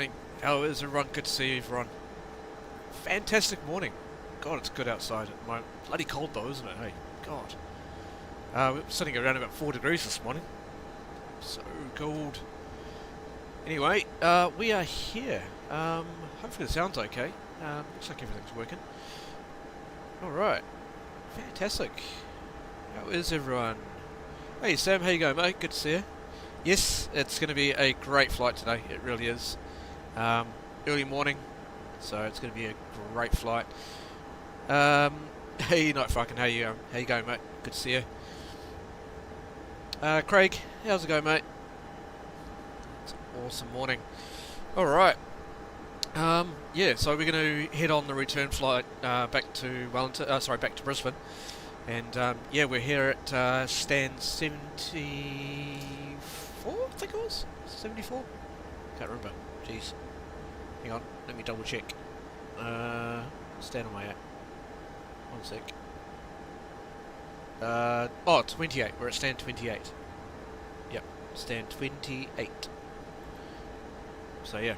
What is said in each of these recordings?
morning. How is everyone? Good to see you, everyone. Fantastic morning. God, it's good outside at the moment. Bloody cold though, isn't it? Hey, God. We're sitting around about 4 degrees this morning. So cold. Anyway, we are here. Hopefully the sound's okay. Looks like everything's working. Alright. Fantastic. How is everyone? Hey Sam, how you going, mate? Good to see you. Yes, it's going to be a great flight today. It really is. Early morning, so it's going to be a great flight. Hey, Night Fucking, how you going, mate? Good to see you. Craig, how's it going, mate? It's an awesome morning. Alright. Yeah, so we're going to head on the return flight back to Wellington, back to Brisbane. And yeah, we're here at stand 74, I think it was? 74? Can't remember. Jeez. Hang on, let me double check. Stand on my app. 1 sec. Oh, 28. We're at stand 28. Yep, stand 28. So yeah,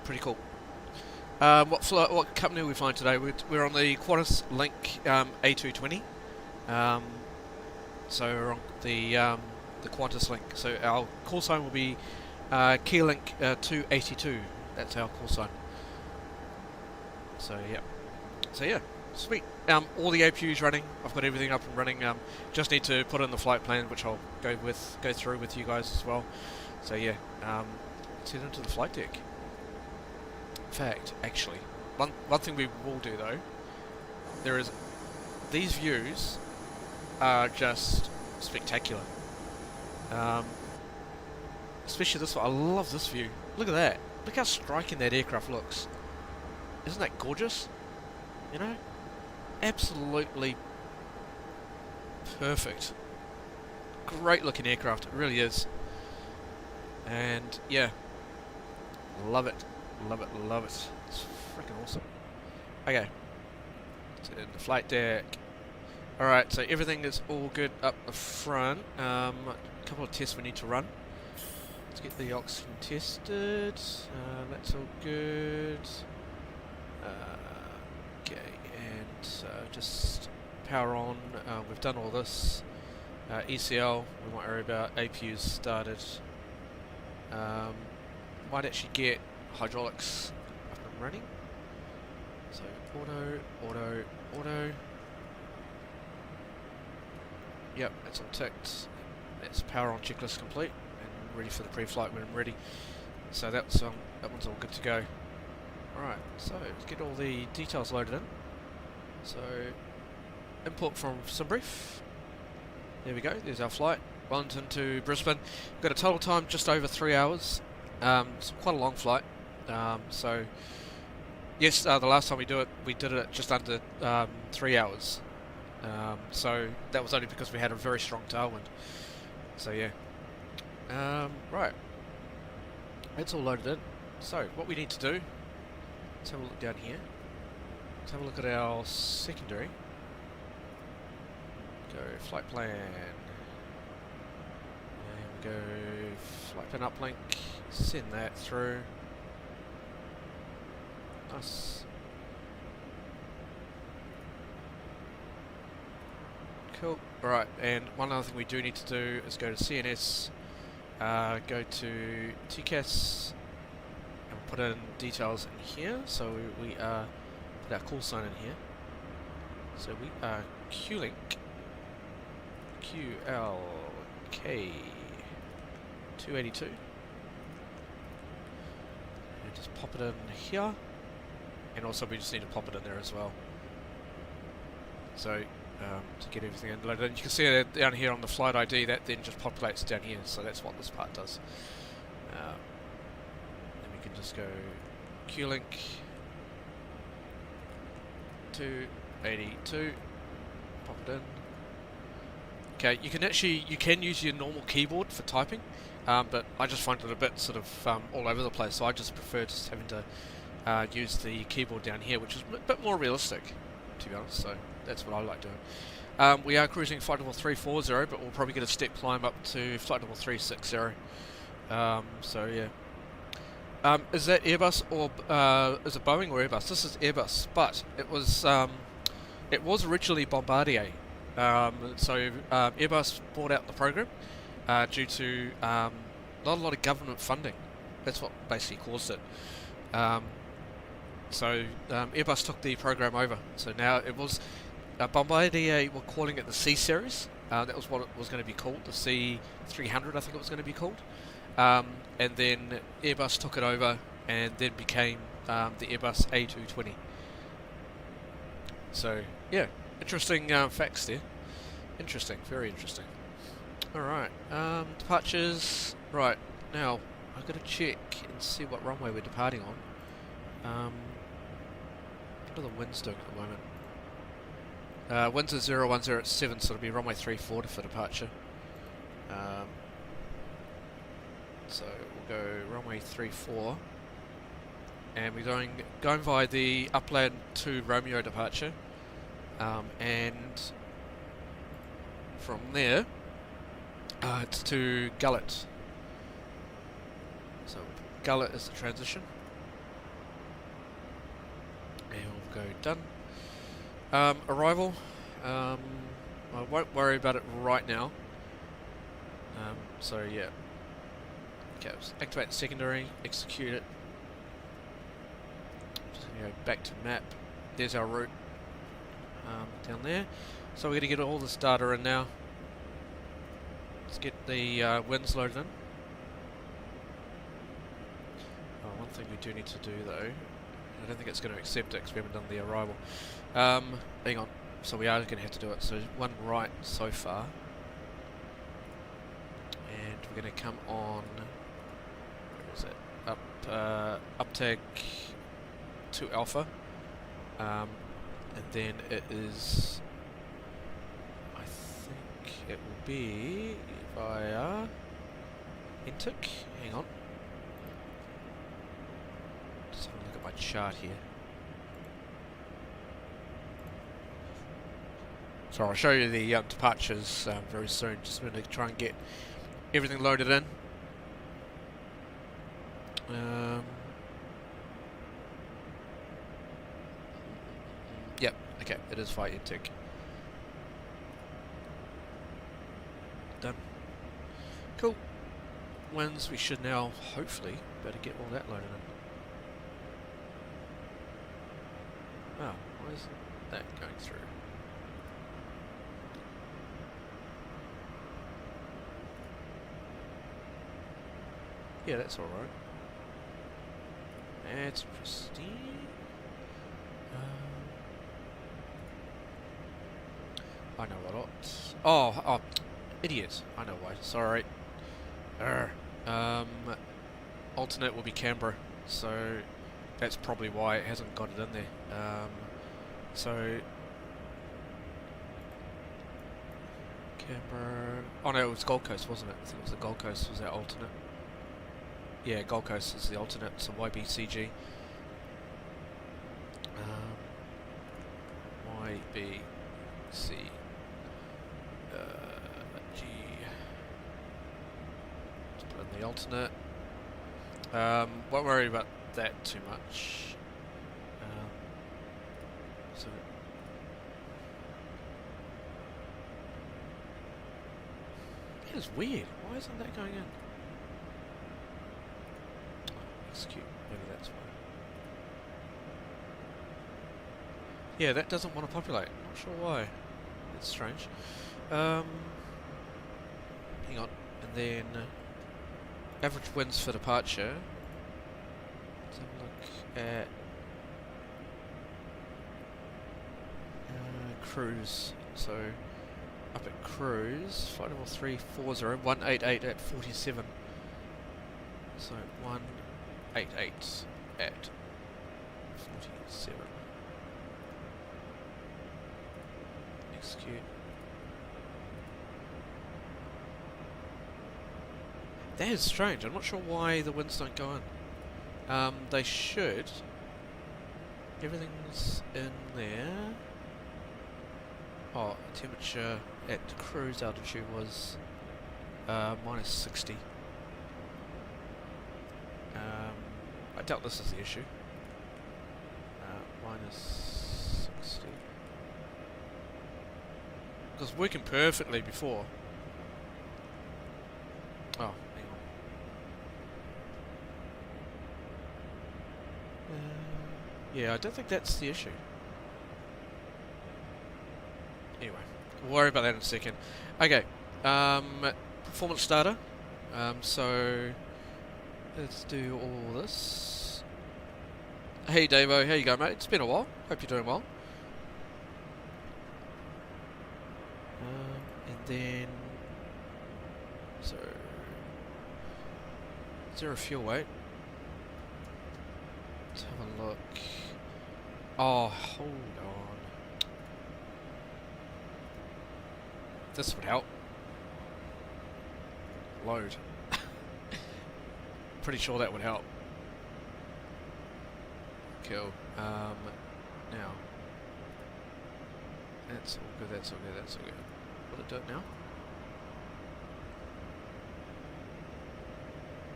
pretty cool. What company are we flying today? We're on the Qantas Link A220. So we're on the Qantas Link. So our call sign will be Keylink 282. That's our call sign. So yeah, sweet. All the APU's running. I've got everything up and running. Just need to put in the flight plan, which I'll go through with you guys as well. So yeah, let's head into the flight deck. In fact, actually, one thing we will do though, these views are just spectacular. Especially this one. I love this view. Look at that. Look how striking that aircraft looks. Isn't that gorgeous? You know? Absolutely perfect. Great looking aircraft. It really is. And yeah. Love it. Love it. Love it. It's freaking awesome. Okay. So in the flight deck. Alright, so everything is all good up the front. A couple of tests we need to run. Let's get the oxygen tested. That's all good. Okay, and just power on. We've done all this. ECL, we won't worry about. APU's started. Might actually get hydraulics up and running. So auto. Yep, that's all ticked. That's power on checklist complete and ready for the pre-flight when I'm ready. So that one's all good to go. Alright, so let's get all the details loaded in. So import from SimBrief. There we go, there's our flight. Wellington to Brisbane. We've got a total time just over 3 hours. It's quite a long flight. So yes, the last time we did it at just under 3 hours. So that was only because we had a very strong tailwind. So yeah. Right. It's all loaded in. So what we need to do, let's have a look down here. Let's have a look at our secondary. Go flight plan. And we go flight plan uplink. Send that through. Nice. Cool. Alright, and one other thing we do need to do is go to CNS, go to TCAS, and put in details in here. So we put our call sign in here. So we are Qlink, QLK 282. And just pop it in here. And also we just need to pop it in there as well. So to get everything unloaded. And you can see that down here on the flight ID, that then just populates down here, so that's what this part does. Then we can just go Qlink 282, pop it in. Okay, you can use your normal keyboard for typing, but I just find it a bit sort of all over the place, so I just prefer just having to use the keyboard down here, which is a bit more realistic, to be honest. So that's what I like doing. We are cruising flight level 340, but we'll probably get a step climb up to flight level 360. So yeah. Is that Airbus or is it Boeing or Airbus? This is Airbus, but it was originally Bombardier. Airbus bought out the program due to not a lot of government funding. That's what basically caused it. Airbus took the program over. So now it was Bombardier were calling it the C series. That was what it was going to be called, the C300, I think it was going to be called. And then Airbus took it over and then became the Airbus A220. So, yeah, interesting facts there. Interesting, very interesting. Alright, departures. Right, now, I've got to check and see what runway we're departing on. What are the winds doing at the moment? Winds are 010 at 7, so it'll be runway 34 for departure. So we'll go runway 34, and we're going via the Upland 2 Romeo departure, and from there it's to Gullet. So Gullet is the transition, and we'll go done. Arrival. I won't worry about it right now. So yeah. Okay, let's activate the secondary, execute it. Just gonna go back to map. There's our route down there. So we're gonna get all this data in now. Let's get the winds loaded in. One thing we do need to do though, I don't think it's going to accept it because we haven't done the arrival. Hang on, so we are going to have to do it. So one right so far, and we're going to come on. Where is it? Up tag to Alpha, and then it is. I think it will be via Intic. Hang on. Just have a look at my chart here. So I'll show you the departures very soon. Just going to try and get everything loaded in. Yep, okay, it is via Intic. Done. Cool. Winds, we should now, hopefully, better get all that loaded in. Oh, why isn't that going through? Yeah, that's alright. That's pristine. I know a lot. Oh, idiot. I know why. Sorry. Alternate will be Canberra, so that's probably why it hasn't got it in there. So Canberra. Oh no, it was Gold Coast, wasn't it? I think it was the Gold Coast was our alternate. Yeah, Gold Coast is the alternate. So YBCG. YBC. G. Let's put in the alternate. Won't worry about that too much. So it's weird. Why isn't that going in? Execute. Maybe that's why. Yeah, that doesn't want to populate. Not sure why. It's strange. Hang on. And then average winds for departure. Let's have a look at cruise. So up at cruise, flight level 340, 188 at 47. So 188 at 47. Execute. That is strange. I'm not sure why the winds don't go in. They should. Everything's in there. Oh, temperature at cruise altitude was minus 60. I doubt this is the issue. Minus 60. It was working perfectly before. Oh, hang on. Yeah, I don't think that's the issue. Anyway, we'll worry about that in a second. Okay, performance starter. So let's do all this. Hey Davo, how you going, mate? It's been a while. Hope you're doing well. And then so 0 fuel weight. Let's have a look. Oh, hold on. This would help. Load. Pretty sure that would help. Cool. Now. That's all good, that's all good, that's all good. Will it do it now?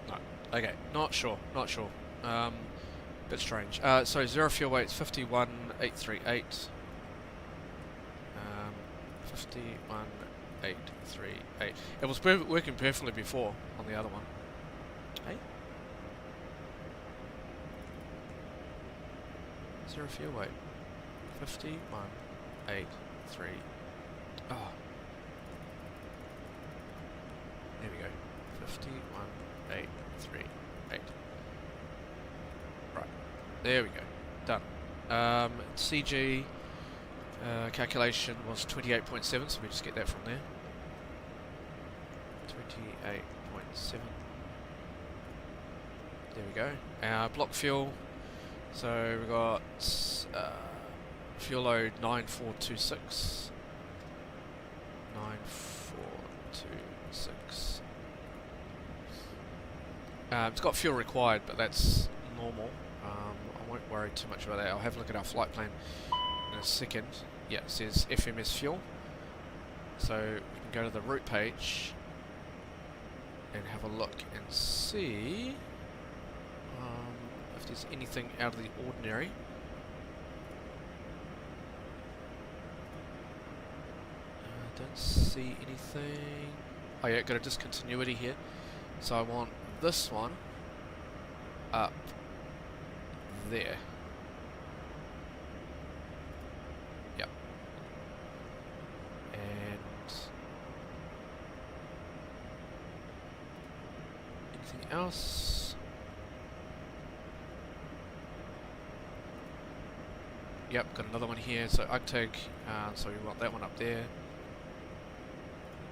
No. Okay, not sure, not sure. Bit strange. So 0 fuel weight is 51,838. 51,838. It was working perfectly before on the other one. Hey? 0 fuel weight. 51,838. Oh. There we go. 51,838. Right. There we go. Done. CG calculation was 28.7, so we just get that from there. 28.7. There we go. Our block fuel. So we got fuel load 9426. 9426. It's got fuel required, but that's normal. I won't worry too much about that. I'll have a look at our flight plan in a second. Yeah, it says FMS fuel. So we can go to the route page and have a look and see if there's anything out of the ordinary. Don't see anything. Oh yeah, got a discontinuity here. So I want this one up there. Yep. And anything else? Yep, got another one here. So UGTAG, so we want that one up there.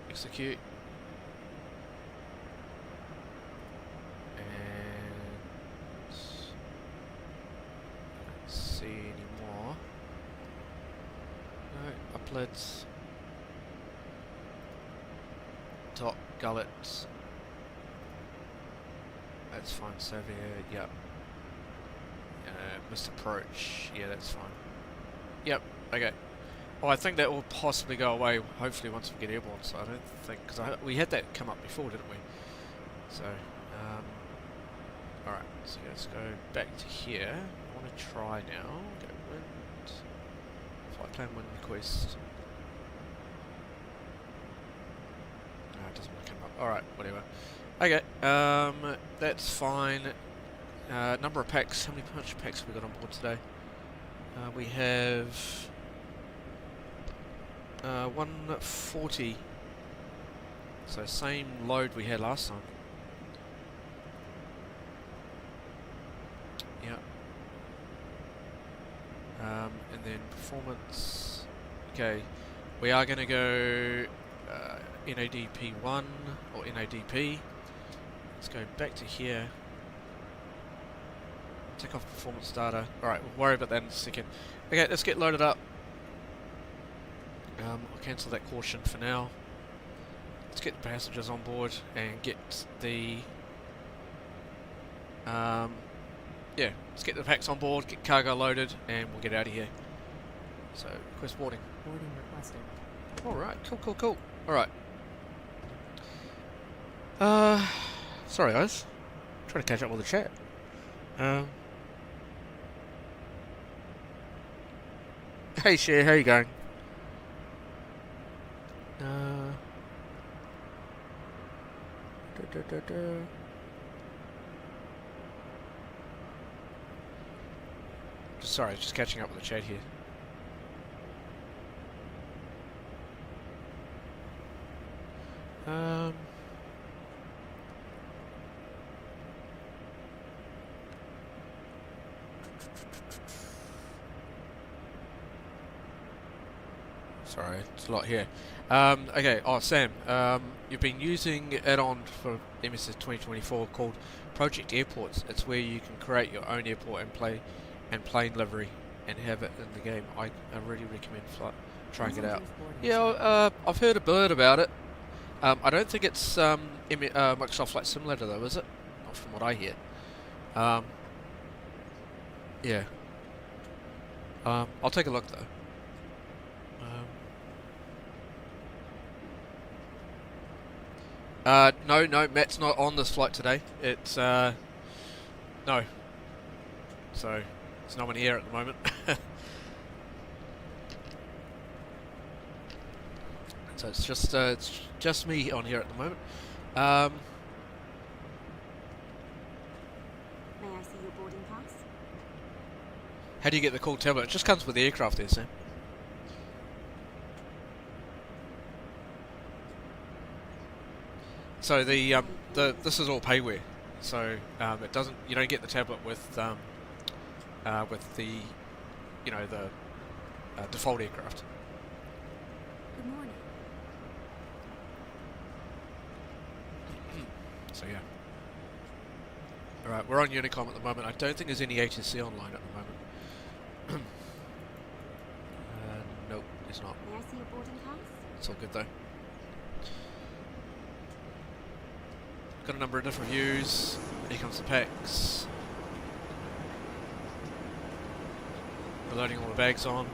Execute. And don't see any more. No, uplids. Top gullets. That's fine. Savia, yep. Missed approach, yeah, that's fine. Yep, okay. Well, I think that will possibly go away, hopefully, once we get airborne, so I don't think, because we had that come up before, didn't we? So, alright, so let's go back to here. I want to try now, go wind, flight plan wind request. No, it doesn't want to come up. Alright, whatever. Okay, that's fine. Number of packs, how much packs have we got on board today? We have 140, so same load we had last time. Yeah. And then performance. Okay, we are going to go NADP1 or NADP. Let's go back to here. Take off performance data. Alright, we'll worry about that in a second. Okay, let's get loaded up. I'll cancel that caution for now. Let's get the passengers on board and get the yeah, let's get the packs on board, get cargo loaded, and we'll get out of here. So, request boarding. Boarding requested. Alright, cool. Alright. Sorry guys. Trying to catch up with the chat. Um, hey Cher, how you going? Uh, da, da, da, da. Sorry, just catching up with the chat here. Sorry, it's a lot here. Okay, Sam, you've been using add-on for MSFS2024 called Project Airports. It's where you can create your own airport and plane livery and have it in the game. I really recommend trying it out. Yeah, I've heard a bit about it. I don't think it's Microsoft Flight Simulator though, is it? Not from what I hear. Yeah. I'll take a look though. No, Matt's not on this flight today. It's, no. So, there's no one here at the moment. So it's just me on here at the moment. May I see your boarding pass? How do you get the cool tablet? It just comes with the aircraft there, Sam. So this is all payware. So it doesn't. You don't get the tablet with the the default aircraft. Good morning. So yeah. All right, we're on Unicom at the moment. I don't think there's any HSC online at the moment. Nope, there's not. May I see your boarding pass? It's all good though. Got a number of different views. Here comes the packs. We're loading all the bags on.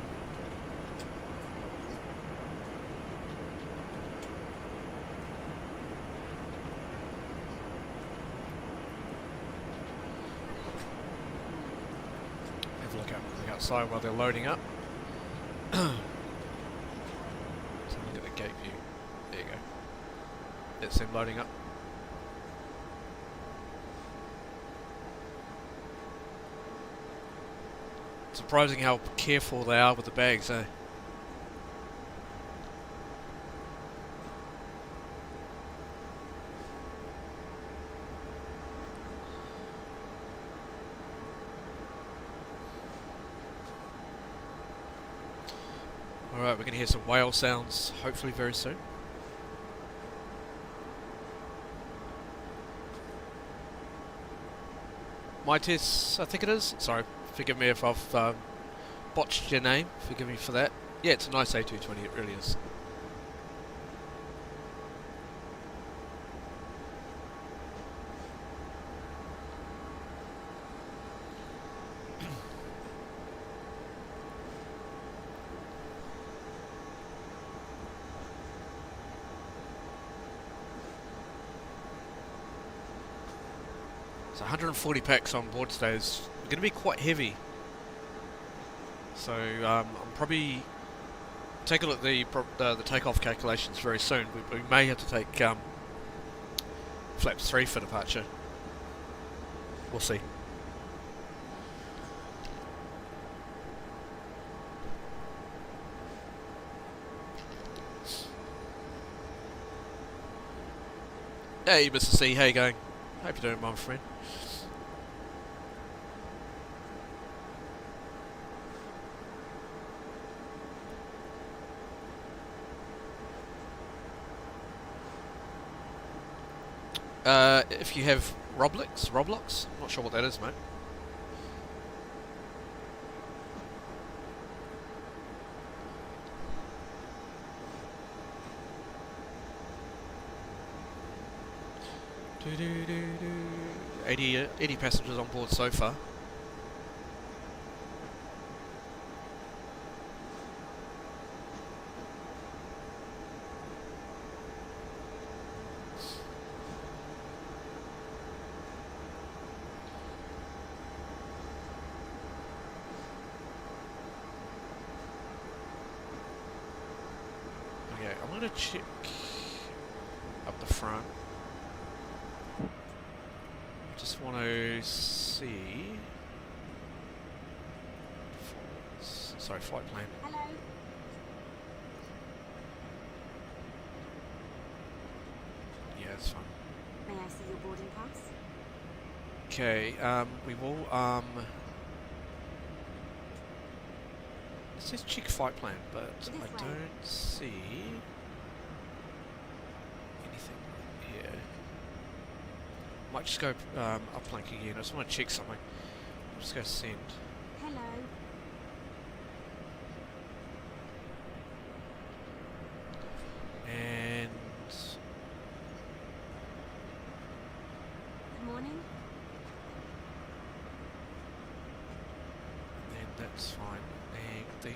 Have a look outside while they're loading up. Let's have a look at the gate view. There you go. That's them loading up. Surprising how careful they are with the bags, eh? Alright, we're going to hear some whale sounds hopefully very soon. My tests, I think it is. Sorry, forgive me if I've botched your name. Forgive me for that. Yeah, it's a nice A220, it really is. So 140 packs on board today is going to be quite heavy. So I'm probably take a look at the takeoff calculations very soon. We may have to take flaps 3 for departure. We'll see. Hey Mr. C, how you going? Hope you're doing well, my friend. If you have Roblox, I'm not sure what that is, mate. Do, do, do, do. 80 passengers on board so far. I'm going to check up the front. I just want to see... Sorry, flight plan. Hello. Yeah, that's fine. May I see your boarding pass? Okay, we will, it says check flight plan, but I don't see anything here. Might just go uplink again. I just want to check something. I'll just go send. Hello. And Good morning. then that's fine. And then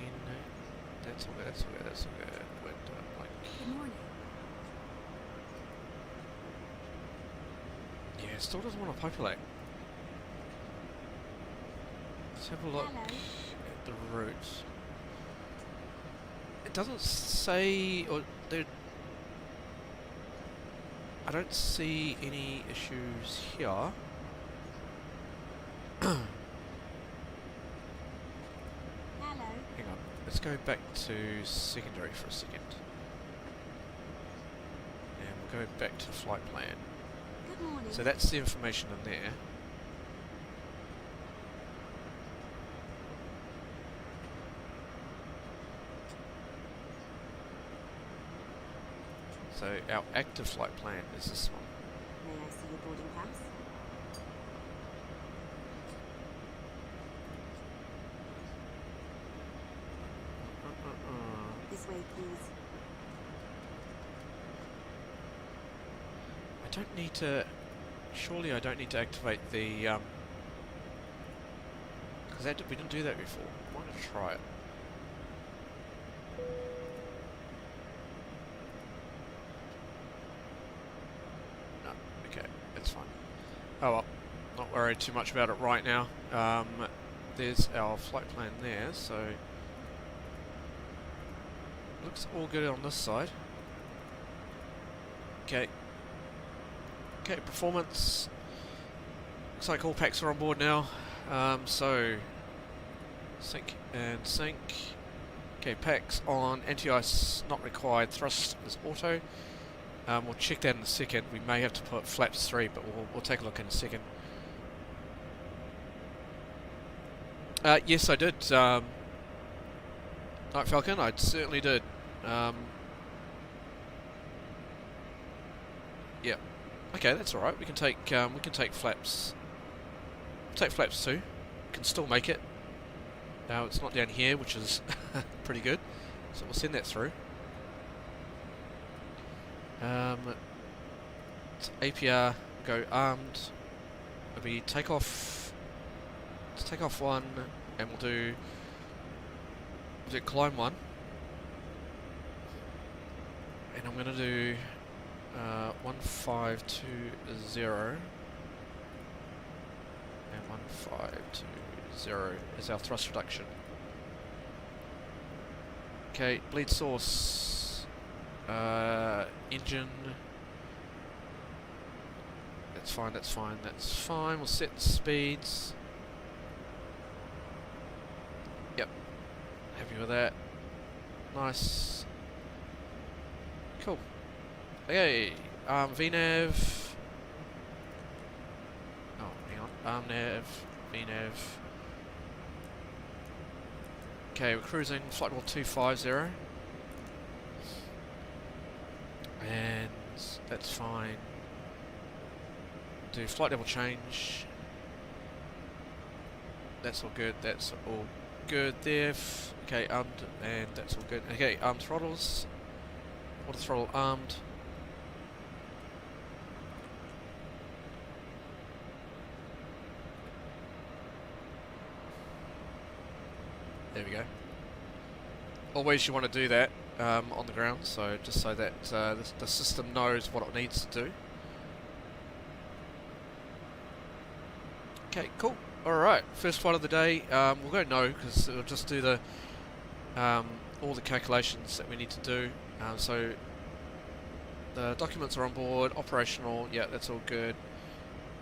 that's all good, that's all good, that's all good. Wait, like, Good morning. yeah, it still doesn't want to populate. Let's have a look Hello. at the routes. It doesn't say, or there, I don't see any issues here. Hello. Hang on, let's go back to secondary for a second. And we'll go back to the flight plan. Good morning. So that's the information in there. So our active flight plan is this one. May I see your boarding pass? This way, please. I don't need to... Surely I don't need to activate the... Because we didn't do that before. I want to try it. No, okay, that's fine. Oh well, not worried too much about it right now. There's our flight plan there, so... Looks all good on this side. Okay. Okay, performance. Looks like all packs are on board now. So sync and sync. Okay, packs on, anti-ice not required, thrust is auto. We'll check that in a second. We may have to put flaps 3, but we'll take a look in a second. Yes, I did. Night Falcon, I certainly did. Yeah. Okay, that's all right. We can take flaps. Take flaps 2. Can still make it. Now it's not down here, which is pretty good. So we'll send that through. It's APR go armed. It'll be takeoff. Let's take off 1, and we'll do climb 1. And I'm gonna do 1520 and 1520 is our thrust reduction. Okay, bleed source, engine. That's fine. That's fine. That's fine. We'll set the speeds. Yep. Happy with that. Nice. Cool. Okay, VNav. Oh, hang on. Nav, VNav. Okay, we're cruising flight level 250. And that's fine. Do flight level change. That's all good. That's all good there. Okay, armed, and that's all good. Okay, armed throttles. Auto throttle armed. There we go. Always you want to do that on the ground, so just so that the system knows what it needs to do. Okay, cool. Alright, first flight of the day. We'll go no, because it'll just do the all the calculations that we need to do. So The documents are on board, operational, yeah, that's all good.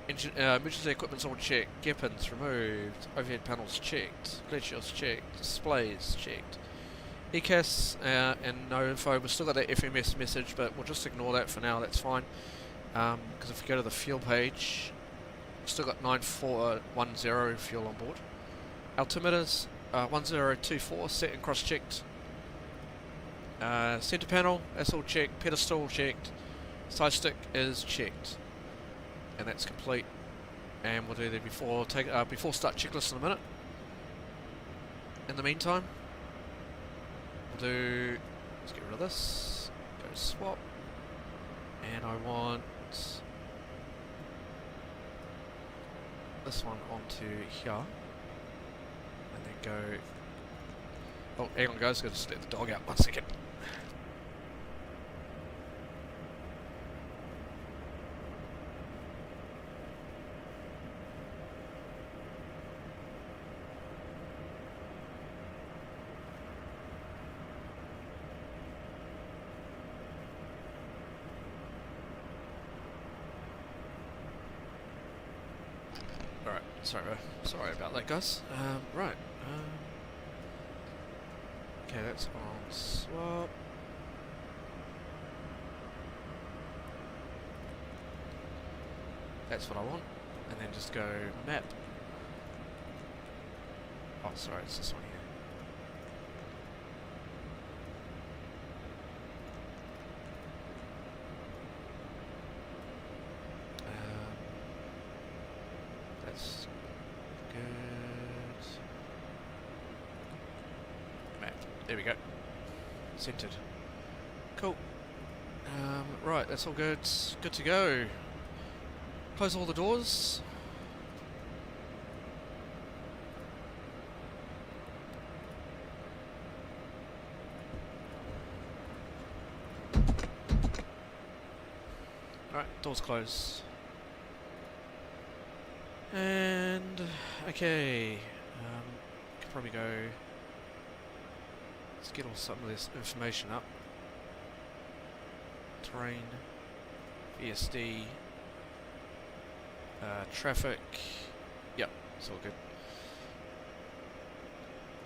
Emergency equipment's all checked, gear pins removed, overhead panels checked, lead shields checked, displays checked. ECAS and no info, we've still got that FMS message, but we'll just ignore that for now, that's fine. Because if we go to the fuel page, we've still got 9410 fuel on board. Altimeters, 1024 set and cross-checked. Centre panel, that's all checked, pedestal checked, side stick is checked. And that's complete. And we'll do that before start checklist in a minute. In the meantime, let's get rid of this, go to swap, and I want this one onto here, and then go, oh hang on guys, gotta just let the dog out 1 second. Sorry about that, guys. Right. Okay, that's on swap. That's what I want. And then just go map. Oh, sorry, it's this one here. That's good. Map. There we go. Centered. Cool. Right, that's all good. Good to go. Close all the doors. Alright, doors closed. And okay, could probably go. Let's get all some of this information up. Terrain, VSD, traffic. Yep, it's all good.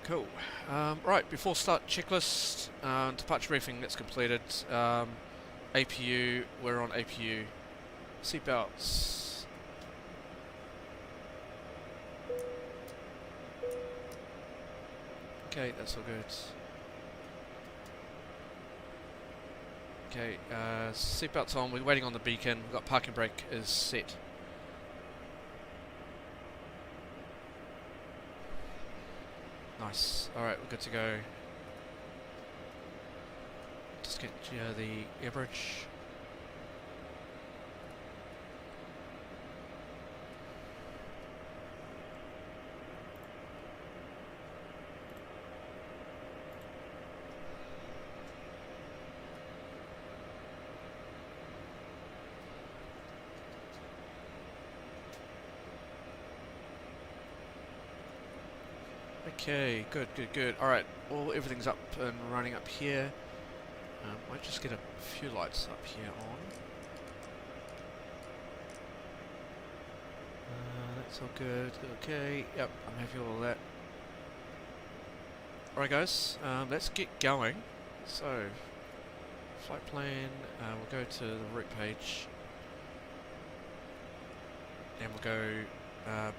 Cool. Right, before start checklist, departure briefing that's completed. APU, we're on APU. Seatbelts. Okay, that's all good. Okay, seatbelts on, we're waiting on the beacon, we've got parking brake is set. Nice, alright, we're good to go. Just get the air bridge. Okay, good. Alright, everything's up and running up here. Might just get a few lights up here on. That's all good. Okay, yep, I'm happy with all that. Alright guys, let's get going. So, flight plan, we'll go to the route page. And we'll go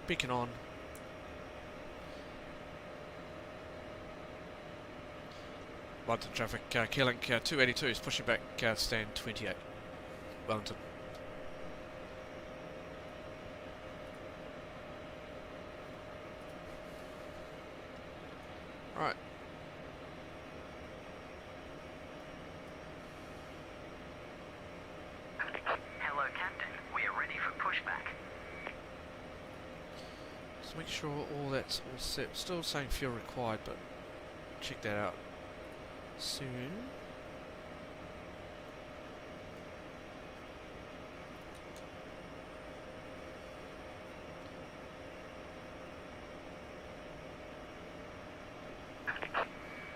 beacon on. London traffic, Keylink 282 is pushing back stand 28, Wellington. Alright. Hello Captain, we are ready for pushback. Just make sure all that's all set. Still saying fuel required, but check that out soon.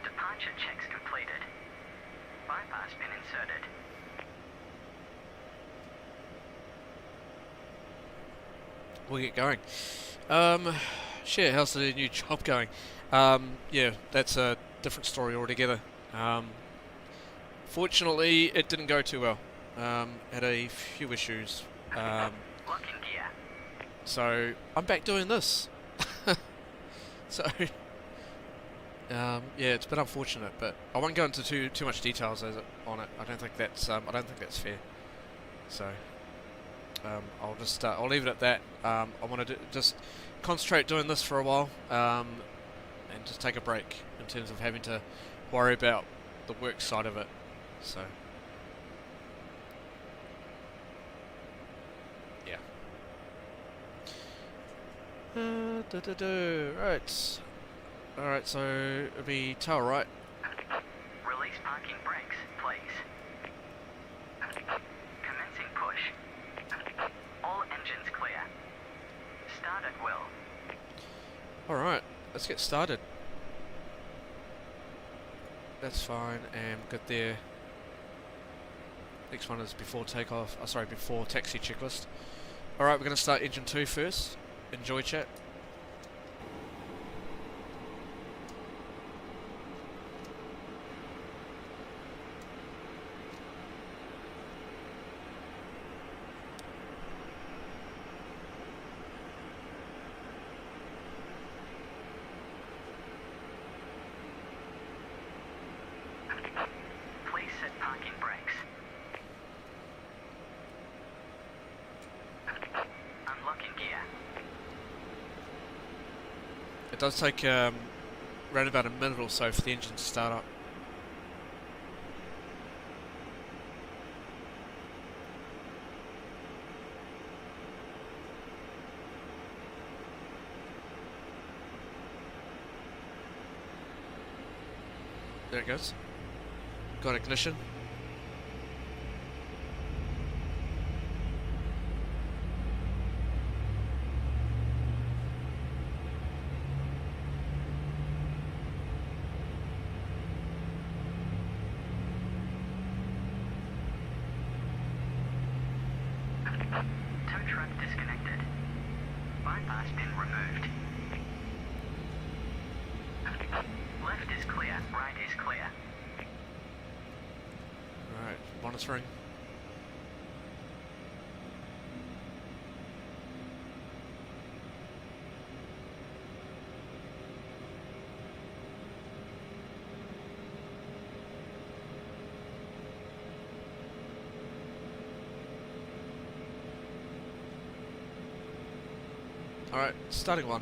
Departure checks completed. Bypass pin inserted. we'll get going. Share, how's the new job going? Yeah, that's a different story altogether. Fortunately, it didn't go too well. Had a few issues. Lock in gear. So I'm back doing this. So yeah, it's been unfortunate, but I won't go into too much details on it. I don't think that's fair. So I'll just I'll leave it at that. I want to just concentrate doing this for a while, and just take a break in terms of having to worry about the work side of it. So yeah. Right. Alright, so it'll be tail right. Release parking brakes, please. Commencing push. All engines clear. Start at will. Alright, let's get started. That's fine, and good there. Next one is before takeoff, before taxi checklist. Alright, we're going to start engine 2 first. Enjoy, chat. Please set parking brakes. Unlocking gear. It does take around about a minute or so for the engine to start up. There it goes. Got ignition. Tow truck disconnected. Bypass pin removed. Left is clear, right is clear. Alright, monitoring. Alright, starting one.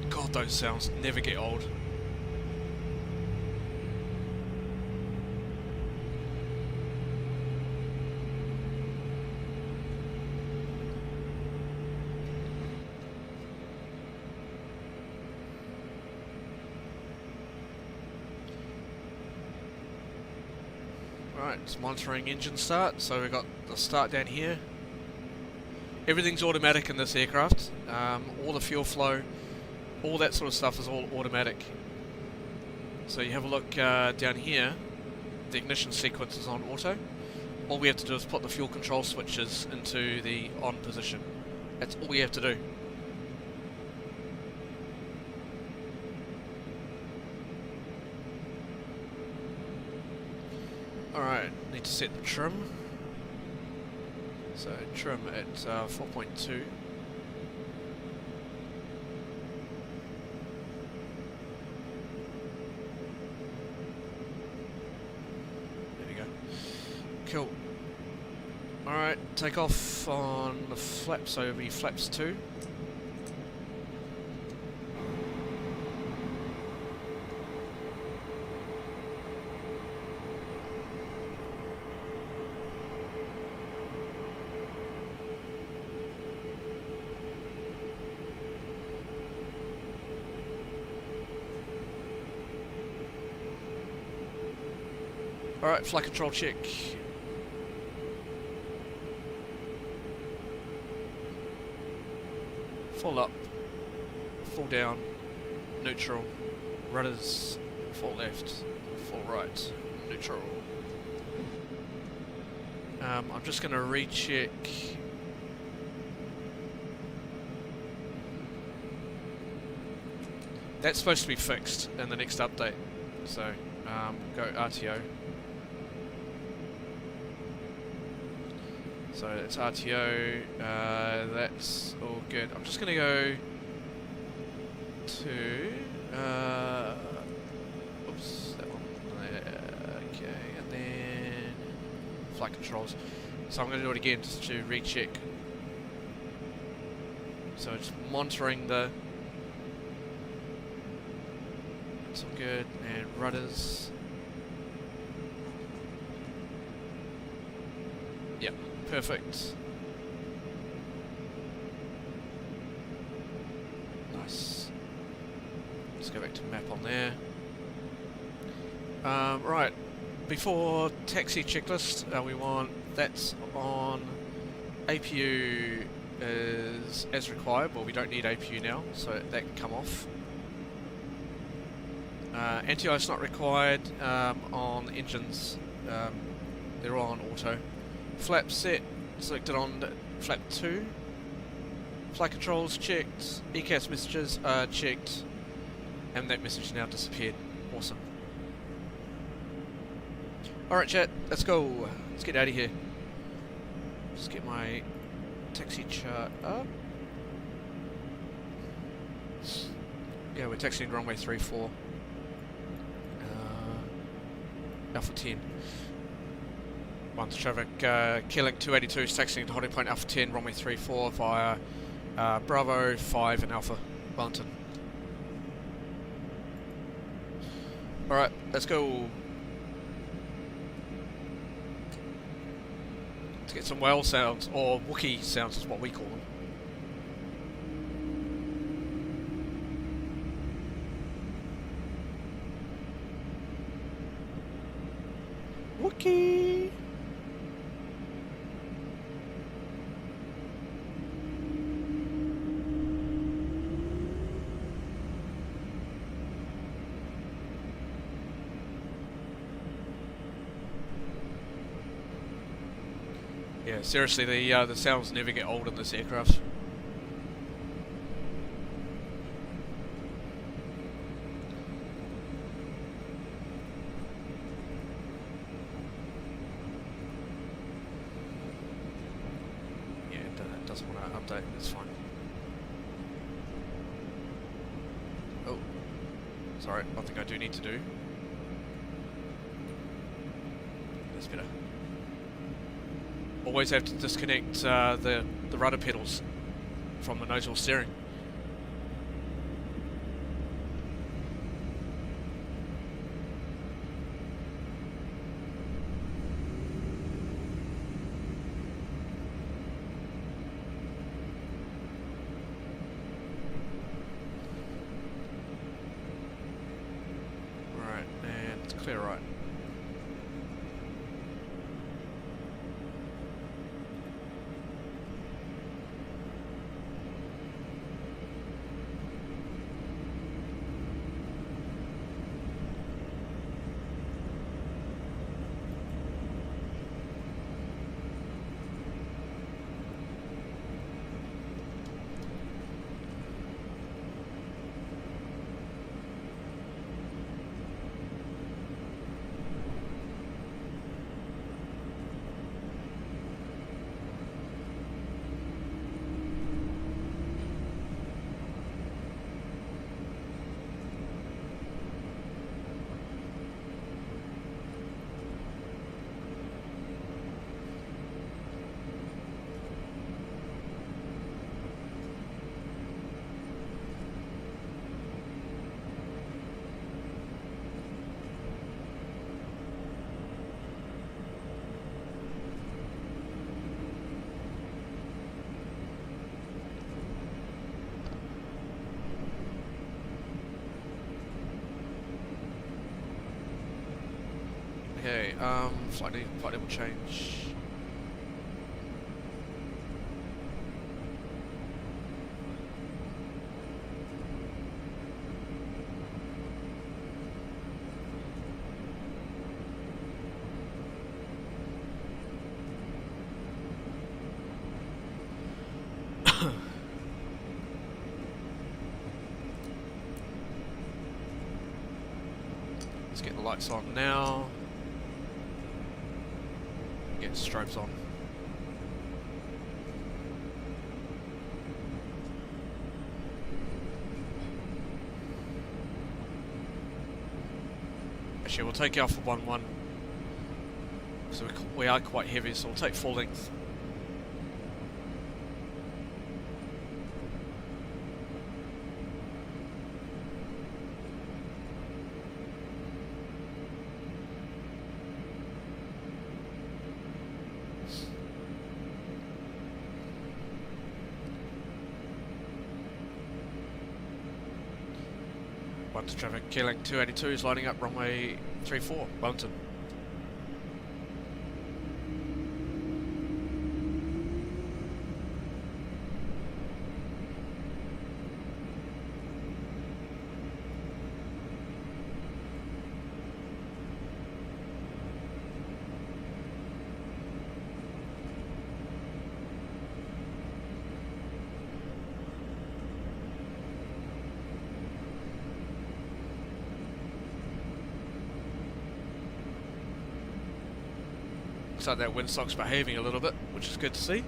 God, those sounds never get old. Right, it's monitoring engine start, so we've got the start down here. Everything's automatic in this aircraft. All the fuel flow, all that sort of stuff is all automatic. So you have a look down here, the ignition sequence is on auto. All we have to do is put the fuel control switches into the on position. That's all we have to do. Alright, need to set the trim. So trim at 4.2. There we go. Cool. Alright, take off on the flaps, so it'll be flaps 2. Alright, flight control check. Full up, full down, neutral, rudders, full left, full right, neutral. I'm just going to recheck. That's supposed to be fixed in the next update, so go RTO. So it's RTO, that's all good. I'm just going to go to, oops, that one there, okay, and then flight controls. So I'm going to do it again just to recheck. So it's monitoring the, it's all good, and rudders. Yep. Perfect. Nice. Let's go back to map on there. Right, before taxi checklist, we want that's on APU is as required. Well, we don't need APU now, so that can come off. Anti-ice not required on engines. They're all on auto. Flap set selected on flap 2. Flight controls checked. ECAS messages are checked. And that message now disappeared. Awesome. Alright chat, let's go. Let's get out of here. Just get my taxi chart up. Yeah, we're taxiing runway 34. Alpha 10. One to traffic, Keeling 282 is taxiing to holding point Alpha 10, runway 34 via Bravo 5 and Alpha Wellington. Alright, let's go. Let's get some whale sounds, or Wookiee sounds is what we call them. Wookiee! Yeah, seriously, the sounds never get old in this aircraft. Yeah, it doesn't want to update, it's fine. Oh, sorry, I think I do need to do. That's better. Always have to disconnect the rudder pedals from the nose wheel steering. Alright, and it's clear right. Okay, flight level change. Let's get the lights on now. Get strobes on. Actually, we'll take Alpha 1-1. So we are quite heavy, so we'll take full length. One to traffic, Keeling 282 is lining up runway 34, Wellington. Looks like that windsock's behaving a little bit, which is good to see.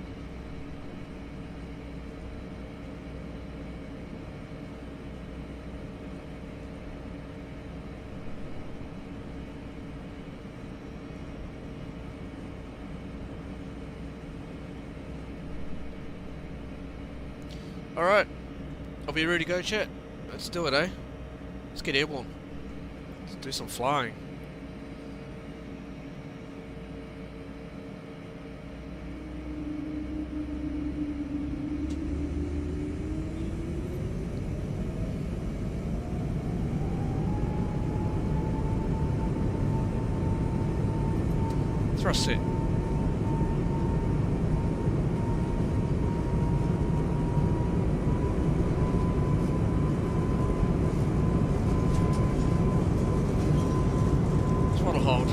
Alright, I'll be ready to go, chat. Let's do it, eh? Let's get airborne. Let's do some flying. Thrust set. Throttle hold.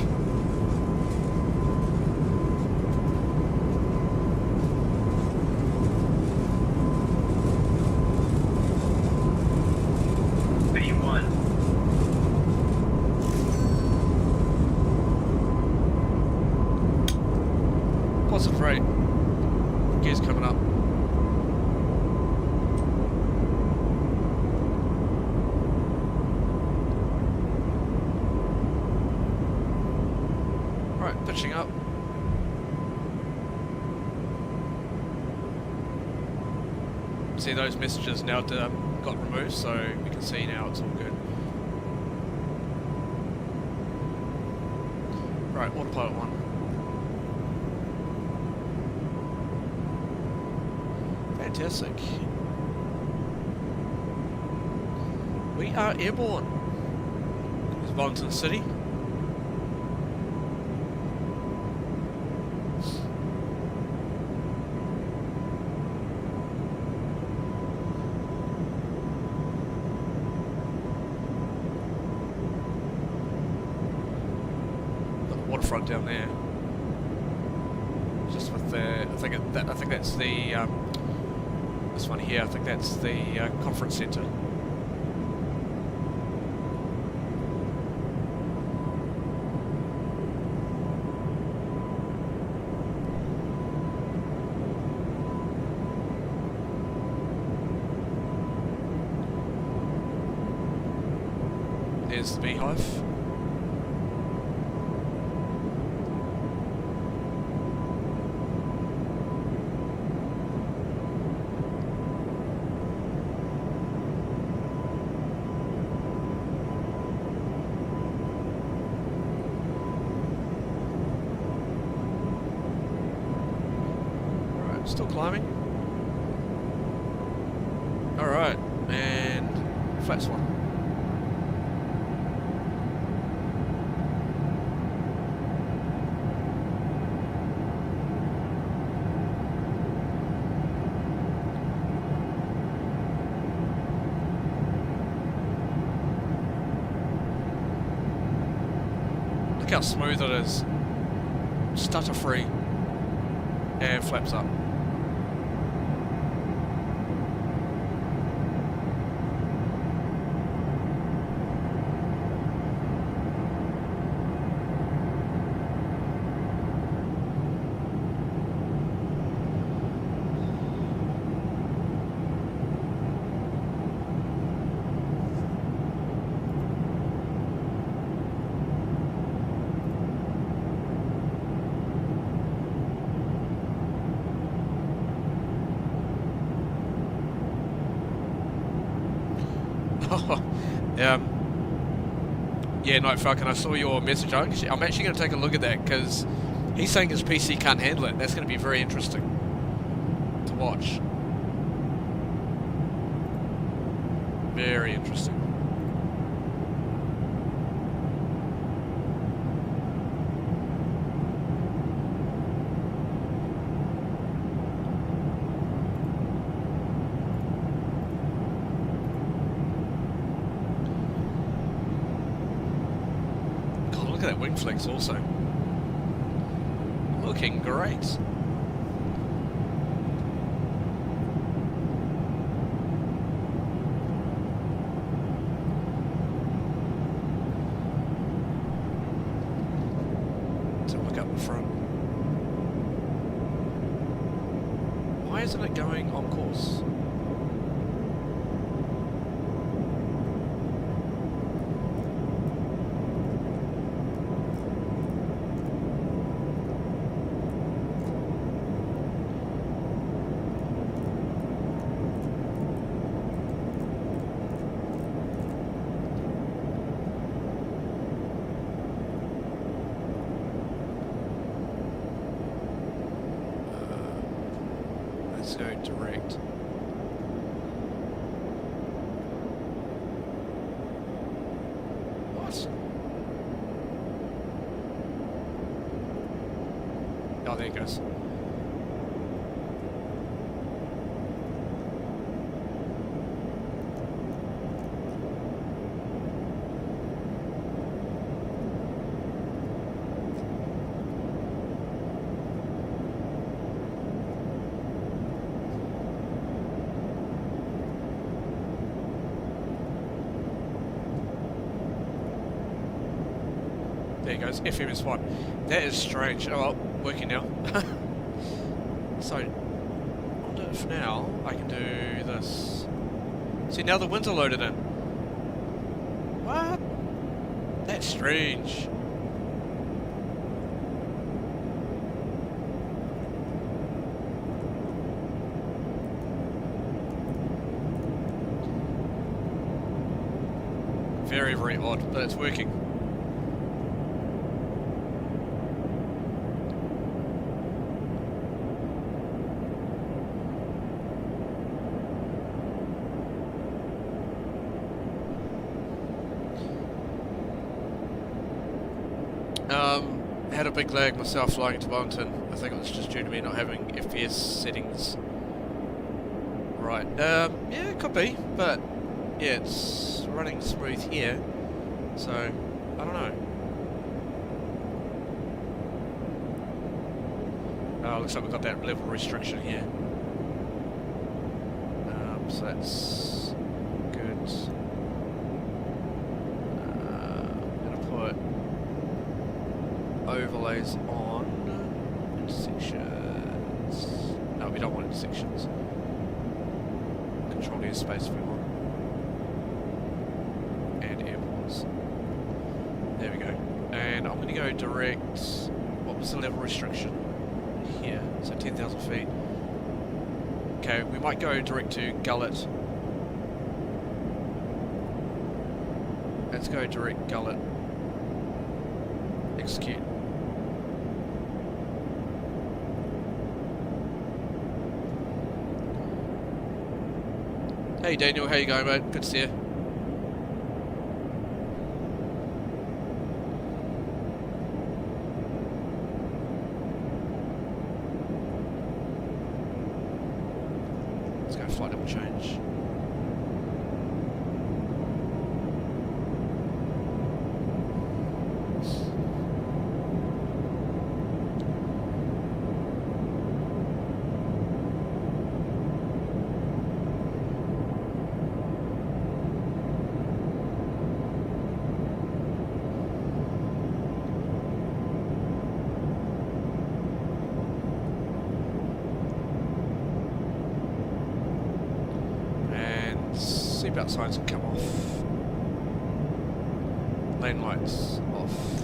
B1. Positive rate. Gears coming up. Right, pitching up. See those messages now got removed, so we can see now it's all good. Right, autopilot 1. Fantastic. We are airborne. It's Wellington City. Got the waterfront down there. Just with the, I think that's the this one here. I think that's the conference centre. There's the beehive. Still climbing. Alright, and flat one. Look how smooth it is. Stutter free. And flaps up. Yeah, Night Falcon, I saw your message. I'm actually going to take a look at that because he's saying his PC can't handle it. That's going to be very interesting to watch. Very interesting. Look at that wing flex also. Looking great. So look up the front. Why isn't it going on course? Go direct. What? Oh, there it goes. There he goes, FMS1. That is strange. Oh well, working now. So, on to for now, I can do this. See, now the winds are loaded in. What? That's strange. Very, very odd, but it's working. Had a big lag myself flying to Wellington. I think it was just due to me not having FPS settings right. Yeah, it could be, but yeah, it's running smooth here, so I don't know. Oh, looks like we've got that level restriction here. So that's good. I'm gonna put overlays on intersections. No, we don't want intersections. Control airspace if we want. And airports. There we go. And I'm going to go direct. What was the level restriction? Here. So 10,000 feet. Okay, we might go direct to Gullet. Let's go direct Gullet. Execute. Hey Daniel, how you going, mate? Good to see you. Let's go flight level change. seatbelt signs can come off. Lane lights off.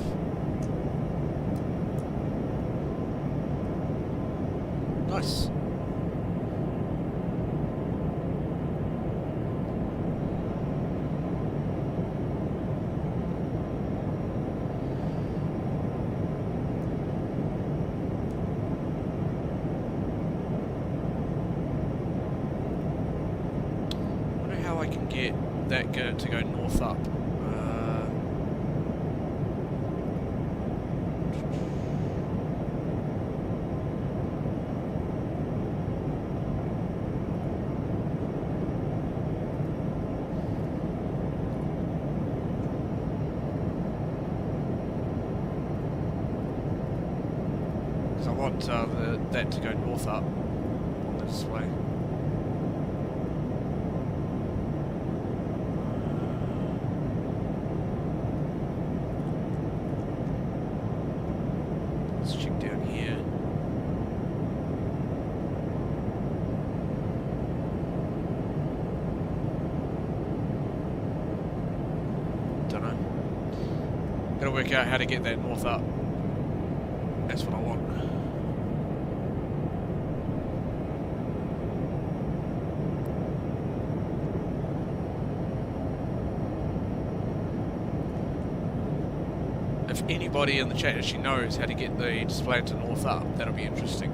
Nice. Get to go north up. Because I want that to go north up on the display. Work out how to get that north up. That's what I want. If anybody in the chat actually knows how to get the display to north up, that'll be interesting.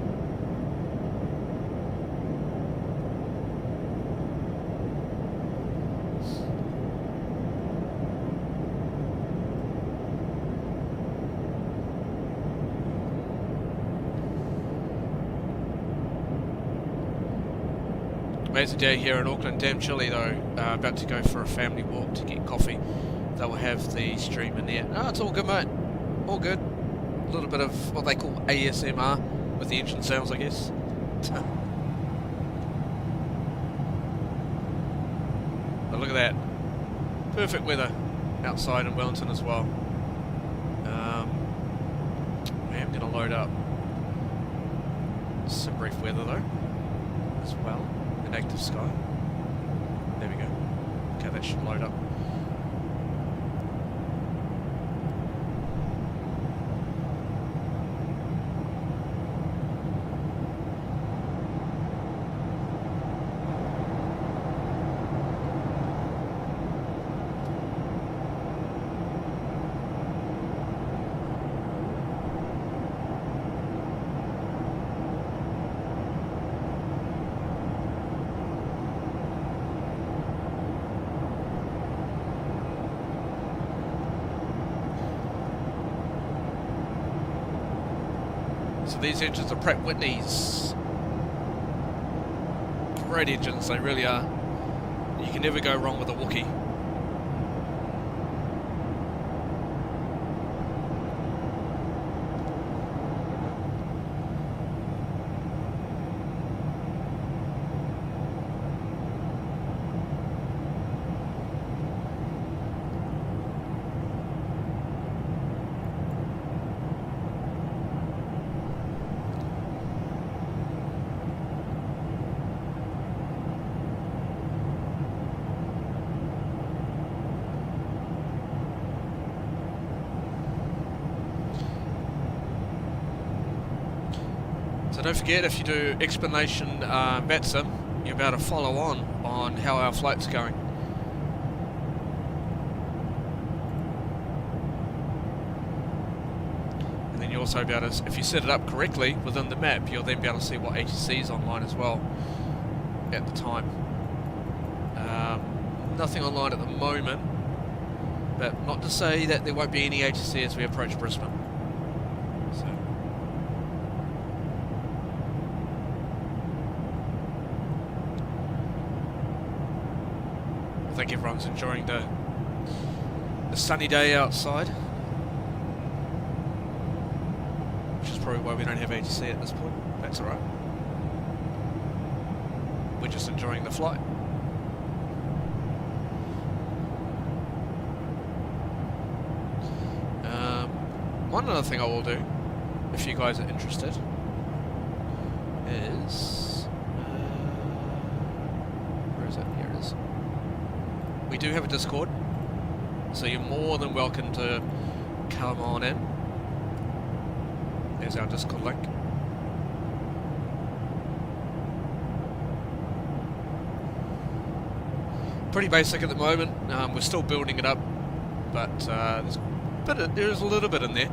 Amazing day here in Auckland. Damn chilly though. About to go for a family walk to get coffee. They will have the stream in there. No, it's all good, mate. All good. A little bit of what they call ASMR with the engine sounds, I guess. But look at that. Perfect weather outside in Wellington as well. I am going to load up some brief weather though as well. An active sky. There we go. Okay, that should load up. So these engines are Pratt Whitney's. Great engines, they really are. You can never go wrong with a Wookiee. So don't forget, if you do explanation VATSIM, you're about to follow on how our flight's going. And then you also be able to, if you set it up correctly within the map, you'll then be able to see what ATC is online as well at the time. Nothing online at the moment, but not to say that there won't be any ATC as we approach Brisbane. So. I think everyone's enjoying the sunny day outside, which is probably why we don't have ATC at this point. That's alright. We're just enjoying the flight. One other thing I will do, if you guys are interested, is where is it? Here it is. we do have a Discord, so you're more than welcome to come on in. There's our Discord link. Pretty basic at the moment. We're still building it up, but there's a little bit in there.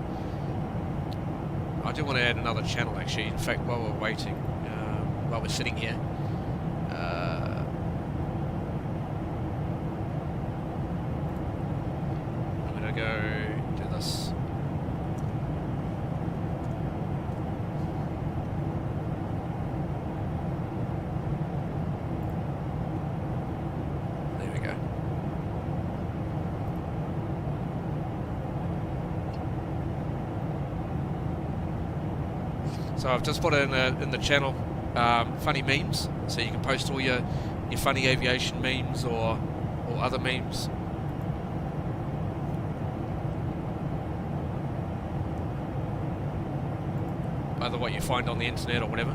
I do want to add another channel actually. In fact, while we're waiting, while we're sitting here, I'm gonna go do this. There we go. So I've just put in the channel funny memes, so you can post all your funny aviation memes or other memes. Either what you find on the internet or whatever.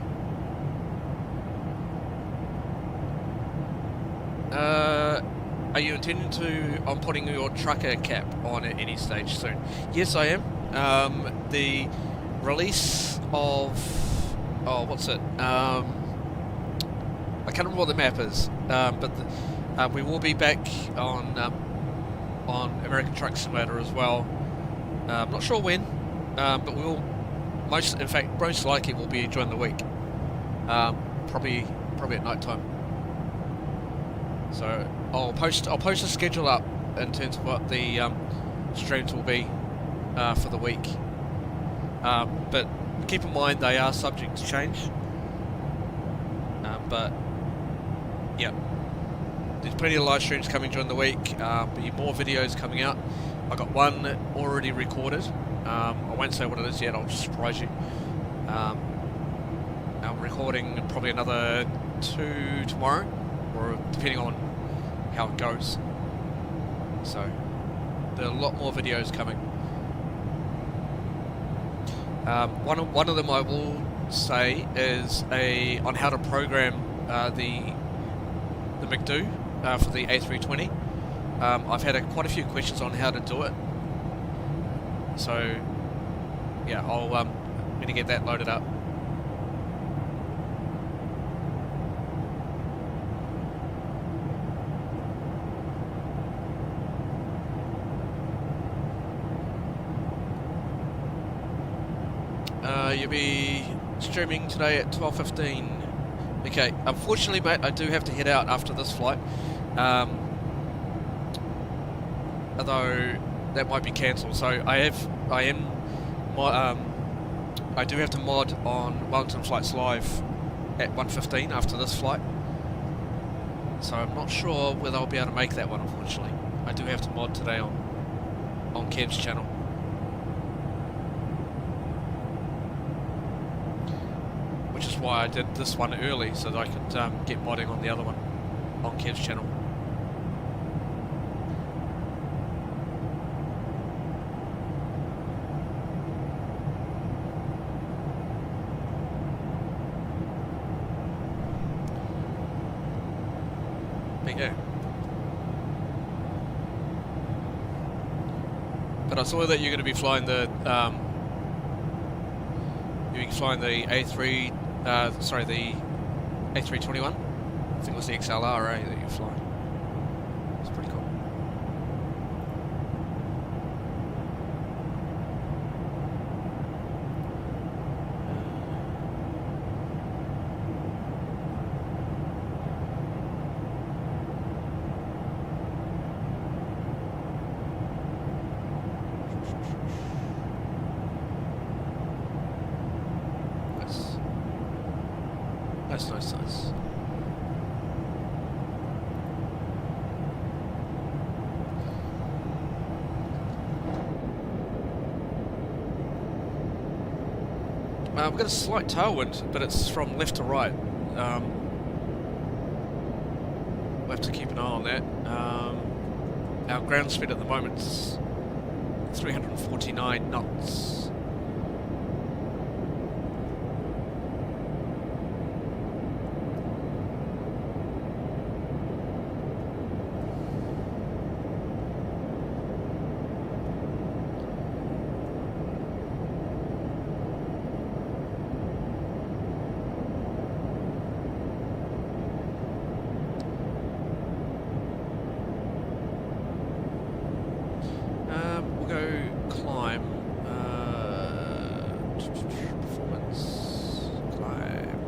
Are you intending to on putting your trucker cap on at any stage soon? Yes, I am. The release of what's it? I can't remember what the map is, but we will be back on American Truck Simulator as well. I'm not sure when, but we will most likely will be during the week. Probably at night time. So I'll post a schedule up in terms of what the streams will be for the week. But keep in mind they are subject to change. But yeah, there's plenty of live streams coming during the week. Be more videos coming out. I got one already recorded. I won't say what it is yet. I'll just surprise you. I'm recording probably another 2 tomorrow, or depending on how it goes. So there are a lot more videos coming. One of them I will say is on how to program the McDo for the A320. I've had quite a few questions on how to do it. So yeah, I'm going to get that loaded up. You'll be streaming today at 12:15. Okay, unfortunately, mate, I do have to head out after this flight. Although that might be cancelled. So I do have to mod on Wellington Flights Live at 1:15 after this flight. So I'm not sure whether I'll be able to make that one, unfortunately. I do have to mod today on Kev's channel. Which is why I did this one early, so that I could get modding on the other one on Kev's channel. Yeah. But I saw that you're going to be flying the the A321. I think it was the XLR that you're flying. It's pretty cool. Nice. We've got a slight tailwind, but it's from left to right. We'll have to keep an eye on that. Our ground speed at the moment is 349 knots. Performance. Climb.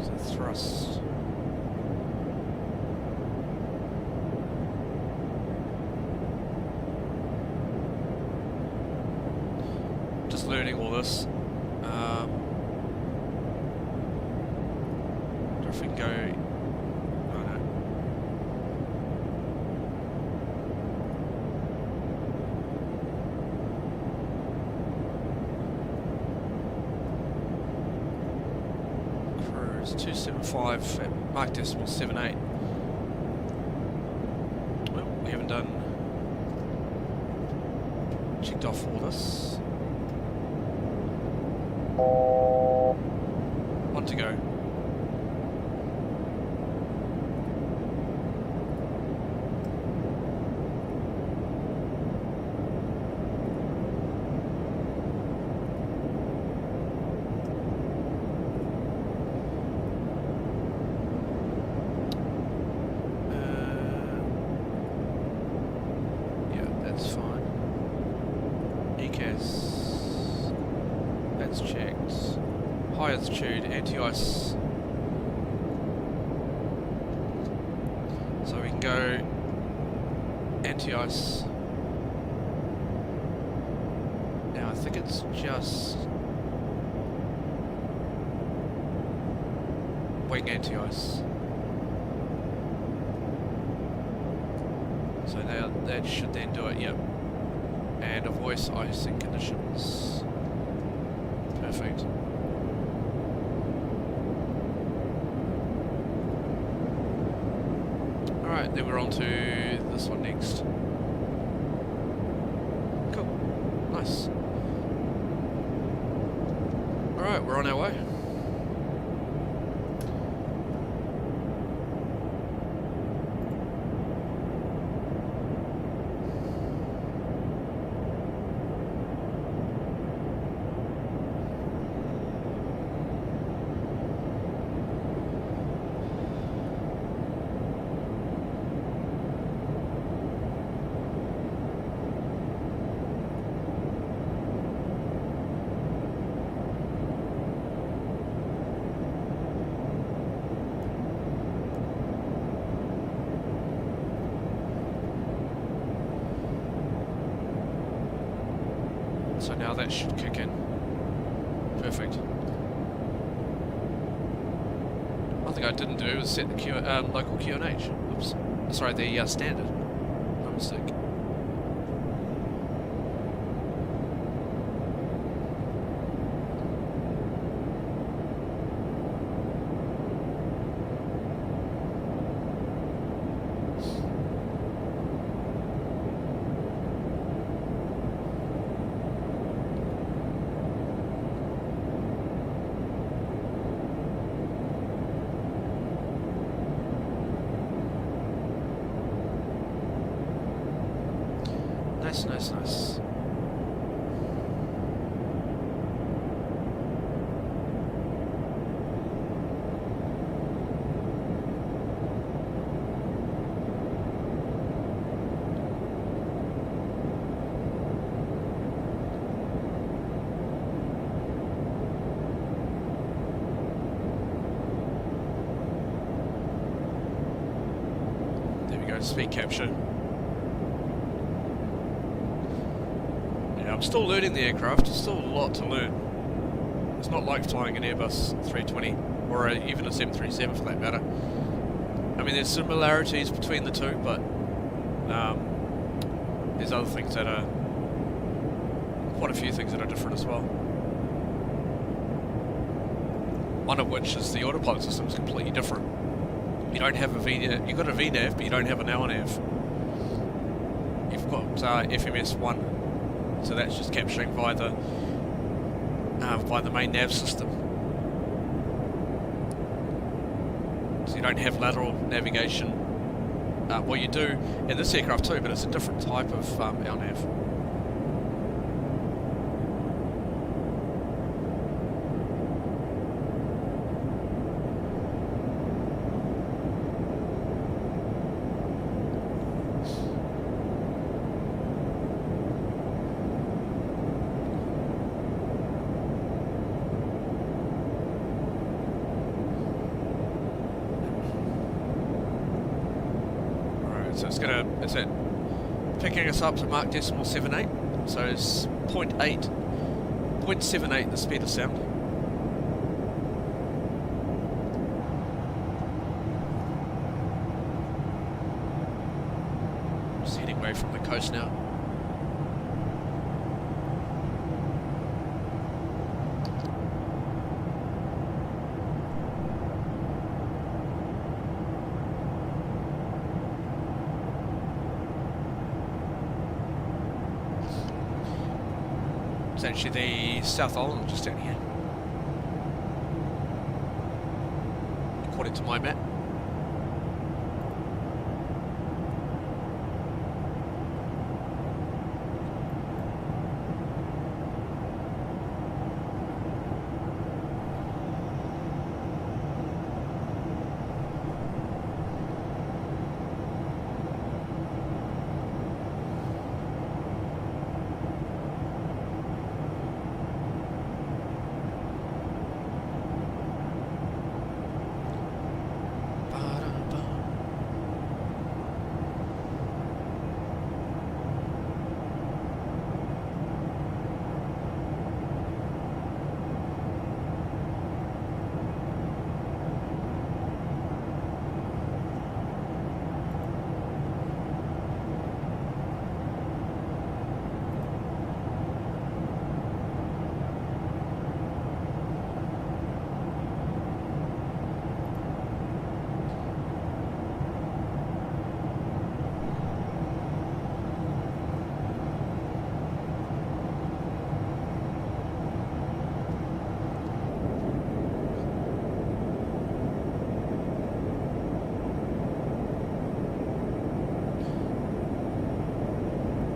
So thrust. Just learning all this. If we can go, oh no. Cruise 275 at Mark decimal 78. Well, we haven't done checked off all this. One to go. Yeah, that's fine. ECAS. That's checked. High altitude, anti-ice. So we can go anti-ice. Now I think it's just wing anti-ice. So now that should then do it, yep. And avoid icing conditions. Perfect. Alright, then we're on to this one next. Cool. Nice. Alright, we're on our way. So now that should kick in. Perfect. One thing I didn't do was set the local QNH. Oops. Sorry, the standard. My mistake. Nice. There we go, speed capture. I'm still learning the aircraft, there's still a lot to learn. It's not like flying an Airbus 320 or even a 737 for that matter. I mean, there's similarities between the two, but there's other things that are, quite a few things that are different as well. One of which is the autopilot system is completely different. You don't have a VNav, you've got a VNav, but you don't have an LNAV. You've got FMS1. So that's just capturing via the main nav system. So you don't have lateral navigation. Well, you do in this aircraft too, but it's a different type of LNAV. it's at picking us up to Mach decimal 78, so it's 0.78 the speed of sound. Just heading away from the coast now. It's actually the South Island just down here, according to my map.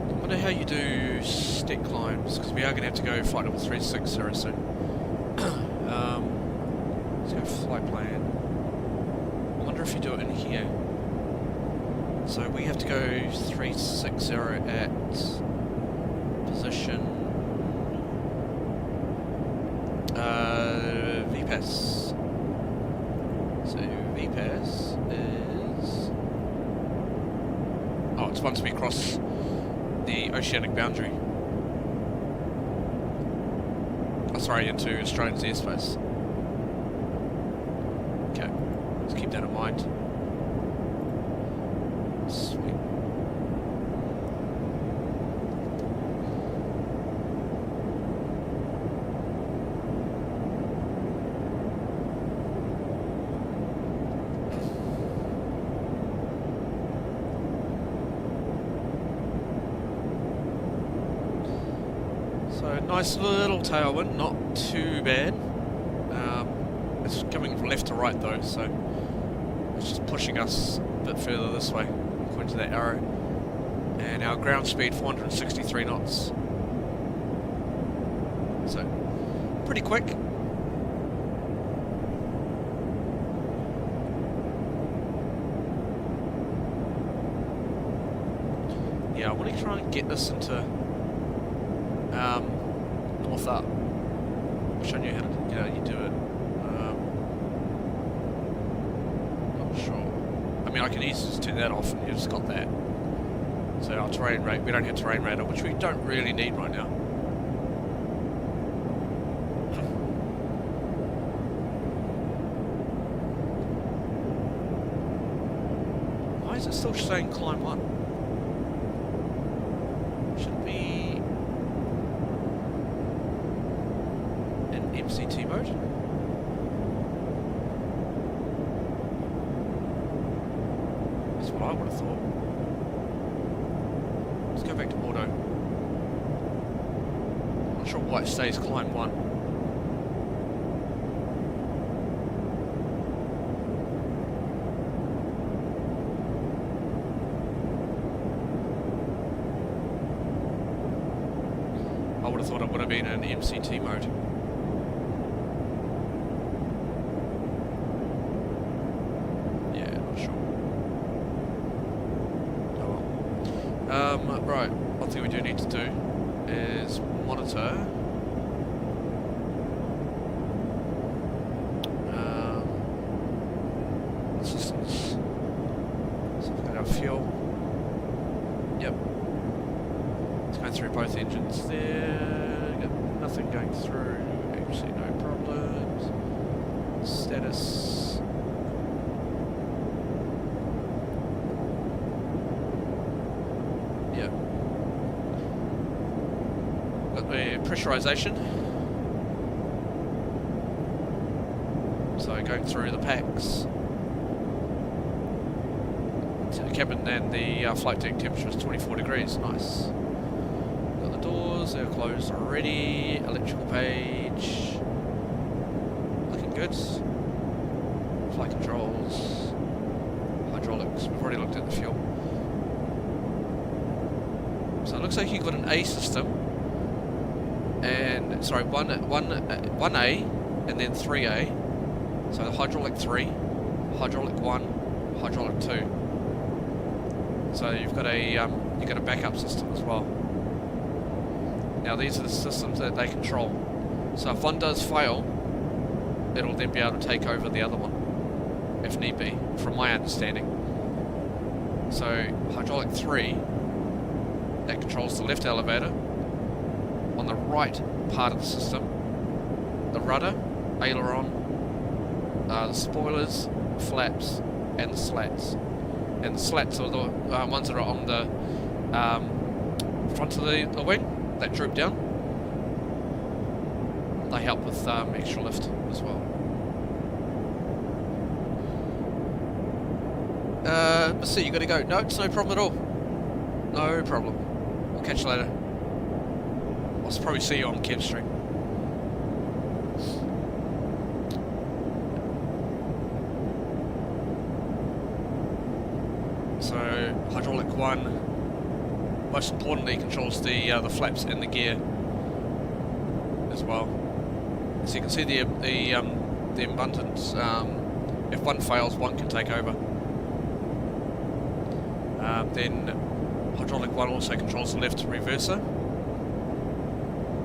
I wonder how you do stick climbs, because we are going to have to go flight level 360 soon. Let's go flight plan. I wonder if you do it in here. So we have to go 360 at position VPAS. So VPAS is... oh, it's once we cross the oceanic boundary. Oh, sorry, into Australian airspace. Okay, let's keep that in mind. Sweet. So nice little tailwind, not too bad. It's coming from left to right though, so it's just pushing us a bit further this way, according to that arrow. And our ground speed 463 knots. So pretty quick. Yeah, I want to try and get this into north up. I'll show you how to, you do it. Not sure. I mean, I can easily just turn that off and you've just got that. So our terrain rate, we don't have terrain radar, which we don't really need right now. Why is it still saying climb 1? Should be in MCT mode. That's what I would have thought. Let's go back to auto. I'm not sure why it stays climb 1. I would have thought it would have been in MCT mode. Yeah, not sure. Oh well. Right, one thing we do need to do is monitor systems. So we've got our fuel. going through both engines there. Got nothing going through. Actually, no problems. Status. Yep. Got the pressurization. So going through the packs. So the cabin and the flight deck temperature is 24 degrees. Nice. Got the doors, they're closed already. Electrical page. Looking good. Flight controls. Hydraulics. We've already looked at the fuel. So it looks like you've got an A system. And, sorry, 1A and then 3A. So the hydraulic 3, hydraulic 1, hydraulic 2. So you've got a backup system as well. Now these are the systems that they control. So if one does fail, it'll then be able to take over the other one, if need be, from my understanding. So hydraulic 3, that controls the left elevator. On the right part of the system, the rudder, aileron, the spoilers, flaps, and the slats. And the slats are the ones that are on the front of the wing that droop down. They help with extra lift as well. Let's see, you got to go. No, it's no problem at all. No problem. We'll catch you later. I'll probably see you on Kev Street. So hydraulic 1, most importantly, controls the flaps and the gear as well. So you can see the abundance. If one fails, one can take over. Then hydraulic 1 also controls the left reverser,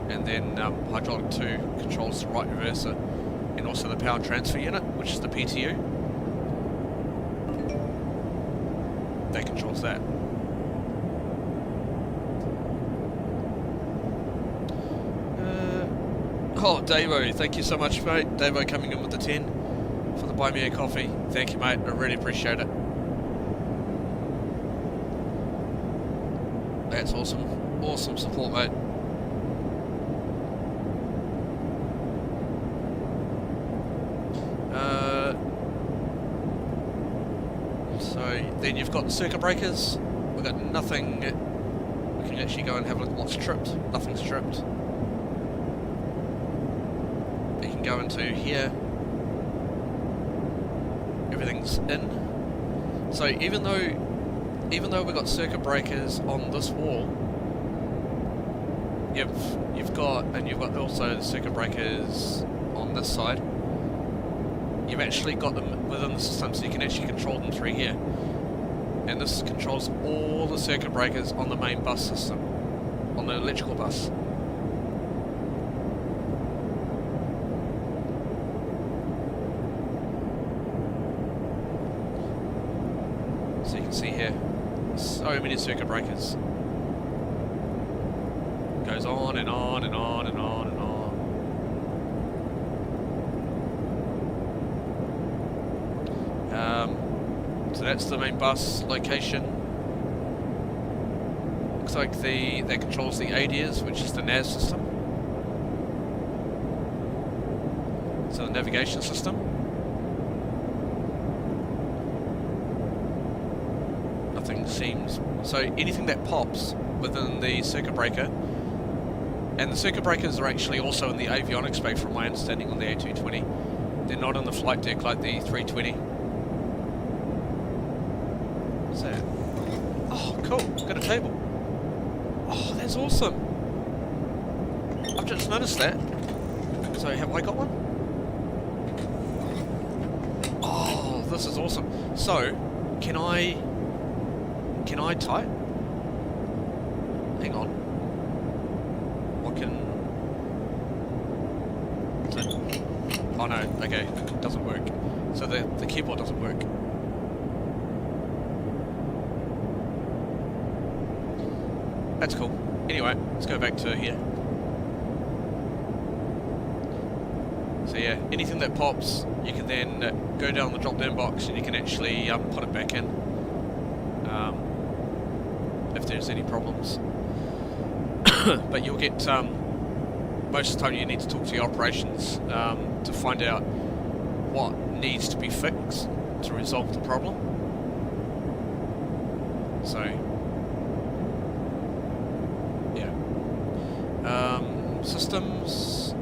and then hydraulic 2 controls the right reverser, and also the power transfer unit, which is the PTU. That controls that. Oh, Davo, thank you so much, mate. Davo coming in with the 10 for the Buy Me a Coffee. Thank you, mate. I really appreciate it. That's awesome. Awesome support, mate. So then you've got the circuit breakers. We've got nothing. We can actually go and have a look at what's tripped. Nothing's tripped. You can go into here. Everything's in. So even though we've got circuit breakers on this wall, you've got also the circuit breakers on this side. You've actually got them within the system, so you can actually control them through here. And this controls all the circuit breakers on the main bus system, on the electrical bus. So you can see here, so many circuit breakers. Goes on and on and on and on and on. So that's the main bus location. Looks like that controls the ADIRS, which is the NAS system. So the navigation system. Nothing seems... So anything that pops within the circuit breaker, and the circuit breakers are actually also in the avionics space from my understanding on the A220. They're not on the flight deck like the 320. What's that? Oh, cool. Got a table. Oh, that's awesome. I've just noticed that. So have I got one? Oh, this is awesome. So, can I type? Hang on. What can... Oh no, okay. It doesn't work. So the keyboard doesn't work. That's cool. anyway, let's go back to here. So yeah, anything that pops, you can then go down the drop-down box and you can actually put it back in if there's any problems. But you'll get, most of the time you need to talk to your operations to find out what needs to be fixed to resolve the problem. So, yeah. Systems,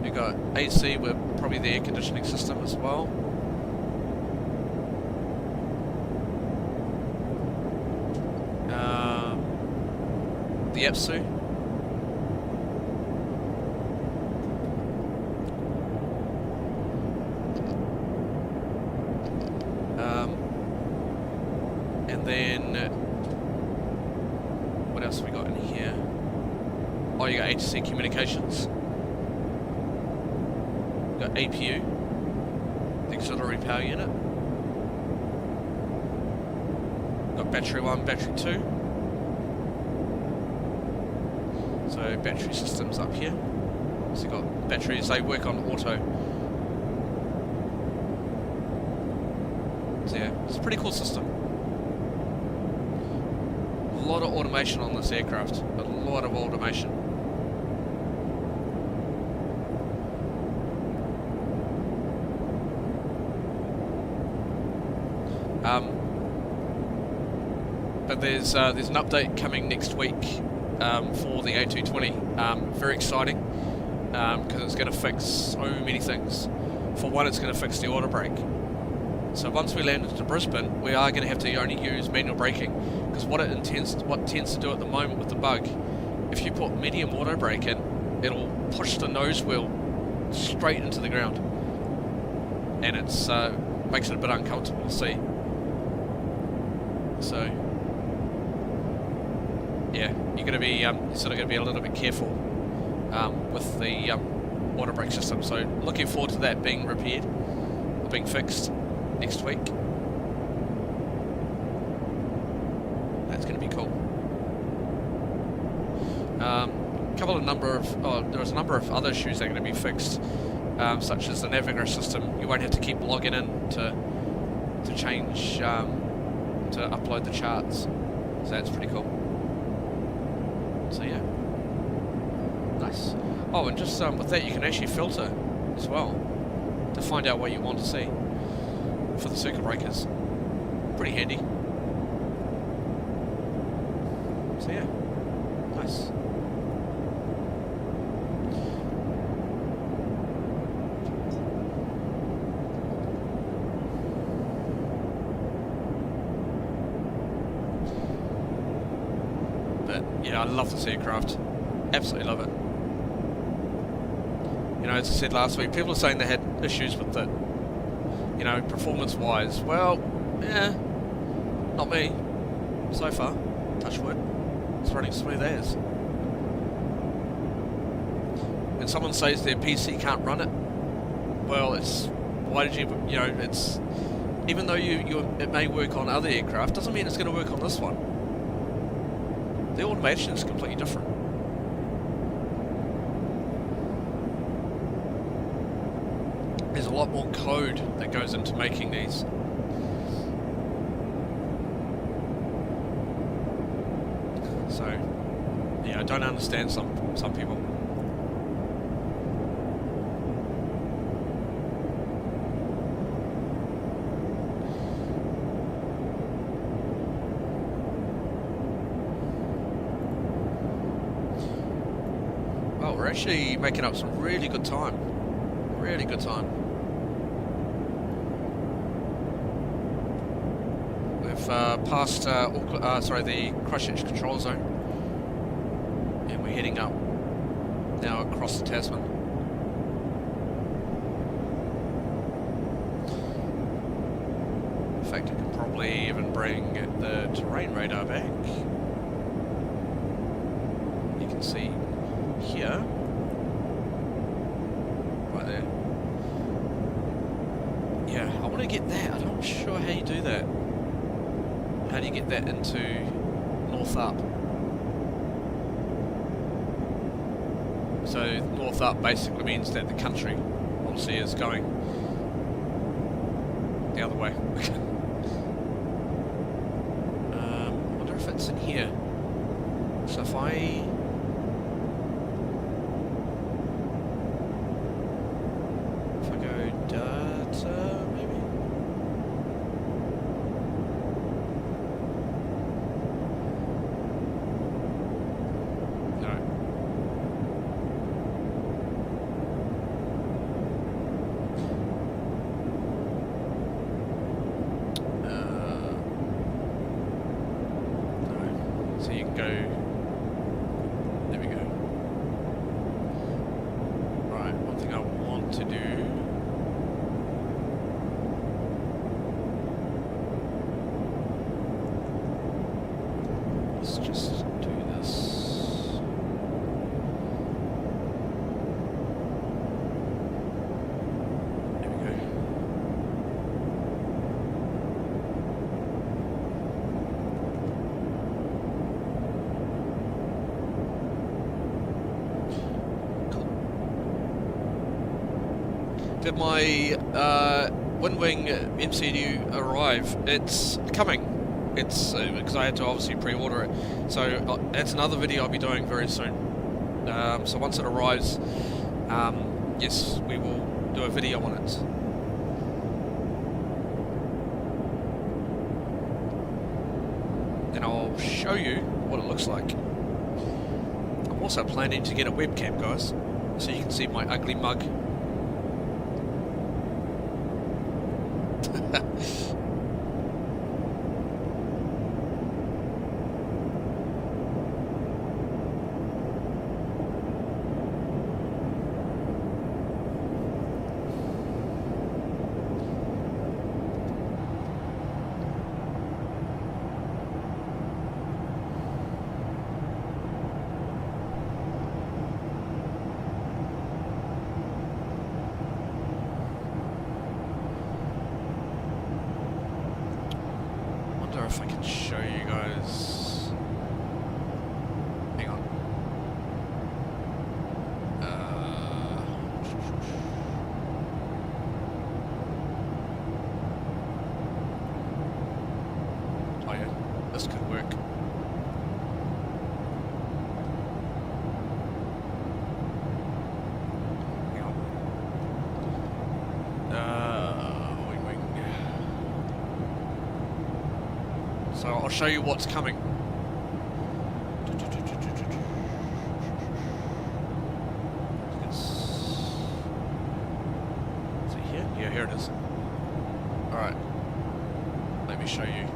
you got AC with probably the air conditioning system as well. The APSU. And then what else have we got in here? Oh, you got A2C communications. You got APU, the auxiliary power unit. Got battery 1, battery 2. So battery systems up here. So you've got batteries, they work on auto. So yeah, it's a pretty cool system. A lot of automation on this aircraft. A lot of automation. But there's an update coming next week for the A220. Very exciting because it's going to fix so many things. For one, it's going to fix the auto brake. So once we land into Brisbane, we are going to have to only use manual braking, because what tends to do at the moment with the bug, if you put medium auto brake in, it'll push the nose wheel straight into the ground, and it's makes it a bit uncomfortable to see. So yeah, you're going to be sort of going to be a little bit careful with the auto brake system. So looking forward to that being repaired or being fixed next week. That's going to be cool. There's a number of other issues that are going to be fixed, such as the navigator system. You won't have to keep logging in to change to upload the charts. So that's pretty cool. So yeah, nice. Oh, and just with that, you can actually filter as well to find out what you want to see for the circuit breakers. Pretty handy. So yeah, nice. But yeah, I love this aircraft. Absolutely love it. You know, as I said last week, people are saying they had issues with it, you know, performance-wise. Well, yeah, not me. So far, touch wood, it's running smooth as. When someone says their PC can't run it, well, it's, why did you, you know, it's, even though it may work on other aircraft, doesn't mean it's going to work on this one. The automation is completely different. There's a lot more code that goes into making these. So, yeah, I don't understand some people. Well, we're actually making up some really good time. Really good time. Past the Christchurch control zone, and we're heading up now across the Tasman. In fact, I can probably even bring the terrain radar back. You can see here, right there. Yeah, I want to get that. I'm not sure how you do that. How do you get that into North Up? So north up basically means that the country obviously is going the other way. I wonder if it's in here. So if I go data, maybe? No. No. So you can go. There we go. Right, one thing I want to do. Let's just do this. There we go. Did my Windwing MCU arrive? It's coming. It's because I had to obviously pre-order it. So that's another video I'll be doing very soon. So once it arrives, yes, we will do a video on it. Then I'll show you what it looks like. I'm also planning to get a webcam, guys, so you can see my ugly mug. If I can show you guys. Hang on. Oh yeah, this could work. Hang on. Wing. So I'll show you what's coming. Is it here? Yeah, here it is. Alright. Let me show you.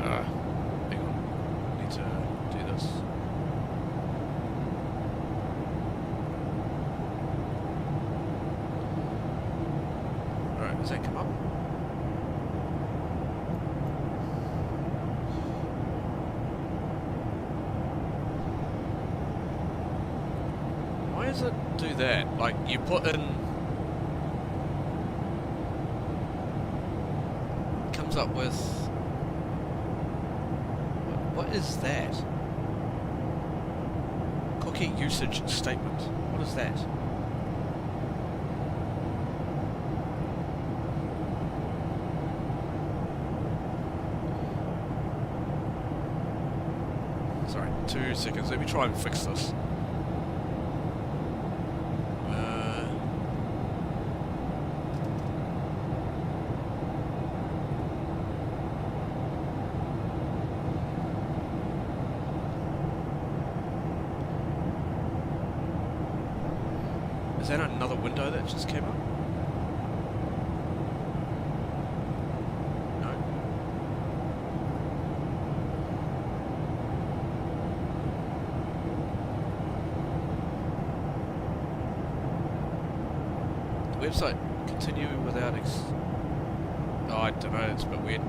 Hang on. I need to do this. Does that come up? Why does it do that? Like, you put in... It comes up with... What is that? Cookie usage statement. What is that? Sorry, 2 seconds. Let me try and fix this. Is that another window that just came up? No. The website continue without oh, I don't know, it's a bit weird.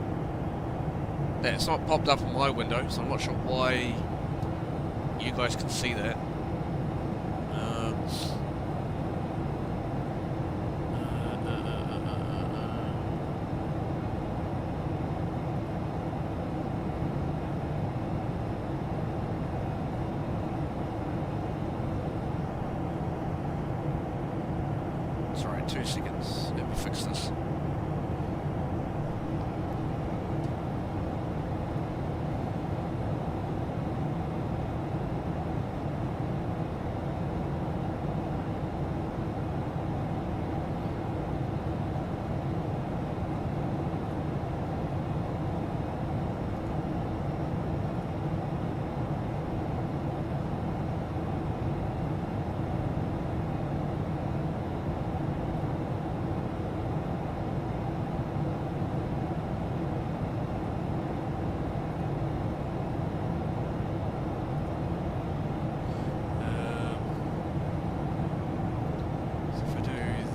Yeah, it's not popped up on my window, so I'm not sure why you guys can see that. 2 seconds. Let me fix this.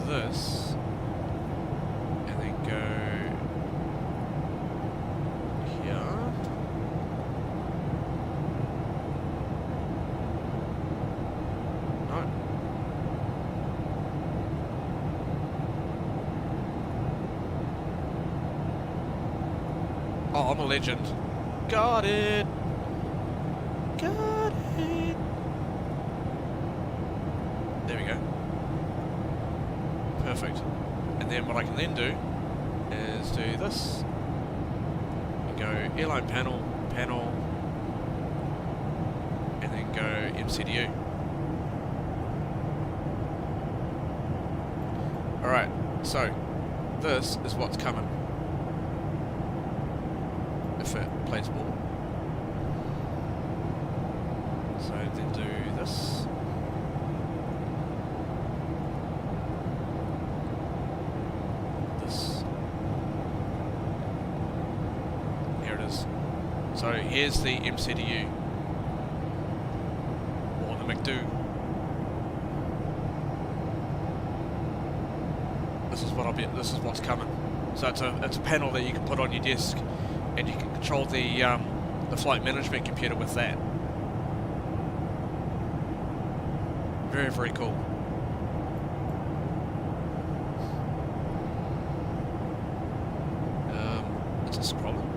This and then go here. No. Oh, I'm a legend. Got it. Got it. There we go. Perfect. And then what I can then do is do this and go airline panel, and then go MCDU. Alright, so this is what's coming if it plays ball. So then do this. So here's the MCDU, or the McDo. This is what I'll be. This is what's coming. So it's a panel that you can put on your desk, and you can control the flight management computer with that. Very, very cool. Is this a problem?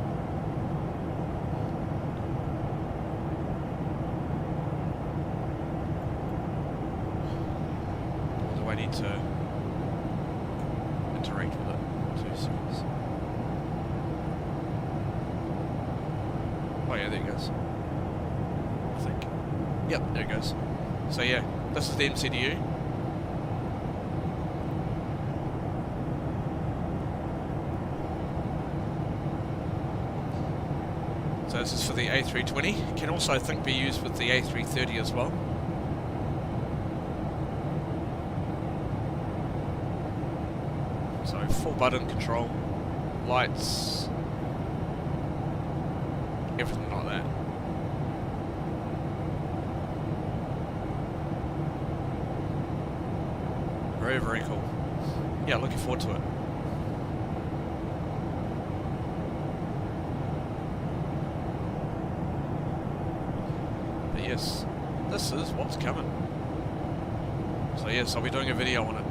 I need to interact with it. 2 seconds. Oh yeah, there it goes. I think. Yep, there it goes. So yeah, this is the MCDU. So this is for the A320. Can also, I think, be used with the A330 as well. So full button control, lights, everything like that. Very, very cool. Yeah, looking forward to it. But yes, this is what's coming. So yes, I'll be doing a video on it.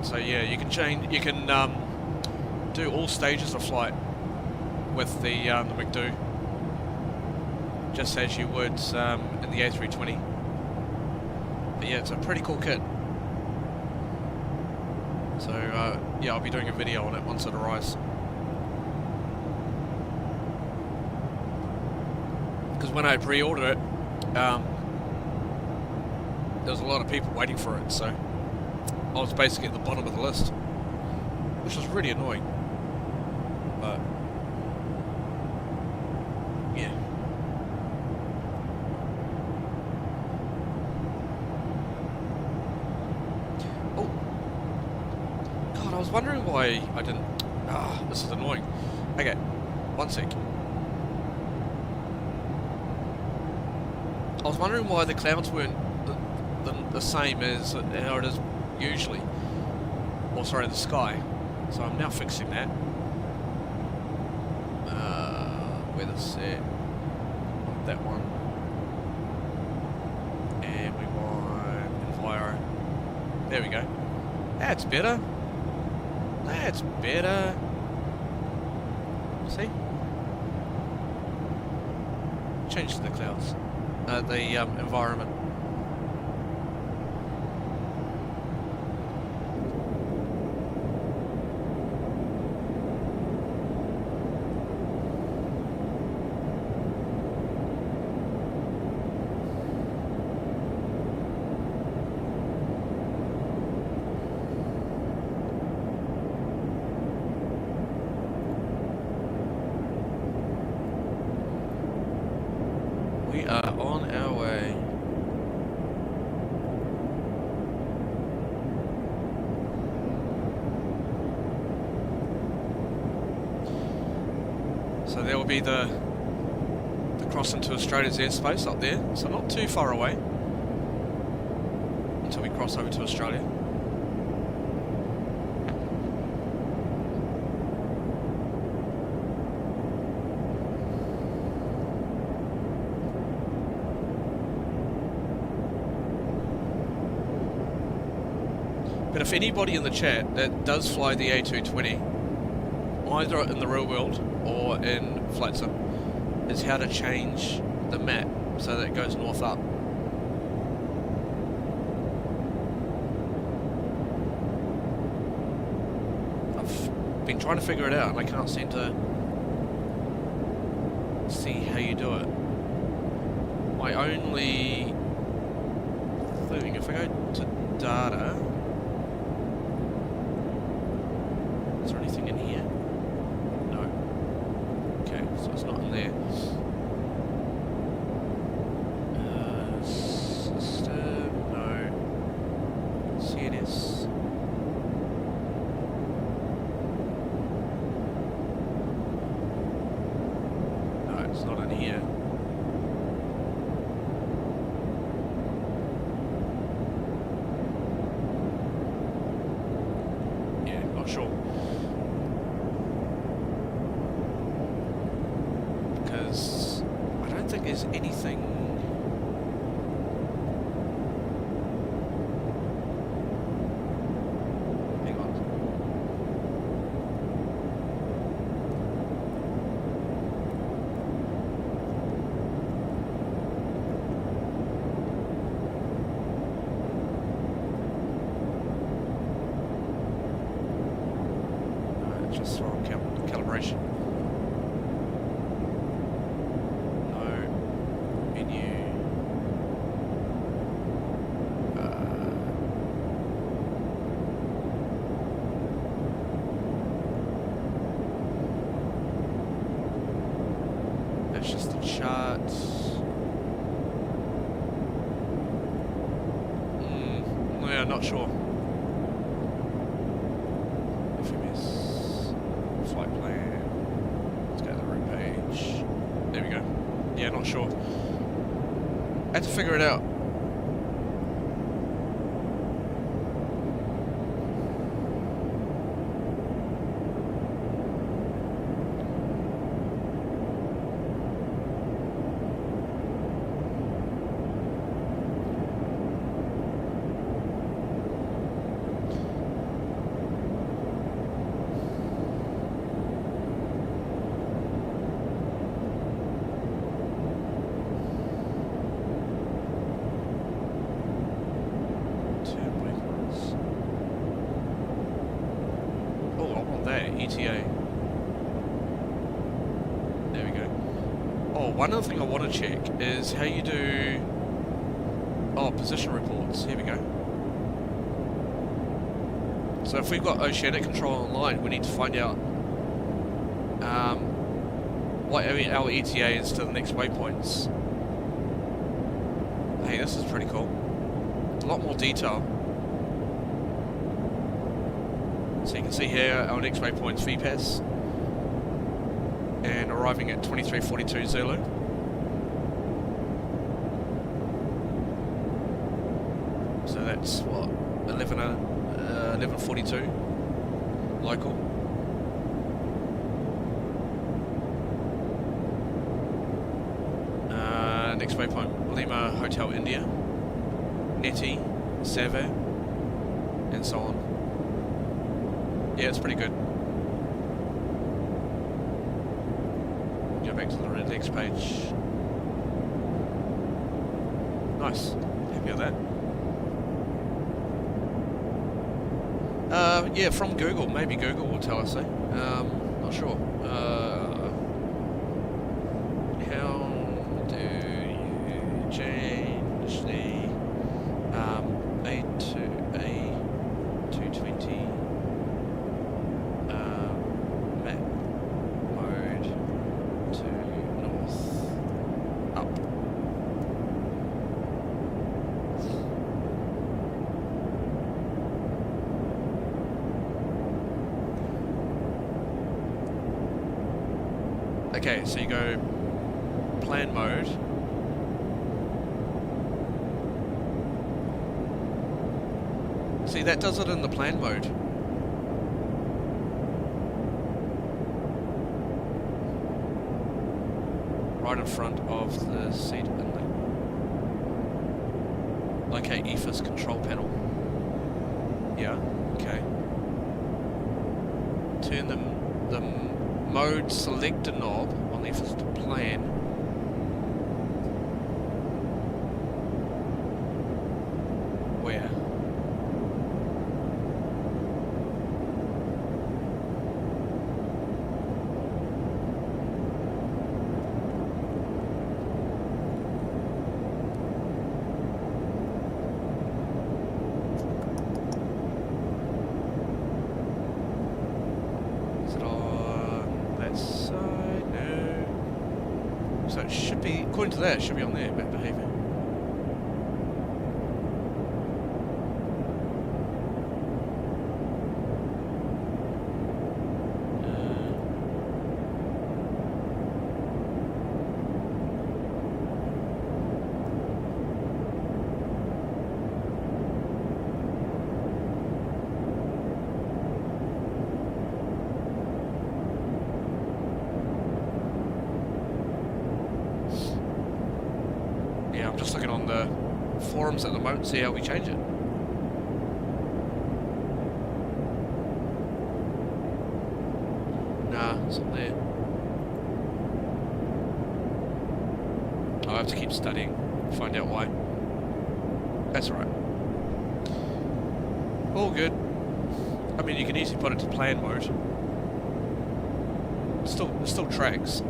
So yeah, you can change. You can do all stages of flight with the McDo, just as you would in the A320. But yeah, it's a pretty cool kit. So yeah, I'll be doing a video on it once it arrives. Because when I pre-ordered it, there was a lot of people waiting for it, so I was basically at the bottom of the list, which was really annoying. But yeah. Oh God, I was wondering why I didn't. This is annoying. Okay, one sec. I was wondering why the clouds weren't the same as how it is usually. Or sorry, the sky. So I'm now fixing that. Weather set. That one. And we want enviro. There we go. That's better. That's better. See? Change to the clouds. The environment. We are on our way. So there will be the cross into Australia's airspace up there, so not too far away until we cross over to Australia. But if anybody in the chat that does fly the A220, either in the real world or in Flightsim, is how to change the map so that it goes north up. I've been trying to figure it out and I can't seem to see how you do it. My only thing, if I go to data, is there anything in here? No. Okay, so it's not in there. System, no. CNS. No, it's not in here. Yeah, not sure. Because I don't think there's anything. Hang on. Just throw on calibration. That's just the chart. Yeah, not sure. FMS flight plan. Let's go to the route page. There we go. Yeah, not sure. Had to figure it out. ETA. There we go. Oh, one other thing I want to check is how you do... Oh, position reports. Here we go. So if we've got oceanic control online, we need to find out what our ETA is to the next waypoints. Hey, this is pretty cool. A lot more detail. So you can see here our next waypoint's VPAS and arriving at 2342 Zulu. So that's what, 11:42 local. Next waypoint, Lima Hotel India, Neti, Sava, and so on. Yeah, it's pretty good. back to the next page. Nice. Happy with that. Yeah, from Google. Maybe Google will tell us, eh? Not sure. How do you change the A220 map mode to north up? Okay, so you go plan mode. See, that does it in the plan mode. Right in front of the seat inlet. Locate EFIS control panel. Yeah, okay. Turn the mode selector knob on the EFIS to plan. Where? Is it on that side? No. So it should be, according to that, it should be on there, map behavior. Yeah, I'm just looking on the forums at the moment to see how we change it. Nah, it's not there. I'll have to keep studying, find out why. That's alright. All good. I mean, you can easily put it to plan mode. It still tracks.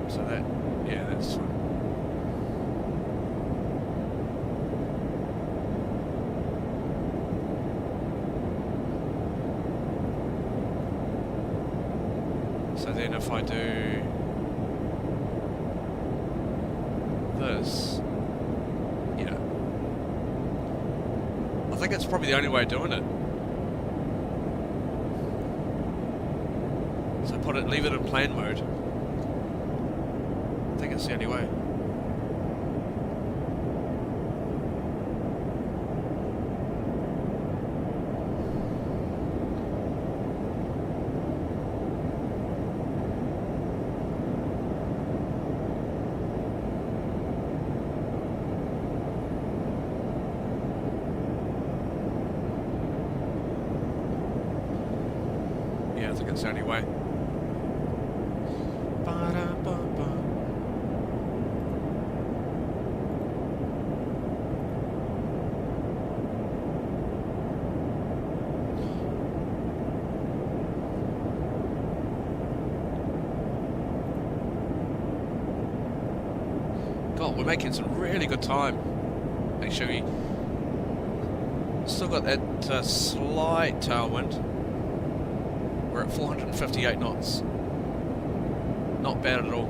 So that, yeah, that's fine. So then if I do this, yeah, I think that's probably the only way of doing it. So leave it in plan mode. I think it's the only way. Yeah, I think it's the only way. Ba-da-ba-ba. God, we're making some really good time. Actually, still got that slight tailwind. We're at 458 knots. Not bad at all.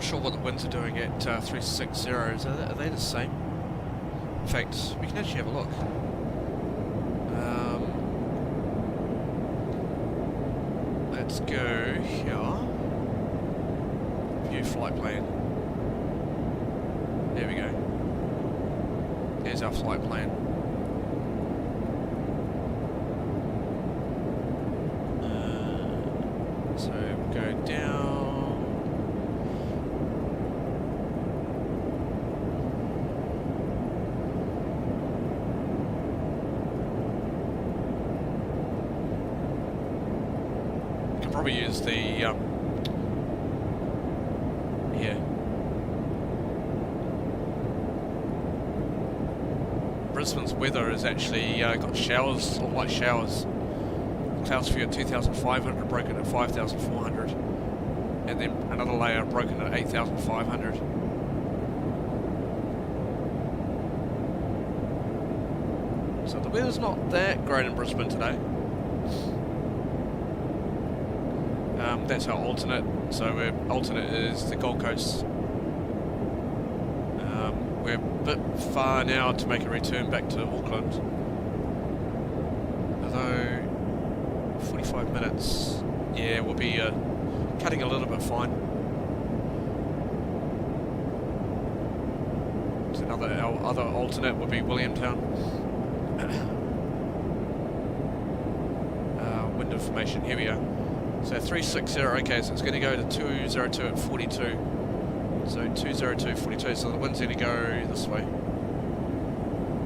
sure what the winds are doing at 360. Are they the same? In fact, we can actually have a look. Let's go here. View flight plan. There we go. There's our flight plan. So go down. You can probably use the yeah. Brisbane's weather has actually got showers, or light showers. Clouds for you at 2,500, broken at 5,400, and then another layer broken at 8,500. So the weather's not that great in Brisbane today. That's our alternate. So our alternate is the Gold Coast. We're a bit far now to make a return back to Auckland. Although 45 minutes, yeah, we'll be cutting a little bit fine. So our other alternate would be Williamtown. Wind information, here we are. So 360, okay, so it's going to go to 202 at 42. So 202, 42, so the wind's going to go this way.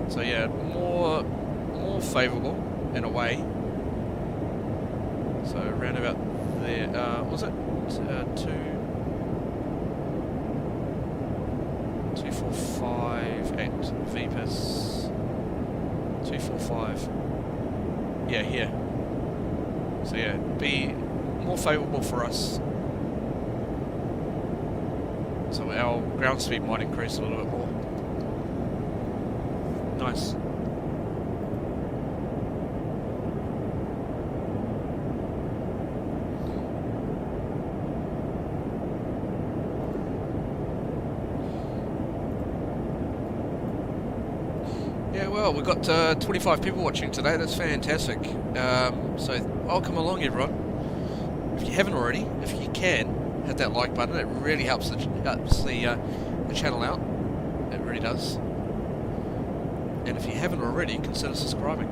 So yeah, more favourable in a way. So around about there, was it 245 at VPAS? 245. Yeah, here. So yeah, be more favourable for us. So our ground speed might increase a little bit more. Nice. Yeah, well, we've got 25 people watching today. That's fantastic. So welcome along, everyone. If you haven't already, if you can, hit that like button. It really helps the channel out. It really does. And if you haven't already, consider subscribing.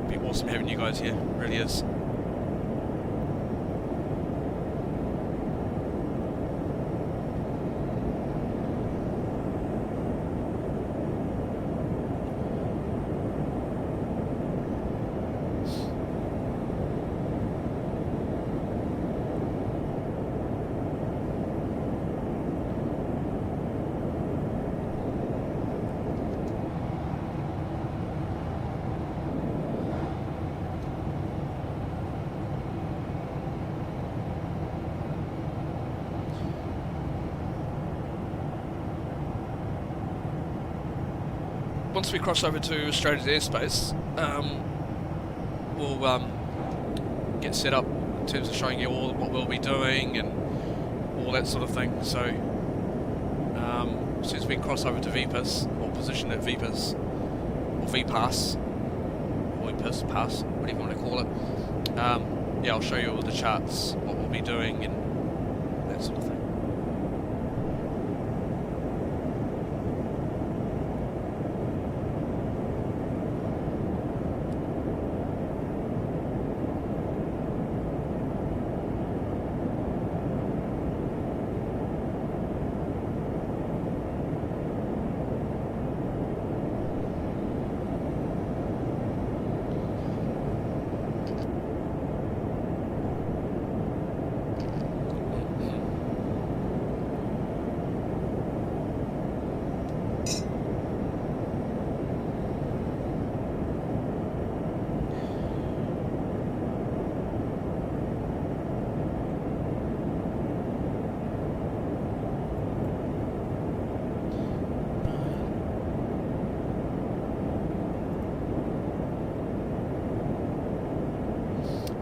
It'd be awesome having you guys here. It really is. Once we cross over to Australia's airspace, we'll get set up in terms of showing you all what we'll be doing and all that sort of thing. So as soon as we cross over to VPAS, or position at VPAS, or VPAS, or VPAS, pass, whatever you want to call it, yeah, I'll show you all the charts, what we'll be doing and that sort of thing.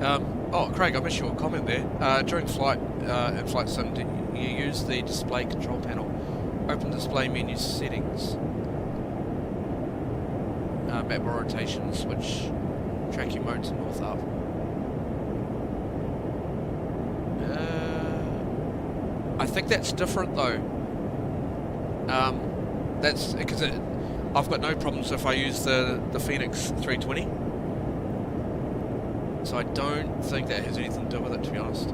Oh, Craig, I missed your comment there. During flight, in Flightsim, do you use the display control panel? Open display menu settings. Map orientation, switch tracking mode to north up. I think that's different though. That's because I've got no problems if I use the Phoenix 320. So I don't think that has anything to do with it, to be honest.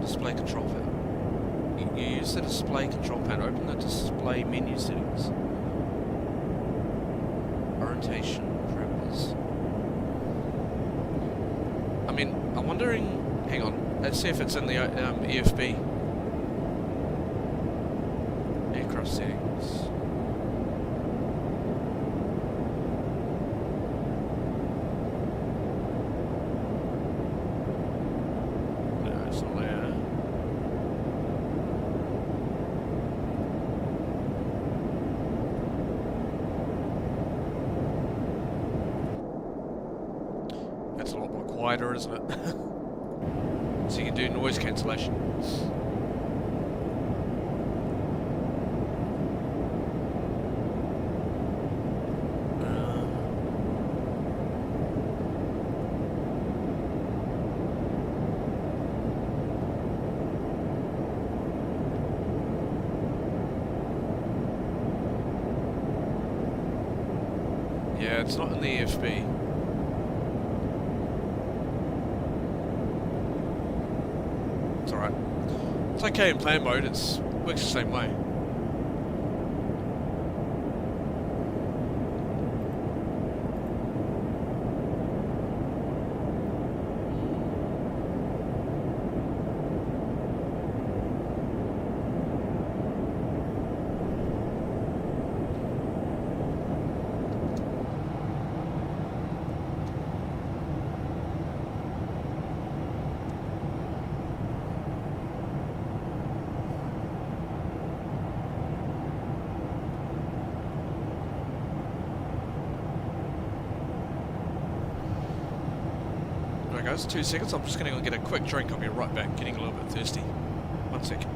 Display control panel. You use the display control panel. Open the display menu settings. Orientation parameters. I mean, I'm wondering. Hang on. Let's see if it's in the EFB. Aircraft settings. No, it's not there. That's a lot more quieter, isn't it? So you can do noise cancellation. Yeah, it's not in the EFB. It's alright. It's okay in plan mode, it works the same way. Alright guys, 2 seconds, I'm just going to go get a quick drink, I'll be right back, getting a little bit thirsty. 1 second.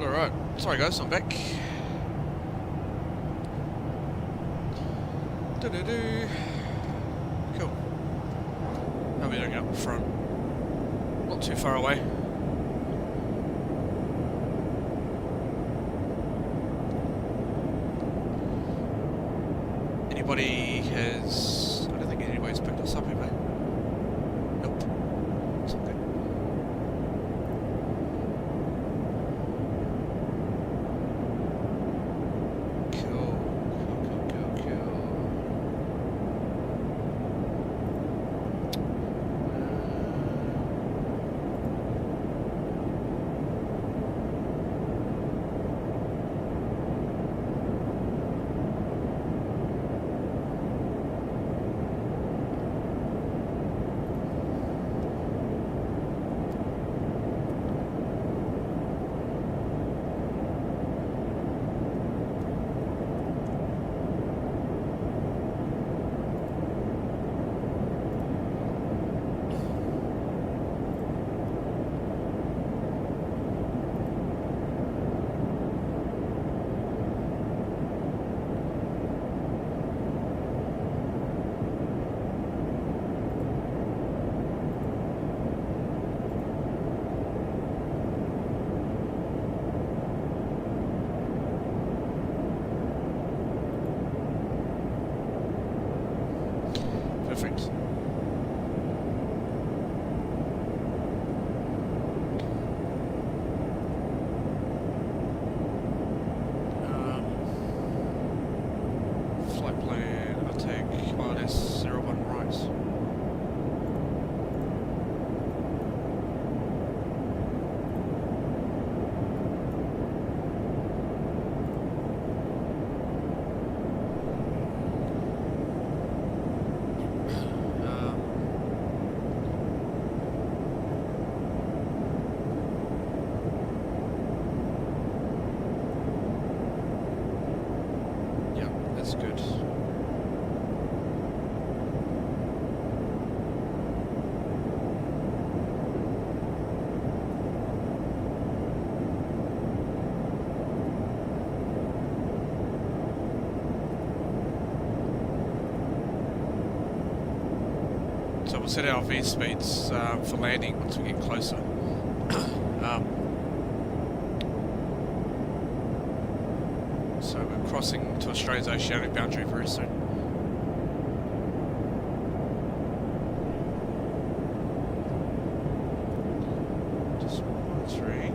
Alright, sorry guys, I'm back. Do-do-do. Cool. How are we doing up front? Not too far away. Anybody has... I don't think anybody's picked us up, have they? Nope. It's all good. Cool. Perfect. Flight plan, I'll take ILS01 right. That's good. So we'll set our V speeds for landing once we get closer. So we're crossing to Australia's oceanic boundary very soon. Just 113.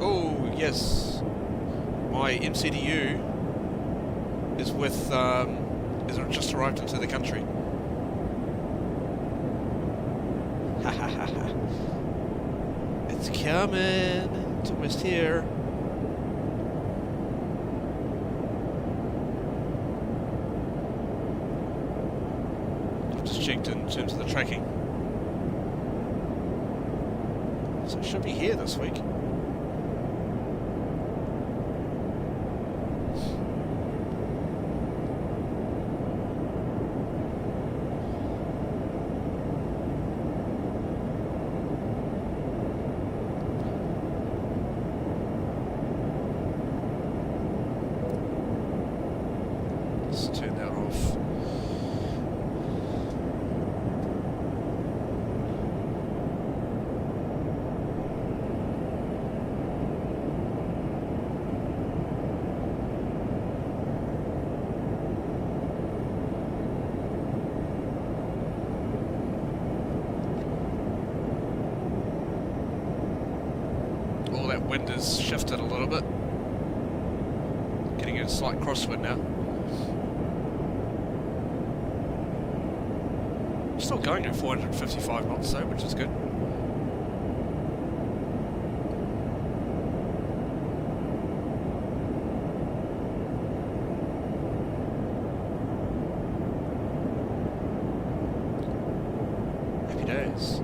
Oh yes, my MCDU is with is just arrived into the country. Ha ha ha ha! It's coming. It's almost here. I've just checked in terms of the tracking, so it should be here this week. Let's turn that off. Oh, that wind has shifted a little bit. Getting a slight crosswind now. Still going at 455 knots though, which is good. Happy days.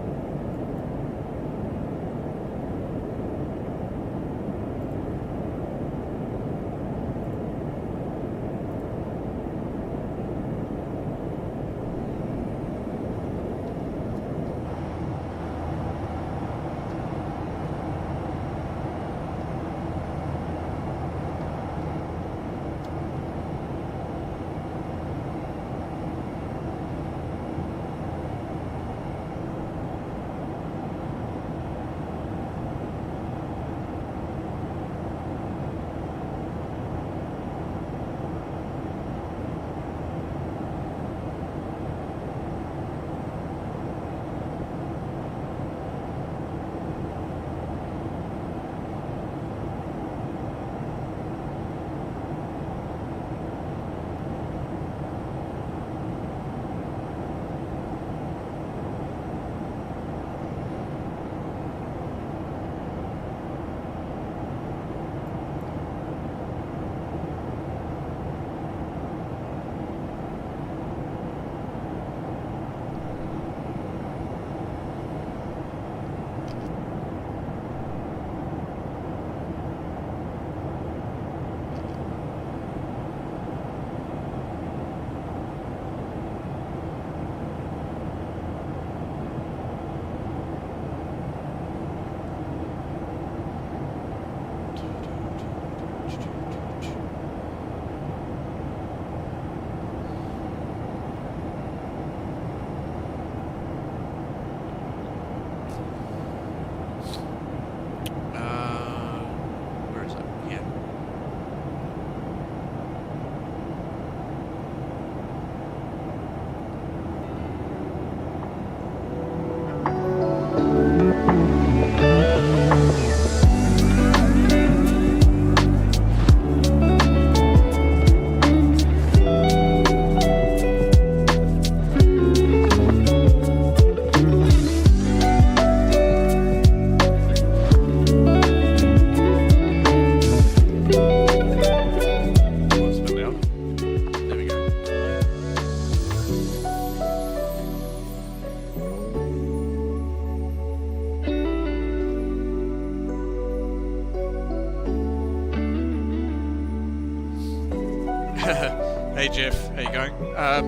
Jeff, how you going?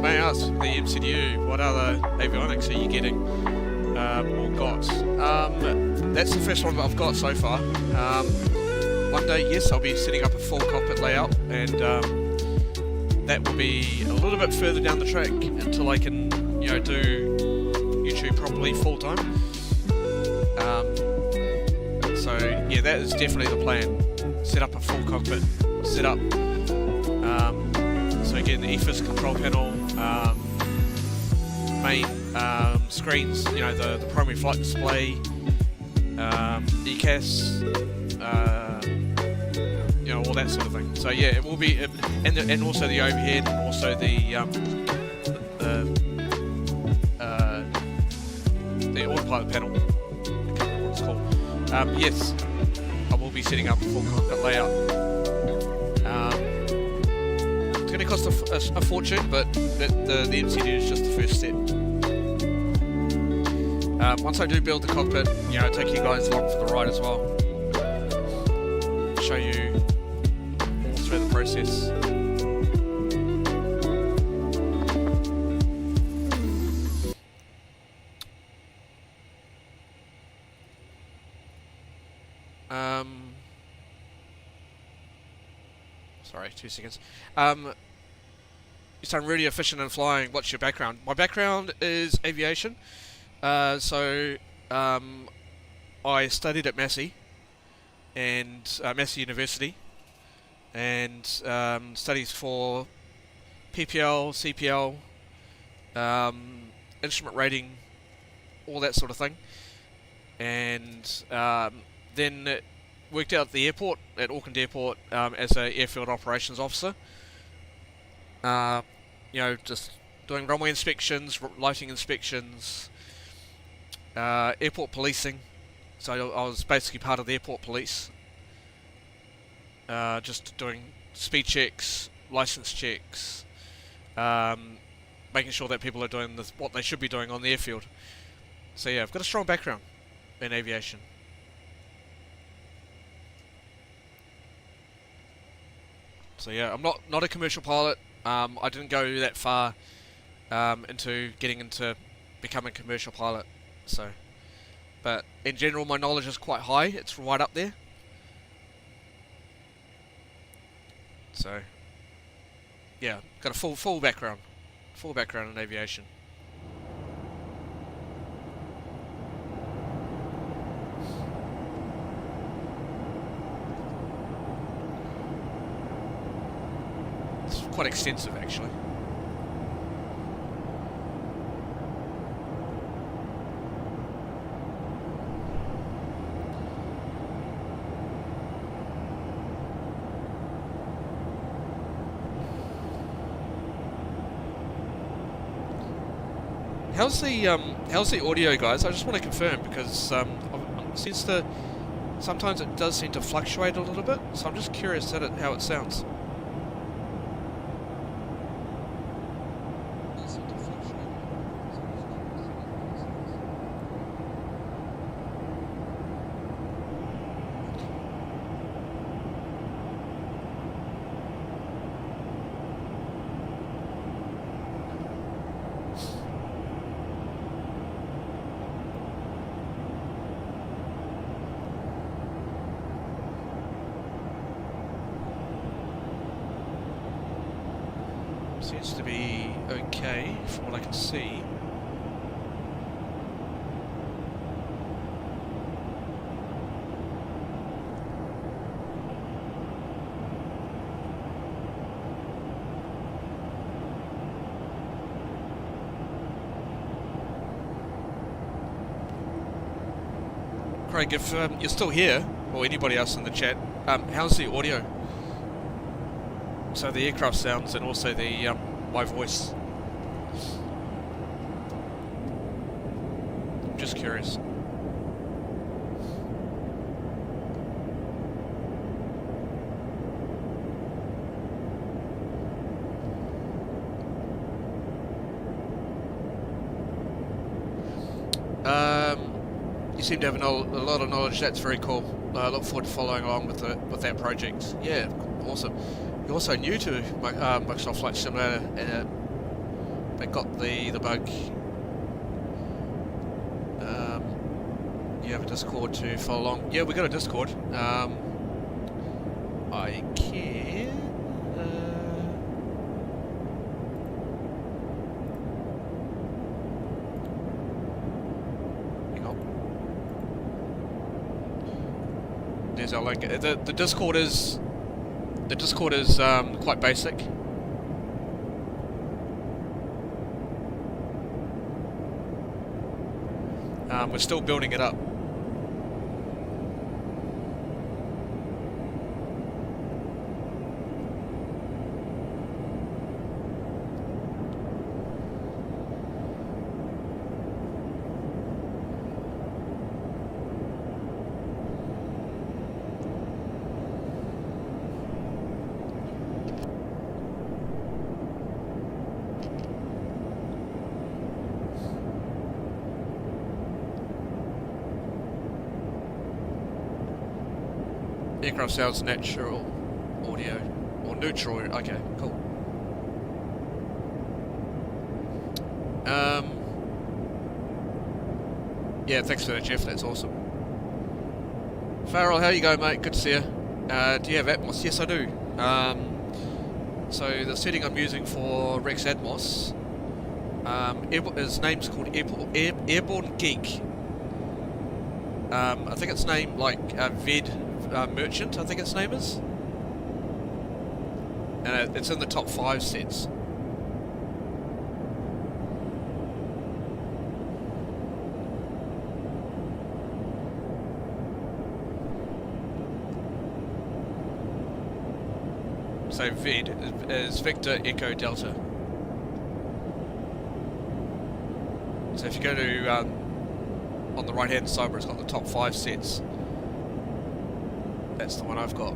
May I ask the MCDU, what other avionics are you getting or got? That's the first one that I've got so far. One day, yes, I'll be setting up a full cockpit layout, and that will be a little bit further down the track until I can, do YouTube properly full time. So yeah, that is definitely the plan. Set up a full cockpit setup. So again, the EFIS control panel, main screens, the primary flight display, ECAS, all that sort of thing. So yeah, it will be, and also the overhead, and also the autopilot panel. I can't remember what it's called. Yes, I will be setting up a full cockpit layout. It's going to cost a fortune, but the MCD is just the first step. Once I do build the cockpit, I'll take you guys along for the ride as well. Show you all through the process. Sorry, 2 seconds. You sound really efficient in flying. What's your background? My background is aviation. So I studied at Massey and Massey University, and studies for PPL, CPL, instrument rating, all that sort of thing, and then worked out at the airport, at Auckland Airport, as an airfield operations officer. Just doing runway inspections, lighting inspections, airport policing. So I was basically part of the airport police, just doing speed checks, license checks, making sure that people are doing what they should be doing on the airfield. So yeah, I've got a strong background in aviation. So yeah, I'm not a commercial pilot. I didn't go that far into getting into becoming a commercial pilot. So, but in general, my knowledge is quite high. It's right up there. So, yeah, got a full background in aviation. It's quite extensive, actually. How's the audio, guys? I just want to confirm, because sometimes it does seem to fluctuate a little bit, so I'm just curious how it sounds. Seems to be okay from what I can see. Craig, if you're still here, or anybody else in the chat, how's the audio? So the aircraft sounds and also the my voice. I'm just curious. You seem to have a lot of knowledge. That's very cool. I look forward to following along with that project. Yeah, awesome. You're also new to Microsoft Flight Simulator, and they got the bug. You have a Discord to follow along. Yeah, we got a Discord. I can. Hang on. There's our link. The Discord is. The Discord is quite basic. We're still building it up. Aircraft sounds natural audio or neutral. Okay, cool. Yeah, thanks for that, Jeff. That's awesome. Farrell, how you going, mate? Good to see you. Do you have Atmos? Yes, I do. So the setting I'm using for Rex Atmos, his name's called Airborne Geek. I think it's named like Merchant, I think its name is. And it's in the top 5 sets. So VED is Victor Echo Delta. So if you go to on the right hand side where it's got the top 5 sets, that's the one I've got.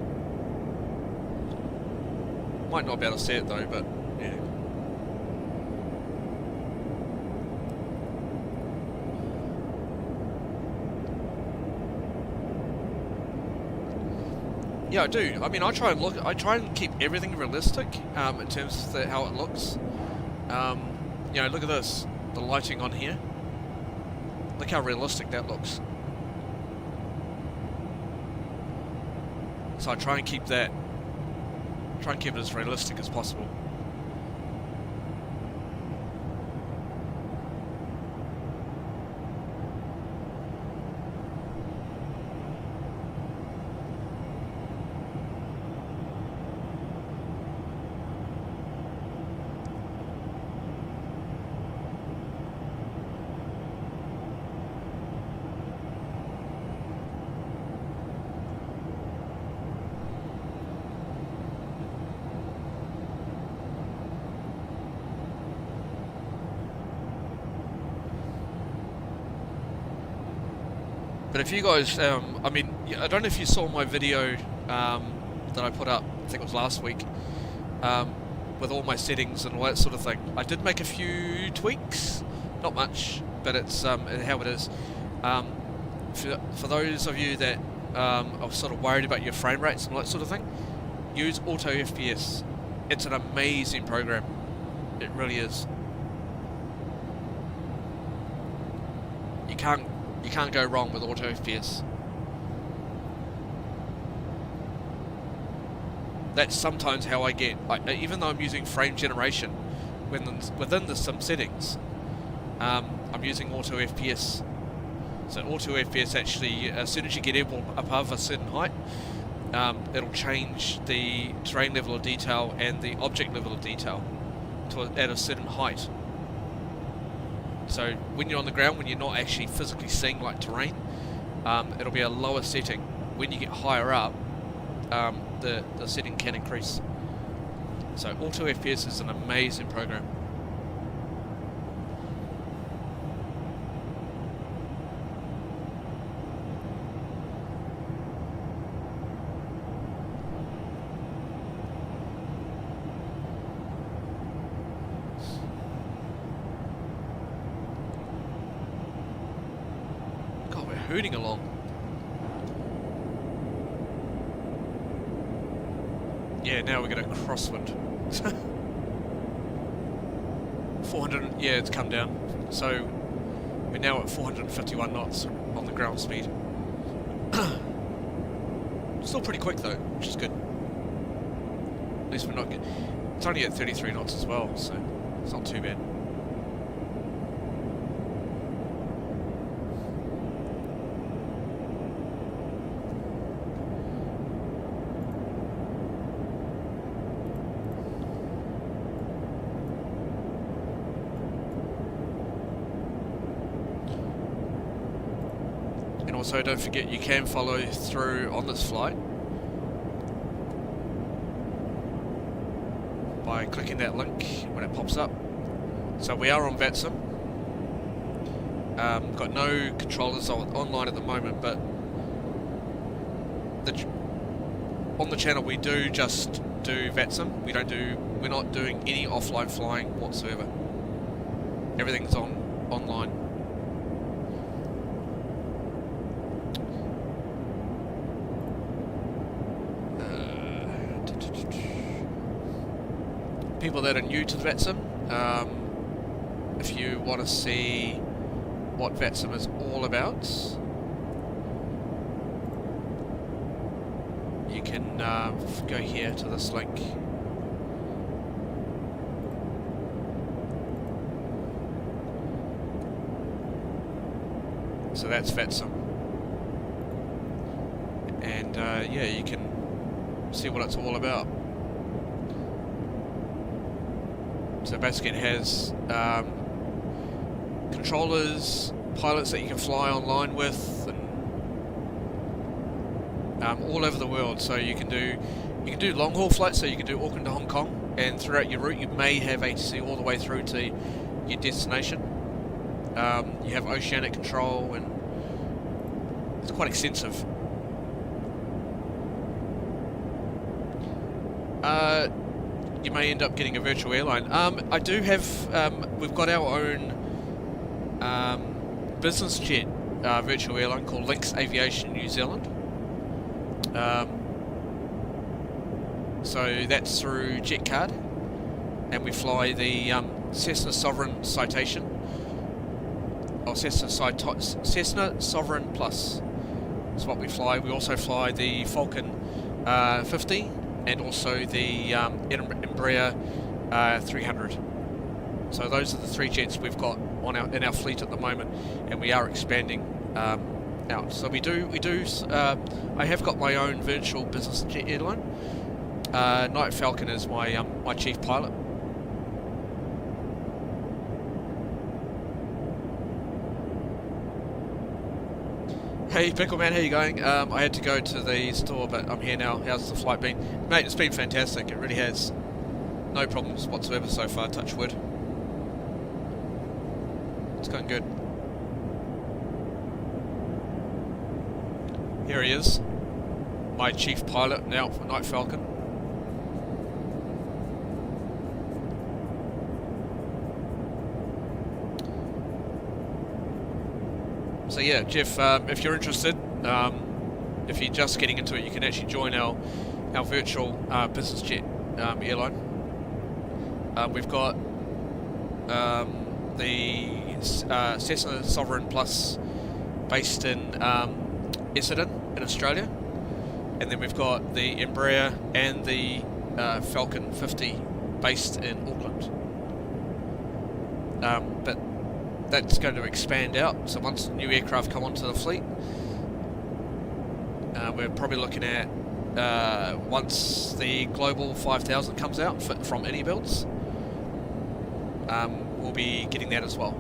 Might not be able to see it though, but yeah. Yeah, I do. I mean, I try and keep everything realistic in terms of how it looks. You know, look at this, the lighting on here. Look how realistic that looks. So I try and keep it as realistic as possible. But if you guys, I mean, I don't know if you saw my video that I put up, I think it was last week, with all my settings and all that sort of thing. I did make a few tweaks, not much, but it's how it is. For those of you that are sort of worried about your frame rates and all that sort of thing, use Auto FPS. It's an amazing program. It really is. You can't go wrong with Auto FPS. That's sometimes how I get, even though I'm using frame generation within the sim settings, I'm using Auto FPS. So Auto FPS actually, as soon as you get airborne above a certain height, it'll change the terrain level of detail and the object level of detail at a certain height. So when you're on the ground, when you're not actually physically seeing like terrain, it'll be a lower setting. When you get higher up, the setting can increase. So Auto FPS is an amazing program. Hooting along. Yeah, now we got a crosswind. 400, yeah, it's come down. So we're now at 451 knots on the ground speed. Still pretty quick though, which is good. At least we're not getting... It's only at 33 knots as well, so it's not too bad. And also don't forget you can follow through on this flight by clicking that link when it pops up. So we are on VATSIM. Got no controllers online at the moment, but on the channel we do just do VATSIM. We're not doing any offline flying whatsoever. Everything's online. People that are new to VATSIM, if you want to see what VATSIM is all about, you can go here to this link. So that's VATSIM, and yeah, you can see what it's all about. So basically it has controllers, pilots that you can fly online with, and all over the world. So you can do long haul flights. So you can do Auckland to Hong Kong, and throughout your route you may have ATC all the way through to your destination. You have oceanic control, and it's quite extensive. You may end up getting a virtual airline. I do have, we've got our own business jet virtual airline called Lynx Aviation New Zealand. So that's through JetCard, and we fly the Cessna Sovereign Citation, or Cessna Sovereign Plus. That's what we fly. We also fly the Falcon 50. And also the Embraer 300. So those are the three jets we've got in our fleet at the moment, and we are expanding out. So we do. I have got my own virtual business jet airline. Night Falcon is my my chief pilot. Hey Pickleman, how you going? I had to go to the store, but I'm here now. How's the flight been? Mate, it's been fantastic. It really has. No problems whatsoever so far, touch wood. It's going good. Here he is. My chief pilot now for Night Falcon. So yeah, Jeff, if you're interested, if you're just getting into it, you can actually join our virtual business jet airline. We've got the Cessna Sovereign Plus based in Essendon in Australia, and then we've got the Embraer and the Falcon 50 based in Auckland. But that's going to expand out, so once new aircraft come onto the fleet, we're probably looking at once the Global 5000 comes out from inibuilds, we'll be getting that as well.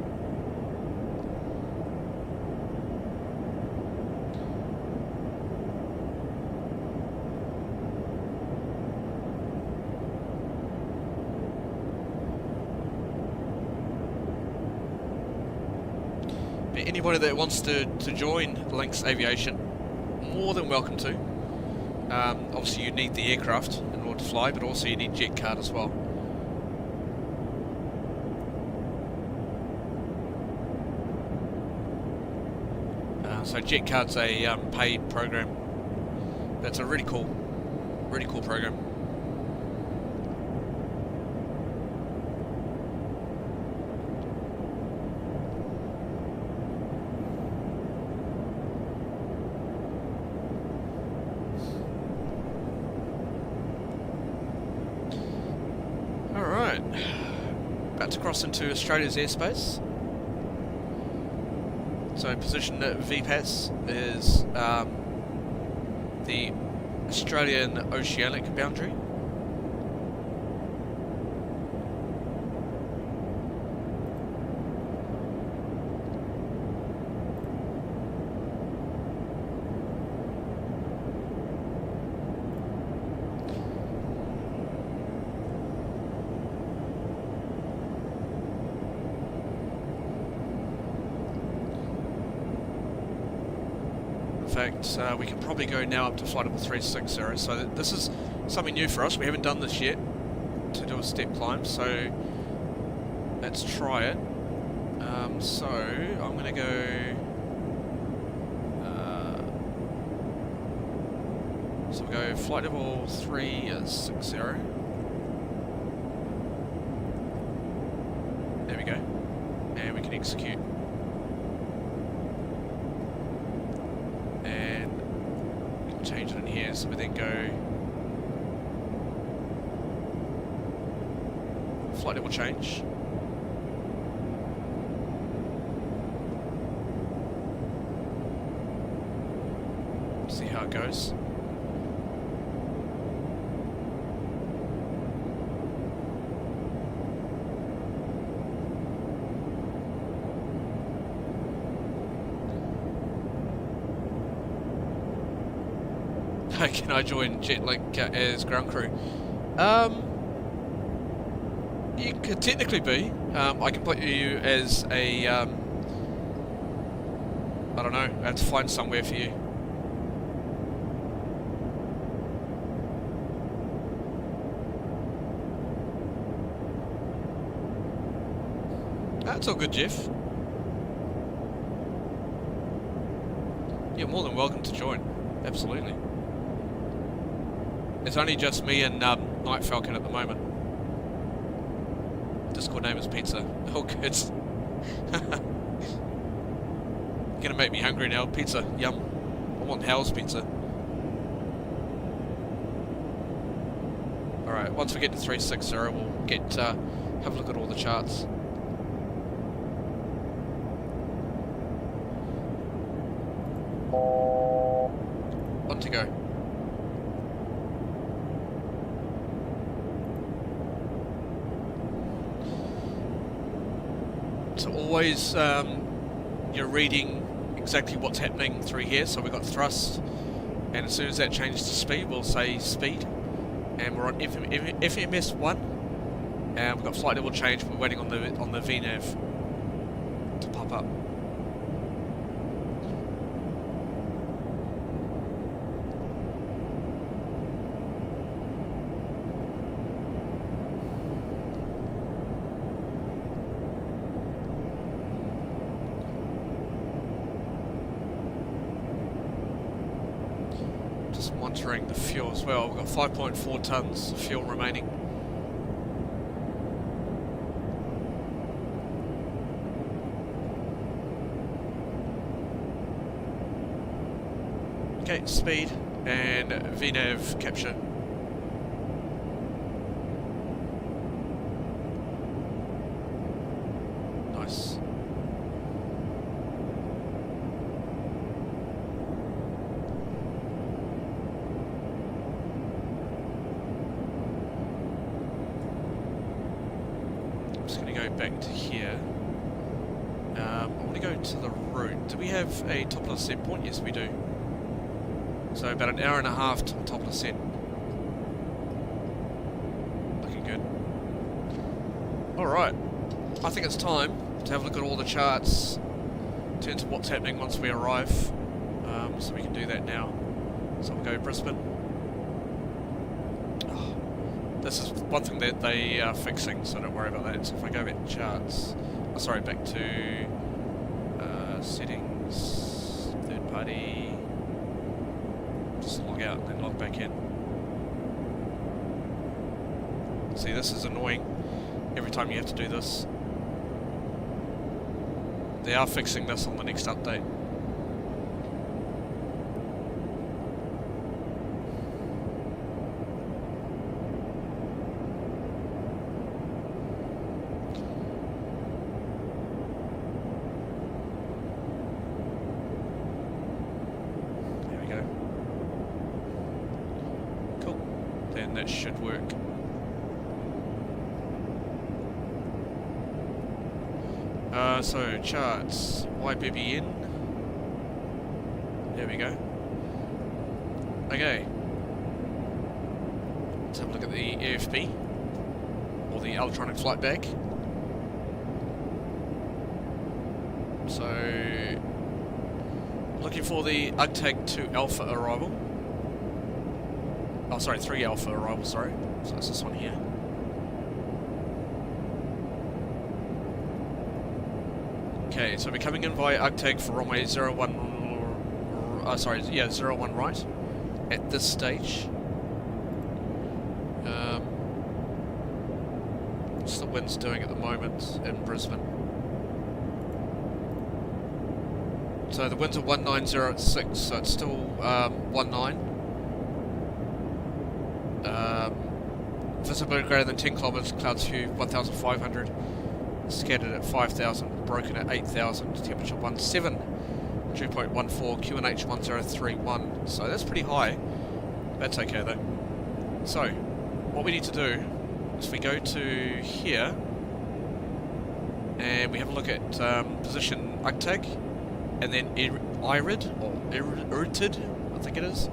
Anybody that wants to join Lynx Aviation, more than welcome to. Obviously you need the aircraft in order to fly, but also you need JetCard as well. So JetCard's a paid program. That's a really cool program. across into Australia's airspace. So position at VPAS is the Australian oceanic boundary. In fact, we can probably go now up to flight level 360, so this is something new for us. We haven't done this yet, to do a step climb, so let's try it. So I'm going to go... so we'll go flight level 360. There we go. And we can execute. Change it in here, so we then go flight level change. See how it goes. Can I join Jetlink as ground crew? You could technically be. I can put you as a... I don't know, I have to find somewhere for you. That's all good, Jeff. You're more than welcome to join. Absolutely. It's only just me and Night Falcon at the moment. Discord name is Pizza. Oh, good. You're gonna make me hungry now. Pizza, yum. I want Howl's Pizza. Alright, once we get to 360, we'll get have a look at all the charts. On to go. So always you're reading exactly what's happening through here. So we've got thrust, and as soon as that changes to speed, we'll say speed, and we're on FMS1, and we've got flight level change. We're waiting on the VNAV to pop up. Monitoring the fuel as well. We've got 5.4 tons of fuel remaining. Okay, speed and VNAV capture. Nice. Back to here. I want to go to the route. Do we have a top-of set point? Yes, we do. So about an hour and a half to top-of set. Looking good. Alright. I think it's time to have a look at all the charts in terms of what's happening once we arrive. So we can do that now. So we'll go Brisbane. This is one thing that they are fixing, so don't worry about that. So if I go back to charts, back to settings, third party, just log out and then log back in. See, this is annoying every time you have to do this. They are fixing this on the next update. and that should work. So charts, YBBN. There we go. Okay. Let's have a look at the AFB, or the electronic flight bag. So, looking for the UGTAG 2 Alpha arrival. Oh, sorry, 3 Alpha arrival, sorry. So it's this one here. Okay, so we're coming in via UGTAG for runway 01, 01 right at this stage. What's the wind's doing at the moment in Brisbane? So the winds are 190 at 6, so it's still 19. Visibility greater than 10 kilometers, clouds few 1,500. Scattered at 5,000, broken at 8,000, temperature 17, 2.14, QNH 1031. So that's pretty high. That's okay though. So, what we need to do is we go to here and we have a look at position UGTAG and then IRID or IRITID, I think it is,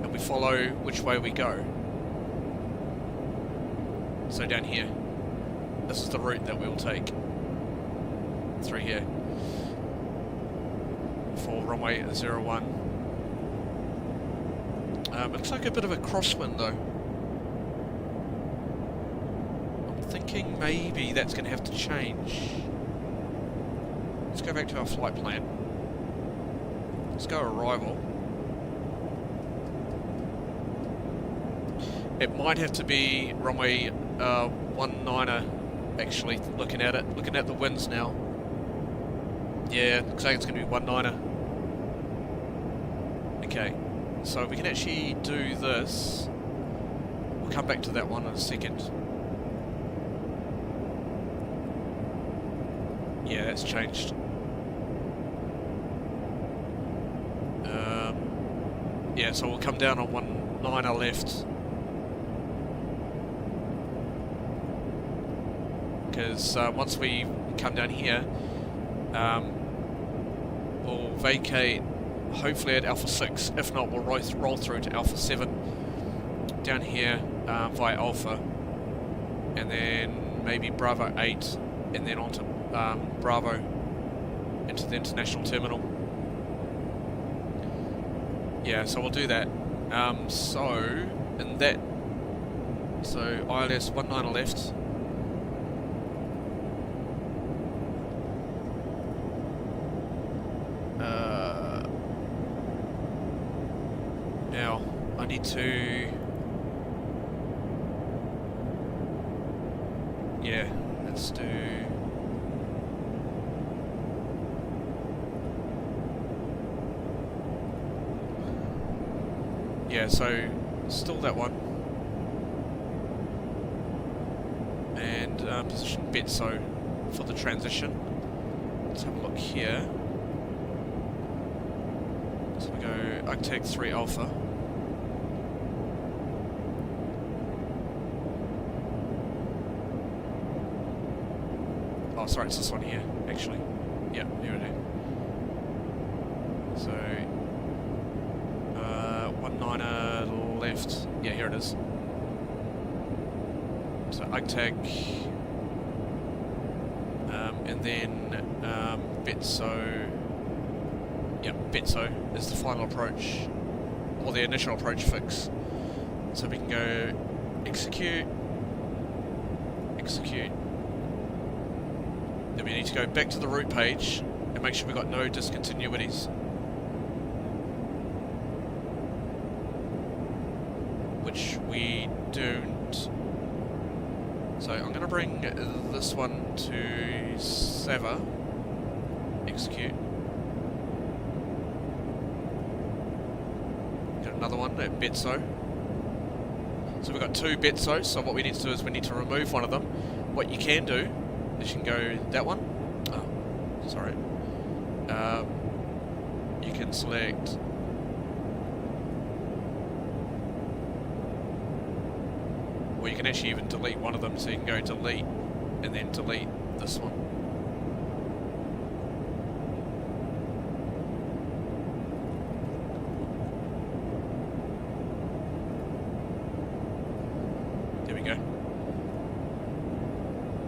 and we follow which way we go. So down here. This is the route that we'll take through here for runway 01. It looks like a bit of a crosswind though. I'm thinking maybe that's going to have to change. Let's go back to our flight plan. Let's go arrival. It might have to be runway 19er. Actually, looking at the winds now. Yeah, looks like it's going to be 19er. Okay, so we can actually do this. We'll come back to that one in a second. Yeah, that's changed. Yeah, so we'll come down on 19er left. Because once we come down here, we'll vacate hopefully at Alpha 6. If not, we'll roll through to Alpha 7 down here via Alpha, and then maybe Bravo 8, and then onto Bravo into the international terminal. Yeah, so we'll do that. So ILS 19 left. Now, I need to... Yeah, let's do... Yeah, so, still that one. And position BETSO for the transition. Let's have a look here. So we go UGTAG 3 Alpha. Oh, sorry, it's this one here, actually. Yep, here it is. So, 19er left. Yeah, here it is. So UGTAG, and then BETSO. Yep, BETSO is the final approach, or the initial approach fix. So we can go execute. Then we need to go back to the route page and make sure we've got no discontinuities. Which we don't. So I'm going to bring this one to Sava. Execute. Got another one at BETSO. So we've got 2 BETSO, so what we need to do is we need to remove one of them. What you can do is you can go that one. Oh, sorry. You can select or you can actually even delete one of them, so you can go delete and then delete this one. There we go.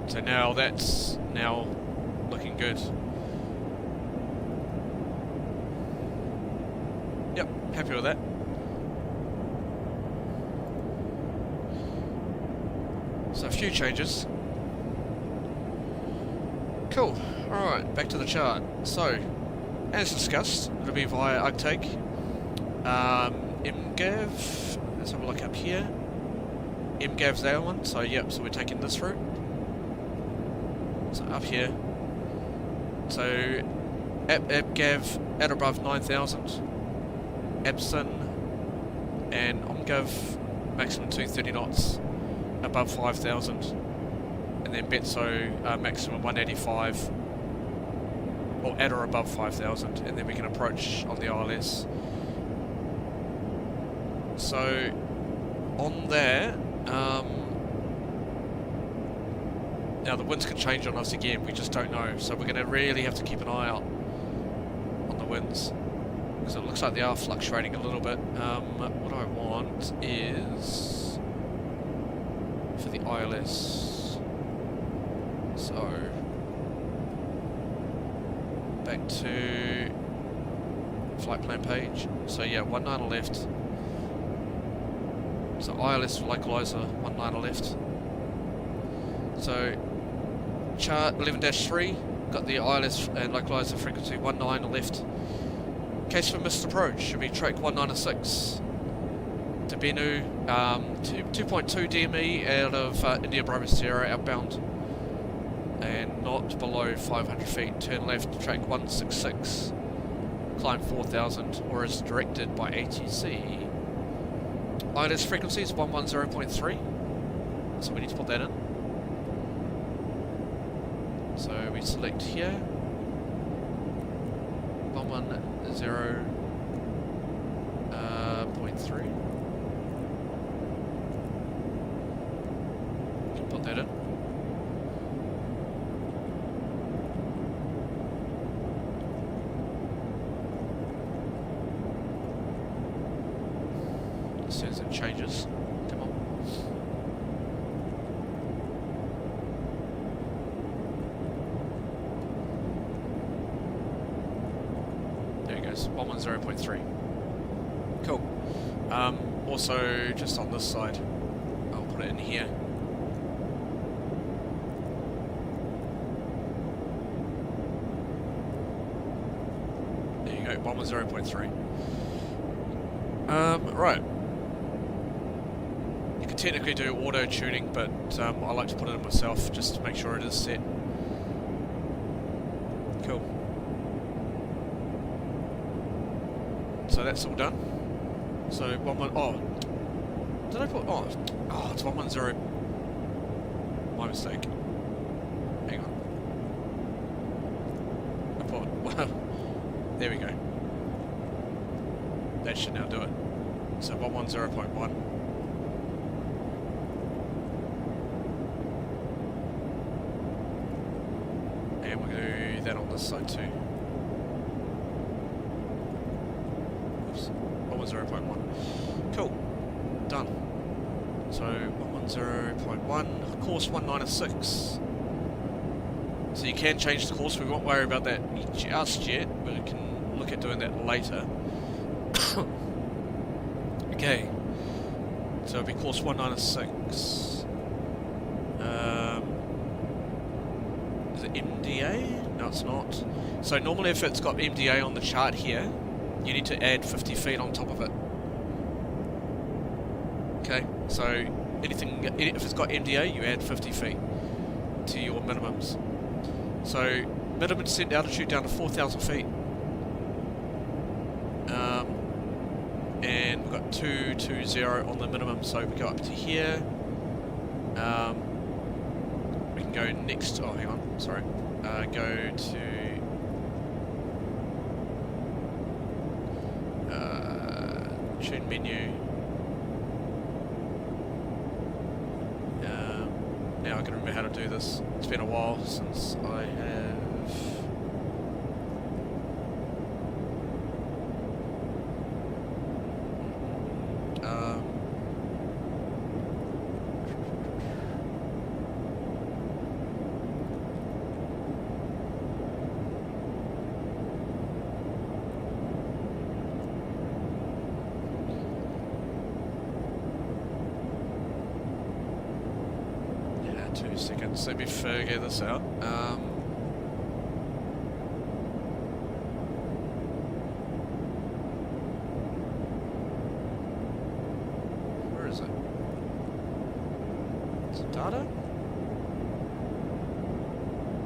So now that's now looking good. Yep, happy with that. So a few changes. Cool. Alright, back to the chart. So, as discussed, it'll be via UGTAG. MGAV, let's have a look up here. MGAV's our one, so yep, so we're taking this route. So up here. So, ABGAV at above 9,000. ABSIN and OMGAV maximum 230 knots. Above 5,000, and then BETSO maximum 185, or at or above 5,000, and then we can approach on the ILS. So on there, now the winds can change on us again, we just don't know, so we're going to really have to keep an eye out on the winds, because it looks like they are fluctuating a little bit. What I want is for the ILS. So back to flight plan page. So yeah, 19 left. So ILS localizer 19 left. So chart 11-3 got the ILS and localizer frequency 19 left. Case for missed approach should be track 196. To Bennu, 2.2 DME out of India Bravo Sierra outbound, and not below 500 feet. Turn left, track 166, climb 4,000, or as directed by ATC. ILS frequency is 110.3, so we need to put that in. So we select here, 110.3. Put that in. As soon as it changes, come on. There it goes, 110.3. Cool. Also, just on this side, I'll put it in here. There you go, 110.3. Right. You can technically do auto tuning, but I like to put it in myself just to make sure it is set. Cool. So that's all done. So did I put, it's 110. My mistake. Hang on. I put, well, there we go. That should now do it. So 110.1. And we're going to do that on this side too. Oops. 110.1. Cool. Done. So 110.1, course 196. So you can change the course, we won't worry about that just yet, but we can look at doing that later. Okay, so it'll be course 196. Is it MDA? No, it's not. So normally if it's got MDA on the chart here, you need to add 50 feet on top of it. Okay, so anything, if it's got MDA, you add 50 feet to your minimums. So minimum descent altitude down to 4,000 feet. And we've got 220 on the minimum, so we go up to here. We can go next, oh hang on, sorry. Go to tune menu. how to do this. It's been a while since I have... yeah, 2 seconds. Let me figure this out. Where is it? Is it data?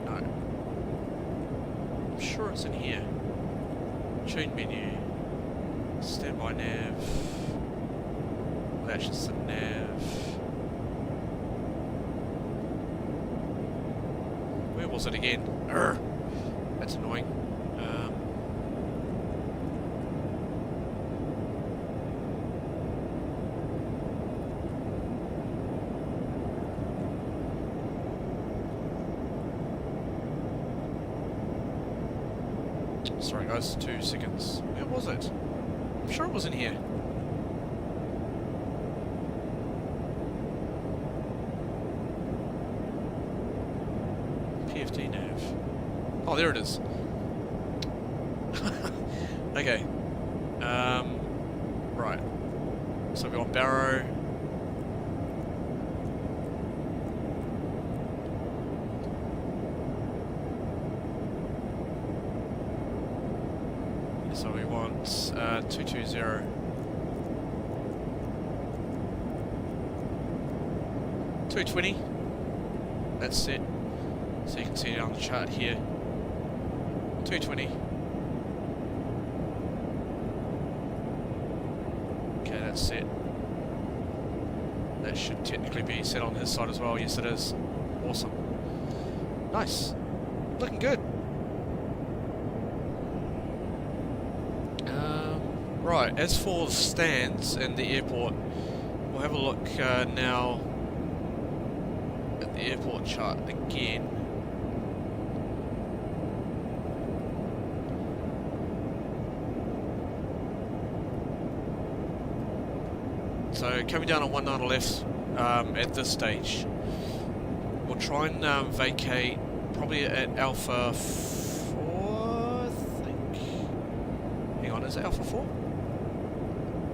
No. I'm sure it's in here. Tune menu. Standby nav. Well, that's just the nav. Where was it again? Urgh. That's annoying. Sorry guys, 2 seconds. Where was it? I'm sure it was in here. PFD nav. Oh, there it is. Okay. Right. So we want Barrow. So we want 220. 220. That's it. So you can see it on the chart here. 220. Okay, that's it. That should technically be set on his side as well. Yes, it is. Awesome. Nice. Looking good. Right, as for the stands in the airport, we'll have a look now at the airport chart again. So coming down on 19 left at this stage, we'll try and vacate probably at Alpha 4, I think. Hang on, is it Alpha 4?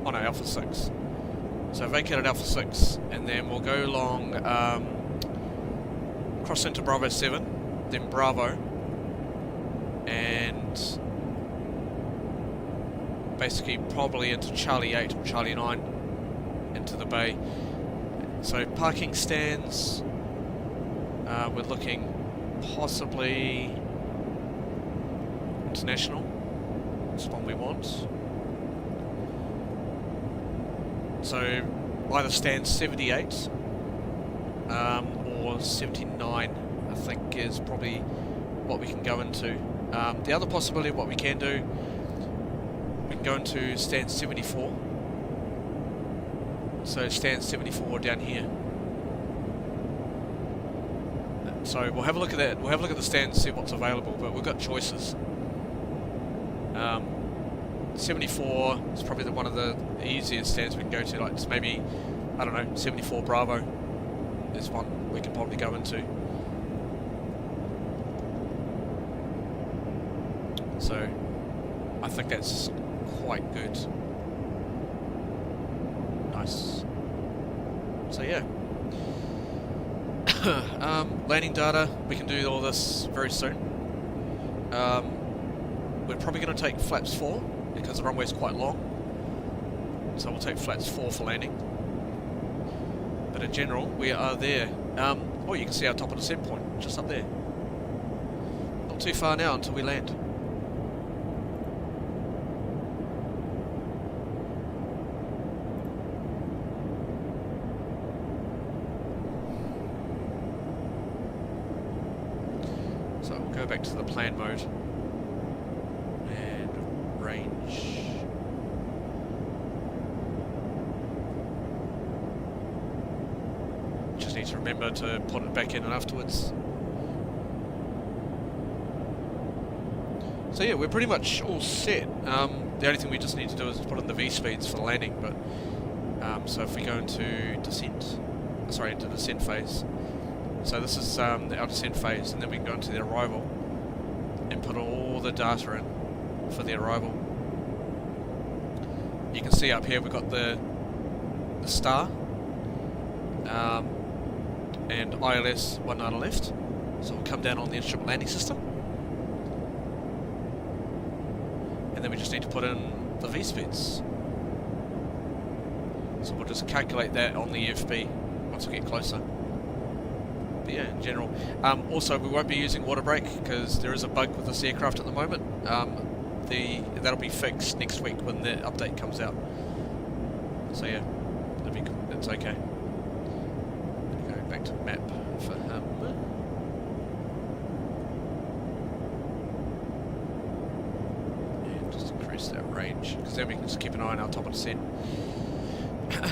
Oh no, Alpha 6. So vacate at Alpha 6, and then we'll go along, cross into Bravo 7, then Bravo, and basically probably into Charlie 8 or Charlie 9, into the bay. So parking stands, we're looking possibly international, that's one we want. So either stand 78 or 79, I think, is probably what we can go into. The other possibility of what we can do, we can go into stand 74. So stand 74 down here. So we'll have a look at that. We'll have a look at the stand and see what's available, but we've got choices. 74 is probably one of the easiest stands we can go to, like maybe, I don't know, 74 Bravo is one we can probably go into. So I think that's quite good. Nice. So yeah. Landing data, we can do all this very soon. We're probably going to take flaps 4 because the runway is quite long, so we'll take flaps 4 for landing. But in general, we are there. Oh, you can see our top of the set point, just up there. Not too far now until we land. So we'll go back to the plan mode. Range. Just need to remember to put it back in afterwards. So yeah, we're pretty much all set. The only thing we just need to do is put in the V-speeds for the landing, but so if we go into descent, into descent phase. So this is our descent phase, and then we can go into the arrival and put all the data in for the arrival. You can see up here we've got the star and ILS 1 on the left, so we'll come down on the instrument landing system, and then we just need to put in the V-speeds. So we'll just calculate that on the EFB once we get closer. But yeah, in general. Also, we won't be using water brake because there is a bug with this aircraft at the moment. That'll be fixed next week when the update comes out. So yeah, that's okay. Go back to map for him. And just increase that range, because then we can just keep an eye on our top of descent. Cool.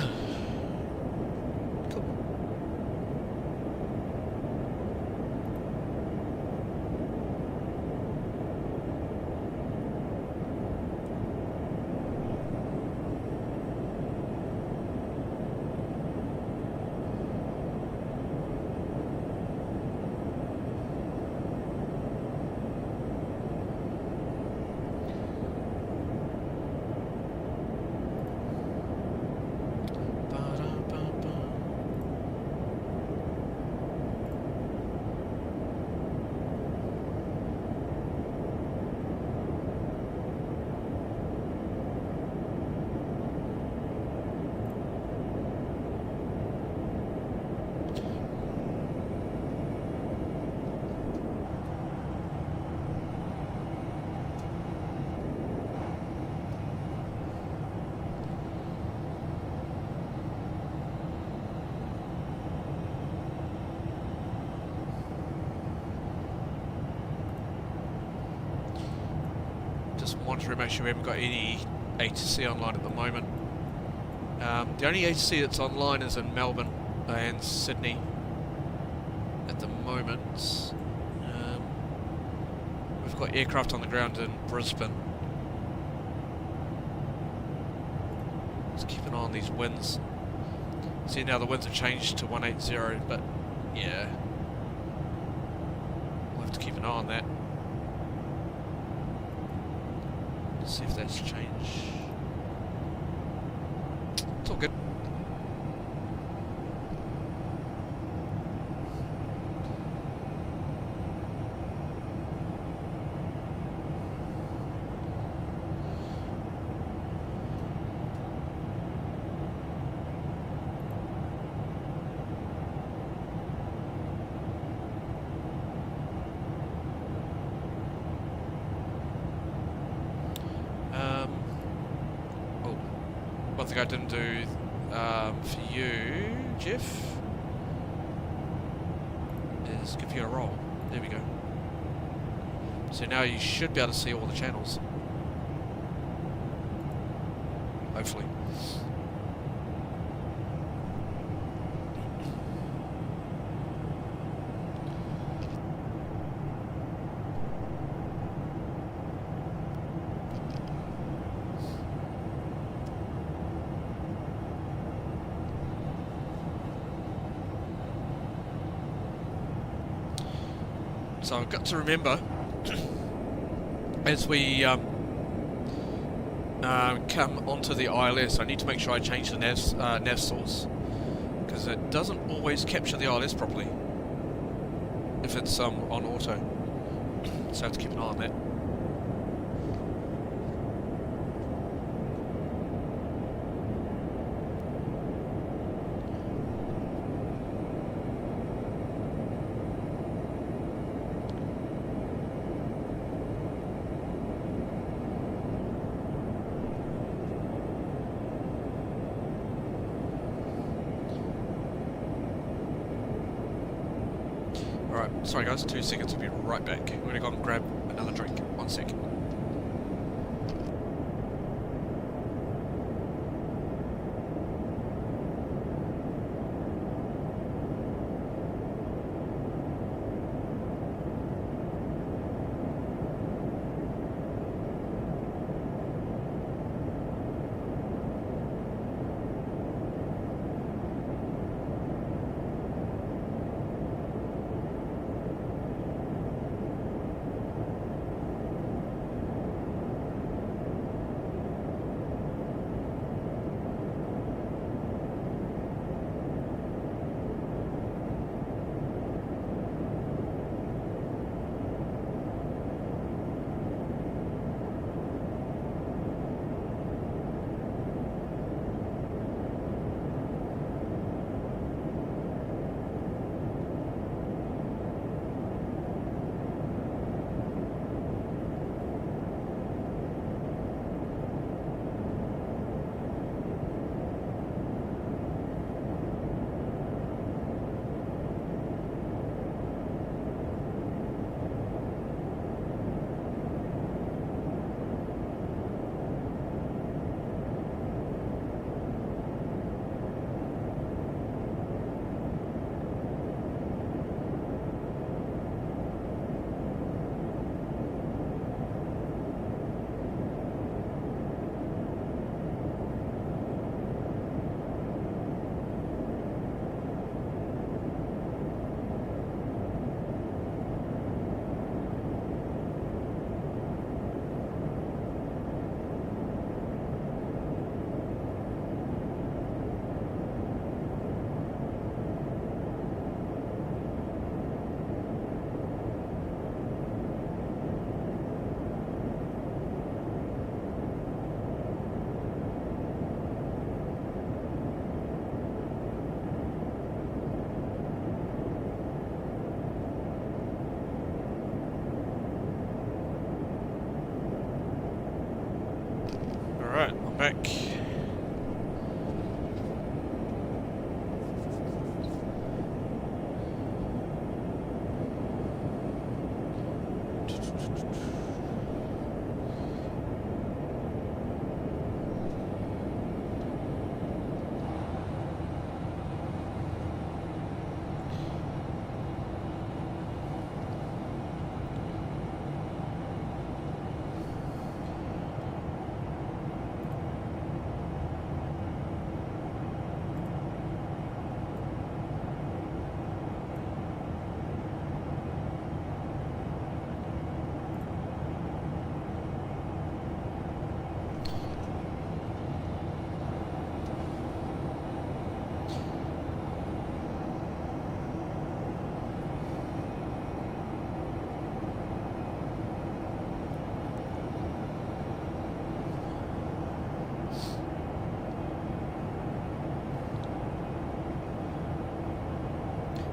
Just monitor to make sure we haven't got any A2C online at the moment. The only A2C that's online is in Melbourne and Sydney at the moment. We've got aircraft on the ground in Brisbane. Let's keep an eye on these winds. See, now the winds have changed to 180, but yeah, we'll have to keep an eye on that. See if that's changed. It's all good. One thing I didn't do for you, Jeff, is give you a roll. There we go. So now you should be able to see all the channels. Hopefully. So I've got to remember, as we come onto the ILS, I need to make sure I change the nav source, because it doesn't always capture the ILS properly if it's on auto. So I have to keep an eye on that. Alright, sorry guys, 2 seconds, we'll be right back. We're gonna go and grab another drink. 1 second.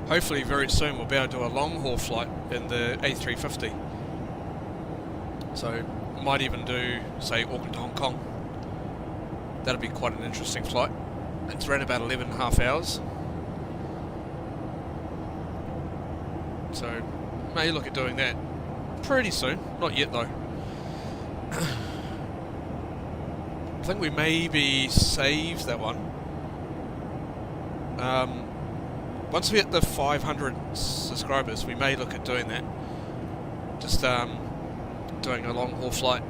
Hopefully very soon we'll be able to do a long haul flight in the A350. So might even do, say, Auckland to Hong Kong. That'll be quite an interesting flight. It's around about 11.5 hours. So may look at doing that pretty soon. Not yet though. I think we maybe save that one. Once we hit the 500 subscribers, we may look at doing that. Just doing a long haul flight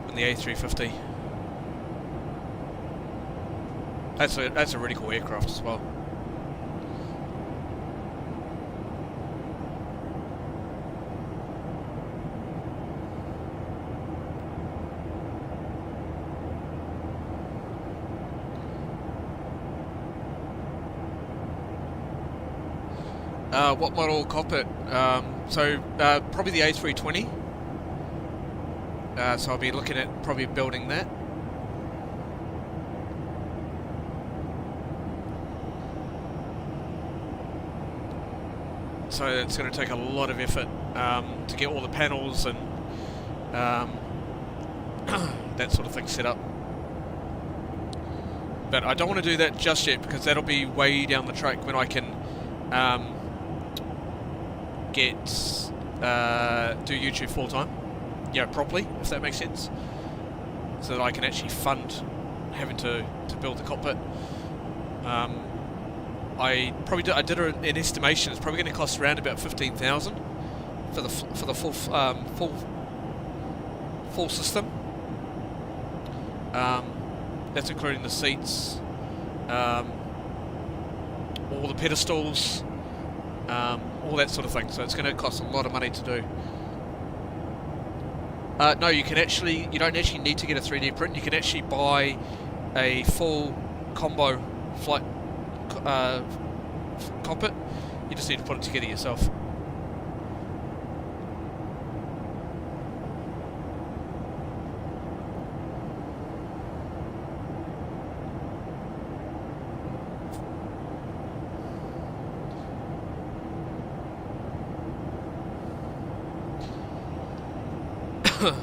in the A350. That's a really cool aircraft as well. What model cockpit? Probably the A320. So I'll be looking at probably building that. So it's going to take a lot of effort to get all the panels and that sort of thing set up. But I don't want to do that just yet because that'll be way down the track when I can do YouTube full time, properly, if that makes sense, so that I can actually fund having to build the cockpit. I did an estimation. It's probably going to cost around about 15,000 for the full system. That's including the seats, all the pedestals, all that sort of thing. So it's going to cost a lot of money to do. No, you don't actually need to get a 3D print. You can actually buy a full combo flight cockpit. You just need to put it together yourself.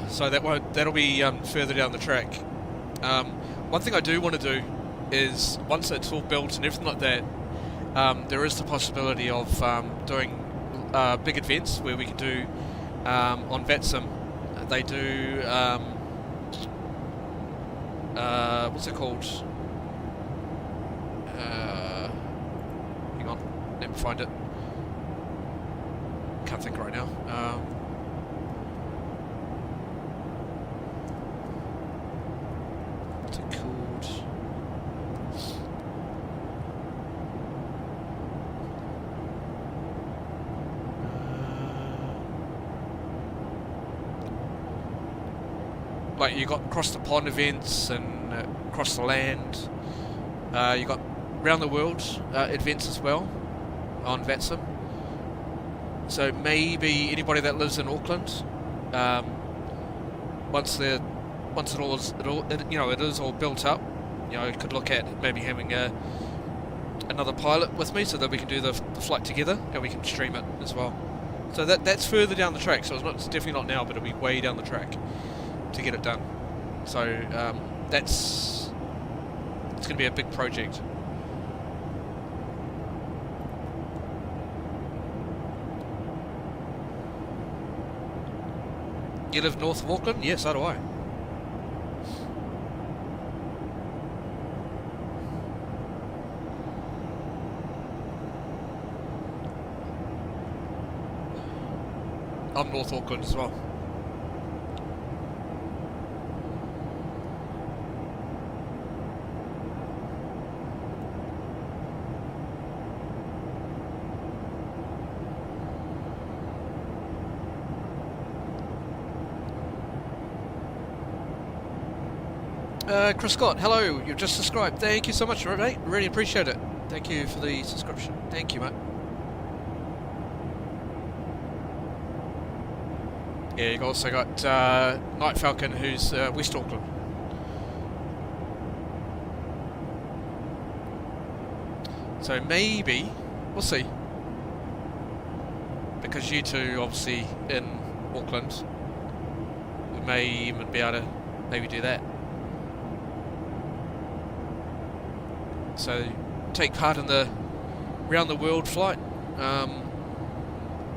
So that'll be further down the track. One thing I do want to do is, once it's all built and everything like that, there is the possibility of doing big events where we can do on VATSIM. They do what's it called? Hang on, let me find it. Can't think right now. What's it called? Like you got across the pond events and across the land. You got round the world events as well on VATSIM. So maybe anybody that lives in Auckland, once it is all built up, could look at maybe having another pilot with me so that we can do the flight together and we can stream it as well. So that's further down the track. So it's definitely not now, but it'll be way down the track. get it done. So it's going to be a big project. You live north of Auckland? Yes, so do I. I'm North Auckland as well. Chris Scott, hello, you've just subscribed. Thank you so much, mate. Really appreciate it. Thank you for the subscription. Thank you, mate. Yeah, you've also got Night Falcon, who's West Auckland. So maybe, we'll see. Because you two, obviously, in Auckland, we may even be able to maybe do that. So take part in the round the world flight.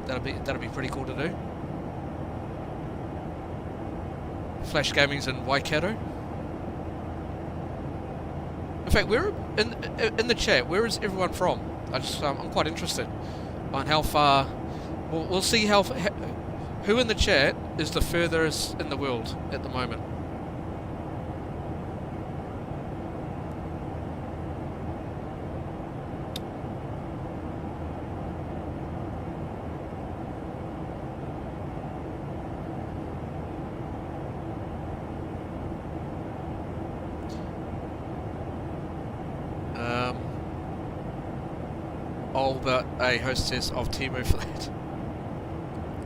That'll be pretty cool to do. Flash Gaming's in Waikato. In fact, where in the chat, where is everyone from? I'm quite interested on how far. We'll see who in the chat is the furthest in the world at the moment. But a hostess of Temu for that.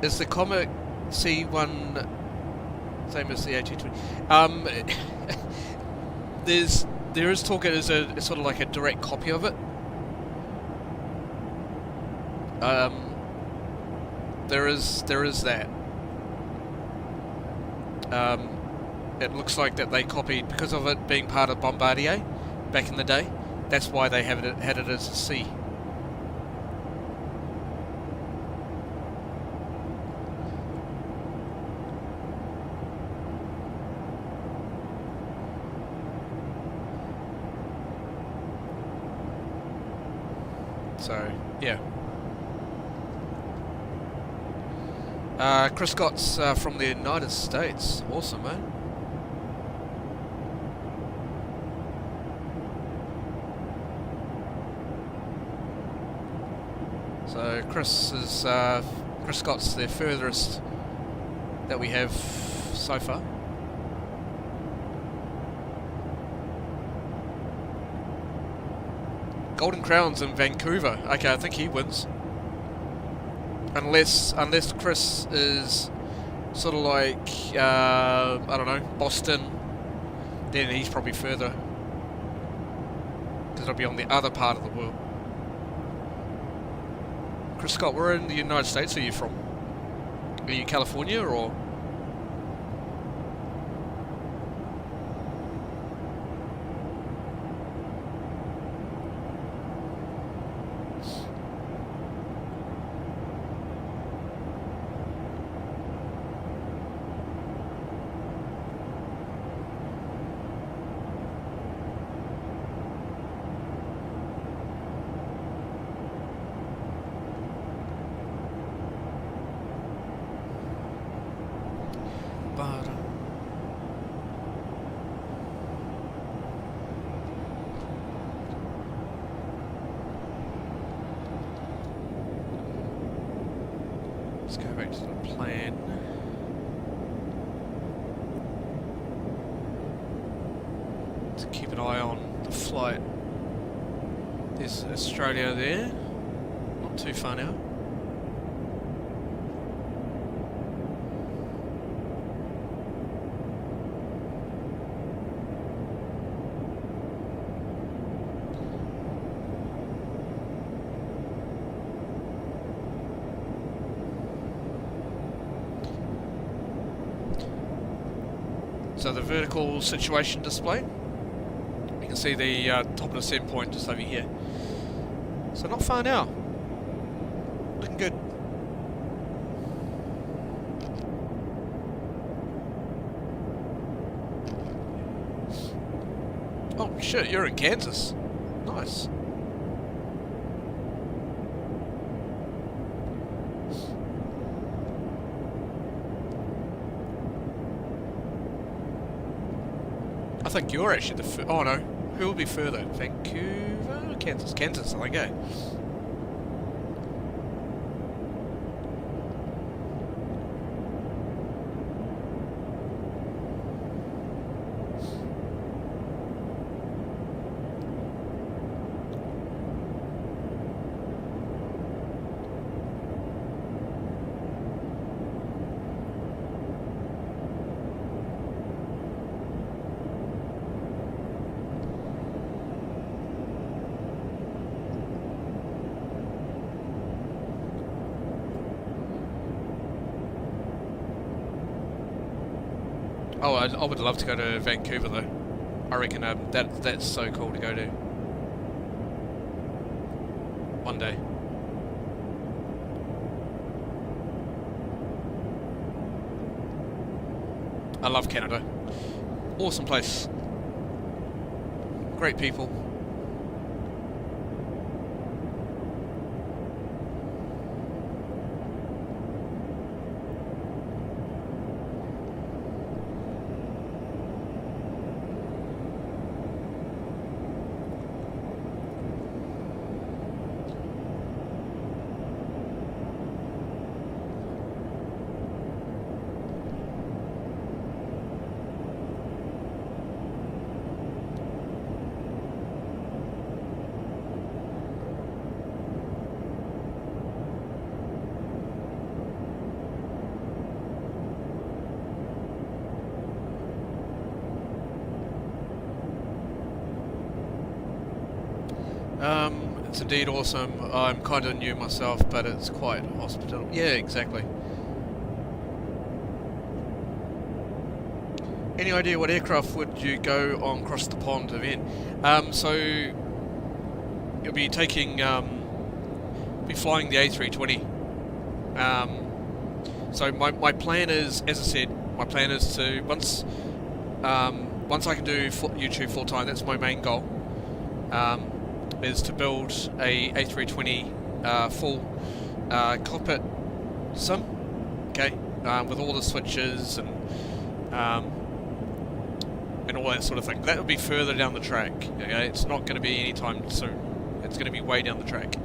Is the Comet C1 same as the A220? There is talk it is a sort of like a direct copy of it. There is that. It looks like that they copied because of it being part of Bombardier back in the day. That's why they had it as a C. So, yeah. Chris Scott's from the United States. Awesome, man. So Chris Scott's the furthest that we have so far. Golden Crown's in Vancouver. Okay, I think he wins. Unless Chris is sort of like I don't know, Boston, then he's probably further because it'll be on the other part of the world. Chris Scott, where in the United States are you from? Are you California or? Let's go back to the plan. To keep an eye on the flight. There's Australia there. Not too far now. So the vertical situation display. You can see the top of the set point just over here. So not far now. Looking good. Oh shit, you're in Kansas. Nice. I think you're actually the oh no, who will be further? Vancouver? Kansas? Kansas, I think, eh? Oh, I would love to go to Vancouver though. I reckon that's so cool to go to. One day. I love Canada. Awesome place. Great people. It's indeed awesome. I'm kind of new myself, but it's quite hospitable. Yeah, exactly. Any idea what aircraft would you go on across the pond event? So you'll be taking, be flying the A320. So my plan is, as I said, my plan is to once I can do YouTube full time. That's my main goal. Is to build a A320 full cockpit sim, okay, with all the switches and all that sort of thing. That will be further down the track. Okay, it's not going to be any time soon. It's going to be way down the track.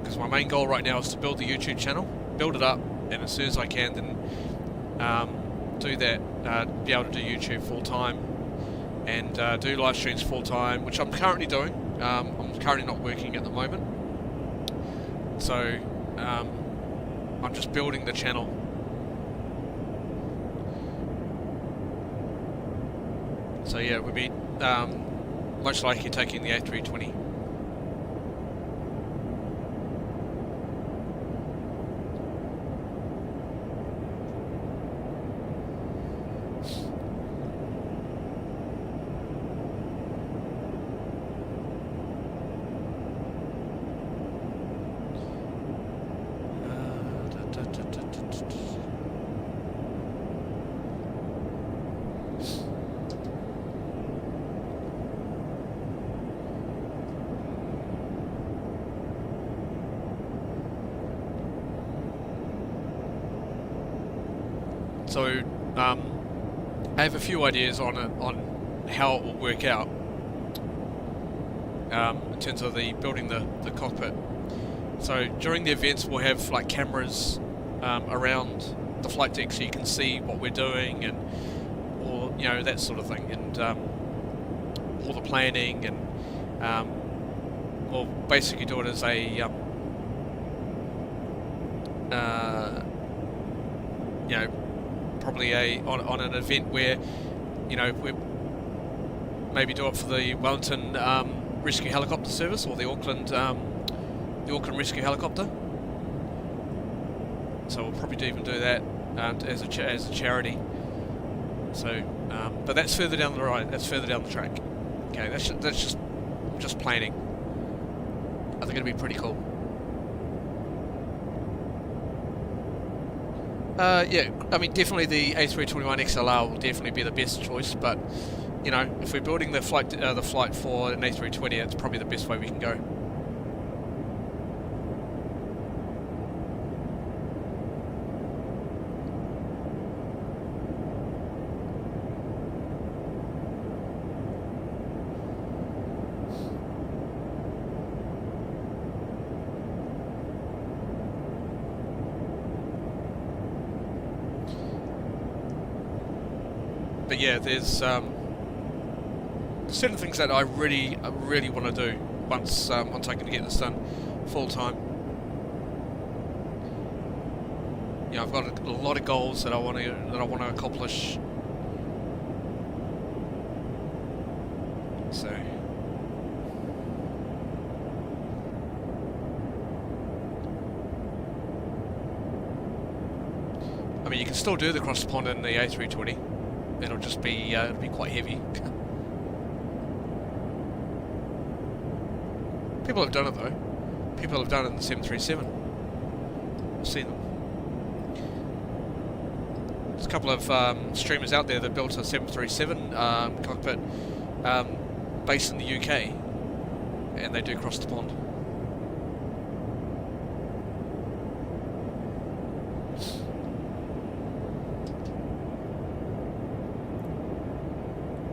Because my main goal right now is to build the YouTube channel, build it up, and as soon as I can, then do that. Be able to do YouTube full time. And do live streams full time, which I'm currently doing. I'm currently not working at the moment, so I'm just building the channel. So yeah, we'll be most likely taking the A320. So I have a few ideas on how it will work out in terms of the building the cockpit. So during the events we'll have like cameras around the flight deck so you can see what we're doing and all, you know, that sort of thing, and all the planning, and we'll basically do it as a you know, probably on an event where, you know, we maybe do it for the Wellington rescue helicopter service, or the Auckland rescue helicopter. So we'll probably even do that as a charity. So, but that's further down the right. That's further down the track. Okay, that's just planning. I think it'll be pretty cool. Yeah, I mean, definitely the A321 XLR will definitely be the best choice, but you know, if we're building the flight for an A320, that's probably the best way we can go. But yeah, there's certain things that I really want to do once I can get this done full time. Yeah, I've got a lot of goals that I want to accomplish. So. I mean, you can still do the cross the pond in the A320. It'll just be quite heavy. People have done it though. People have done it in the 737. I've seen them. There's a couple of streamers out there that built a 737 cockpit based in the UK, and they do cross the pond.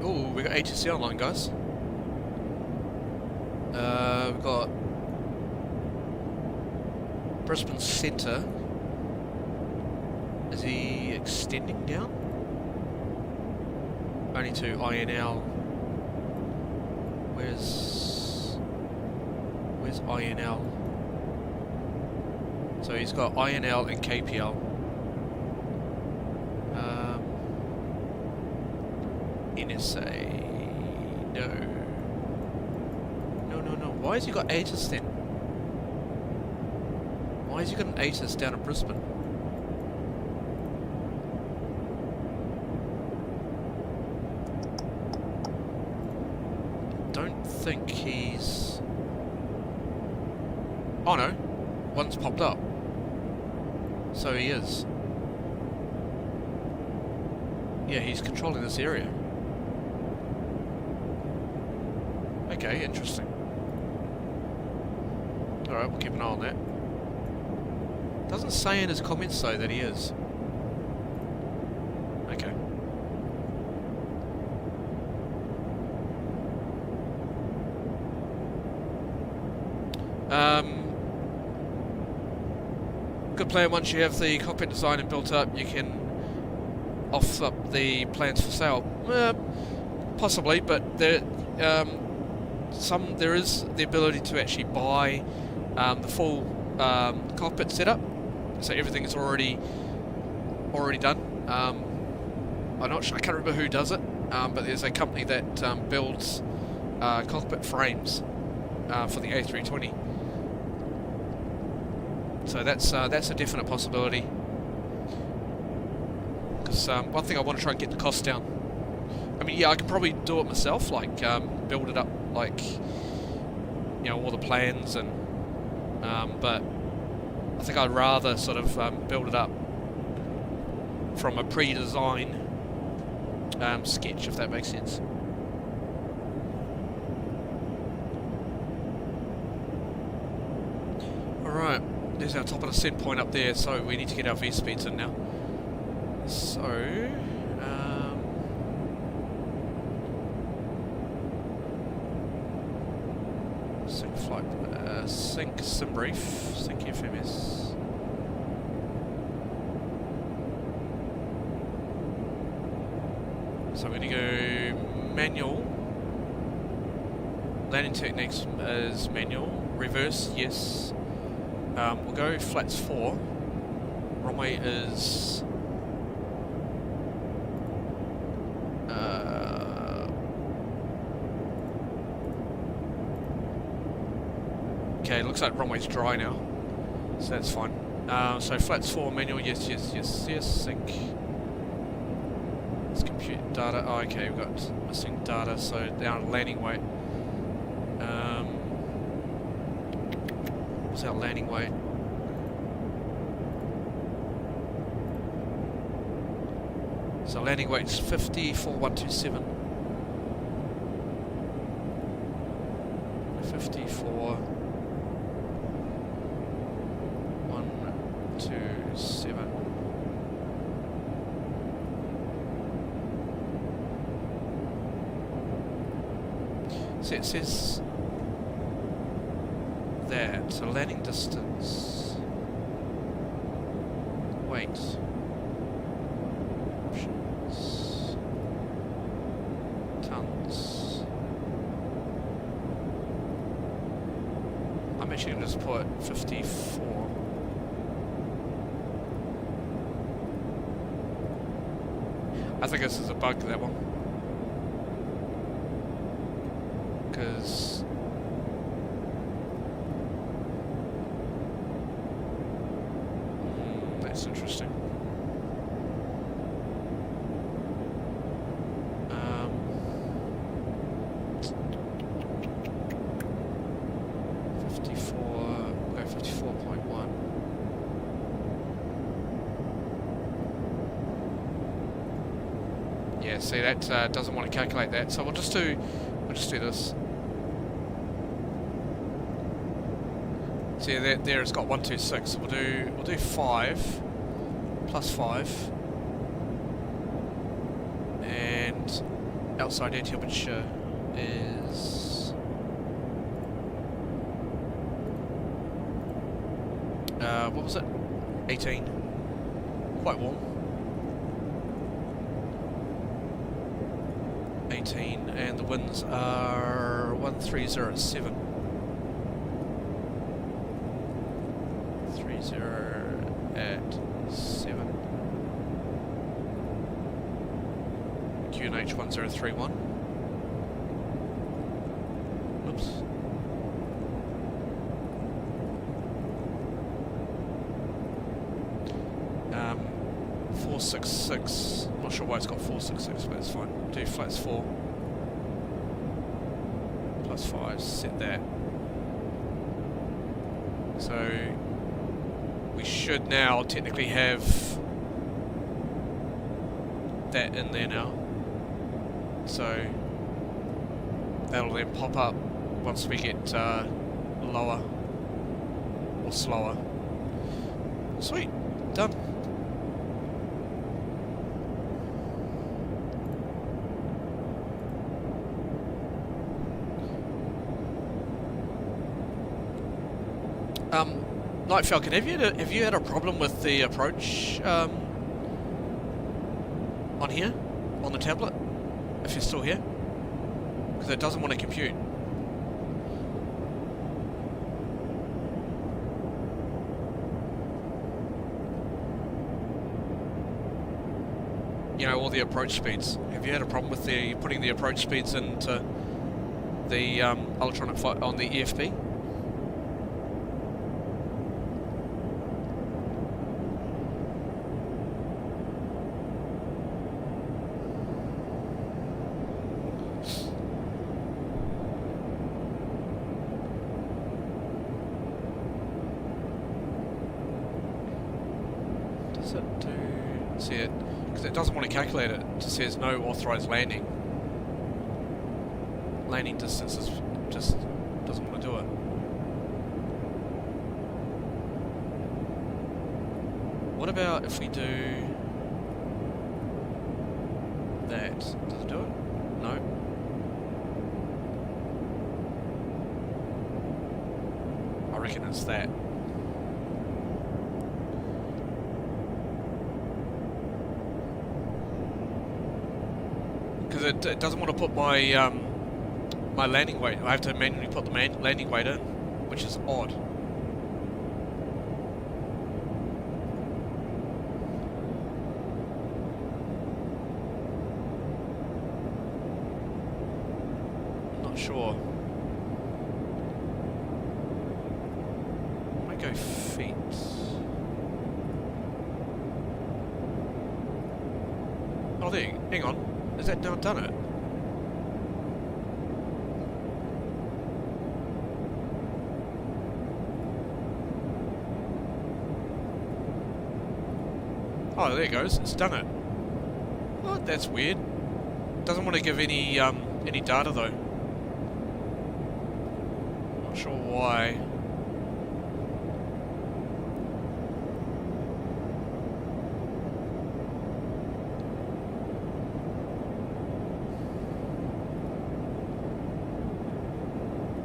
Ooh, we got ATC online, guys. We've got Brisbane Centre. Is he extending down? Only to INL. Where's INL? So he's got INL and KPL. NSA. No. Why has he got ATIS then? Why has he got an ATIS down in Brisbane? Don't think he's... Oh no, one's popped up. So he is. Yeah, he's controlling this area. Okay, interesting. Alright, we'll keep an eye on that. Doesn't say in his comments though that he is. Okay. Good plan, once you have the cockpit design and built up, you can offer up the plans for sale. Possibly, but there is the ability to actually buy the full cockpit setup, so everything is already done. I'm not sure, I can't remember who does it, but there's a company that builds cockpit frames for the A320. So that's a definite possibility. Because one thing I want to try and get the cost down. I mean, yeah, I can probably do it myself, like build it up, like, you know, all the plans and. But I think I'd rather sort of build it up from a pre-design sketch, if that makes sense. Alright, there's our top of the set point up there, so we need to get our V-speeds in now. So, sync flight, sync sim brief, sync FMS. So we're going to go manual. Landing techniques is manual. Reverse, yes. We'll go flats 4. Runway is... okay, looks like runway's dry now. So that's fine. So flats 4, manual, yes. Sync. It's computer. compute data. Oh, okay, we've got missing data, so down landing weight. What's our landing weight? So landing weight is 54,127. 54,127. So it says that, so landing distance, weight, options, tons. I'm actually going to just put 54. I think this is a bug, that one. Because that's interesting. 54, we'll go 54.1. Yeah, see that doesn't want to calculate that, so we'll just do this. So yeah, there it's got 126. So we'll do 5 plus 5, and outside air temperature is what was it? 18. Quite warm. 18, and the winds are 130 at 7. 30 at 7. QNH 1031. Oops. Um, 466. I'm not sure why it's got 466, but it's fine. Do flats 4 plus 5. Set that. So we should now technically have that in there now. So that'll then pop up once we get lower or slower. Sweet, done. Night Falcon, have you had a problem with the approach on here, on the tablet, if you're still here? Because it doesn't want to compute. You know, all the approach speeds. Have you had a problem with putting the approach speeds into the electronic flight on the EFB? Does it do... see it? Because it doesn't want to calculate it. It just says no authorized landing. Landing distance is just doesn't want to do it. What about if we do that? Does it do it? No. I reckon it's that. Because it doesn't want to put my my landing weight. I have to manually put the landing weight in, which is odd. Not sure. I might go feet. Oh, there. Hang on. Has that now done it? Oh, there it goes. It's done it. Oh, that's weird. Doesn't want to give any data though. Not sure why.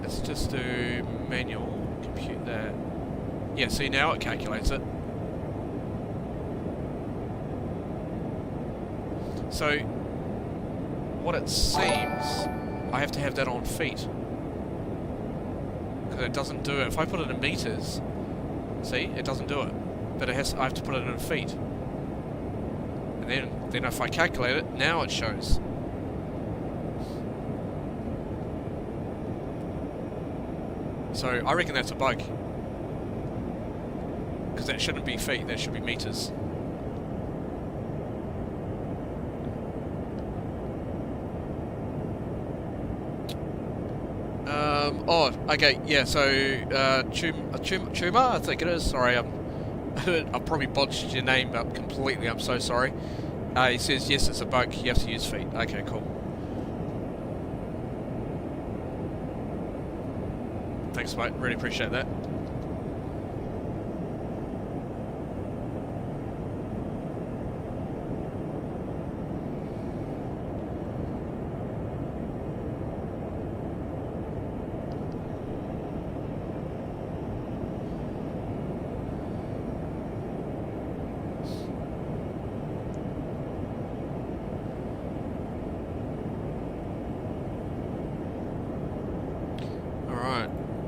Let's just do manual. Compute that. Yeah. See, now it calculates it. So, what it seems, I have to have that on feet. Because it doesn't do it. If I put it in meters, see, it doesn't do it. But I have to put it in feet. And then if I calculate it, now it shows. So, I reckon that's a bug. Because that shouldn't be feet, that should be meters. Oh, okay, yeah, so, Chuma, I think it is, sorry, I probably botched your name up completely, I'm so sorry. He says, yes, it's a bug, you have to use feet. Okay, cool. Thanks, mate, really appreciate that.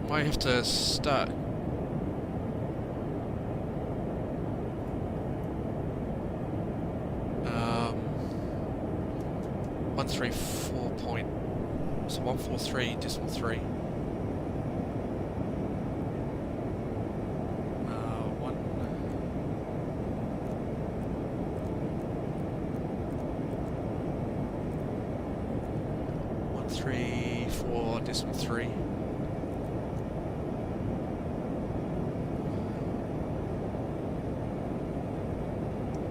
I have to start. 134 point. So 143.3. One 134.3.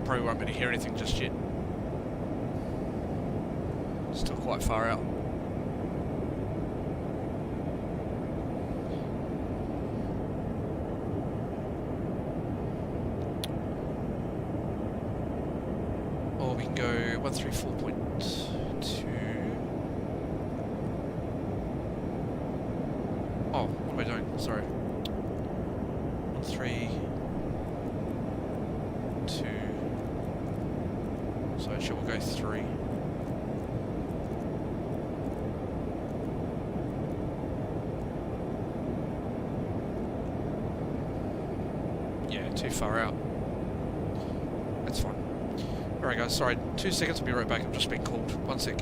Probably won't be able to hear anything just yet. Still quite far out. Or we can go 134.2. Oh, what am I doing? Sorry. 132. So actually we'll go 3. Yeah, too far out. That's fine. Alright guys, sorry, 2 seconds, I'll be right back. I'm just being called. 1 sec.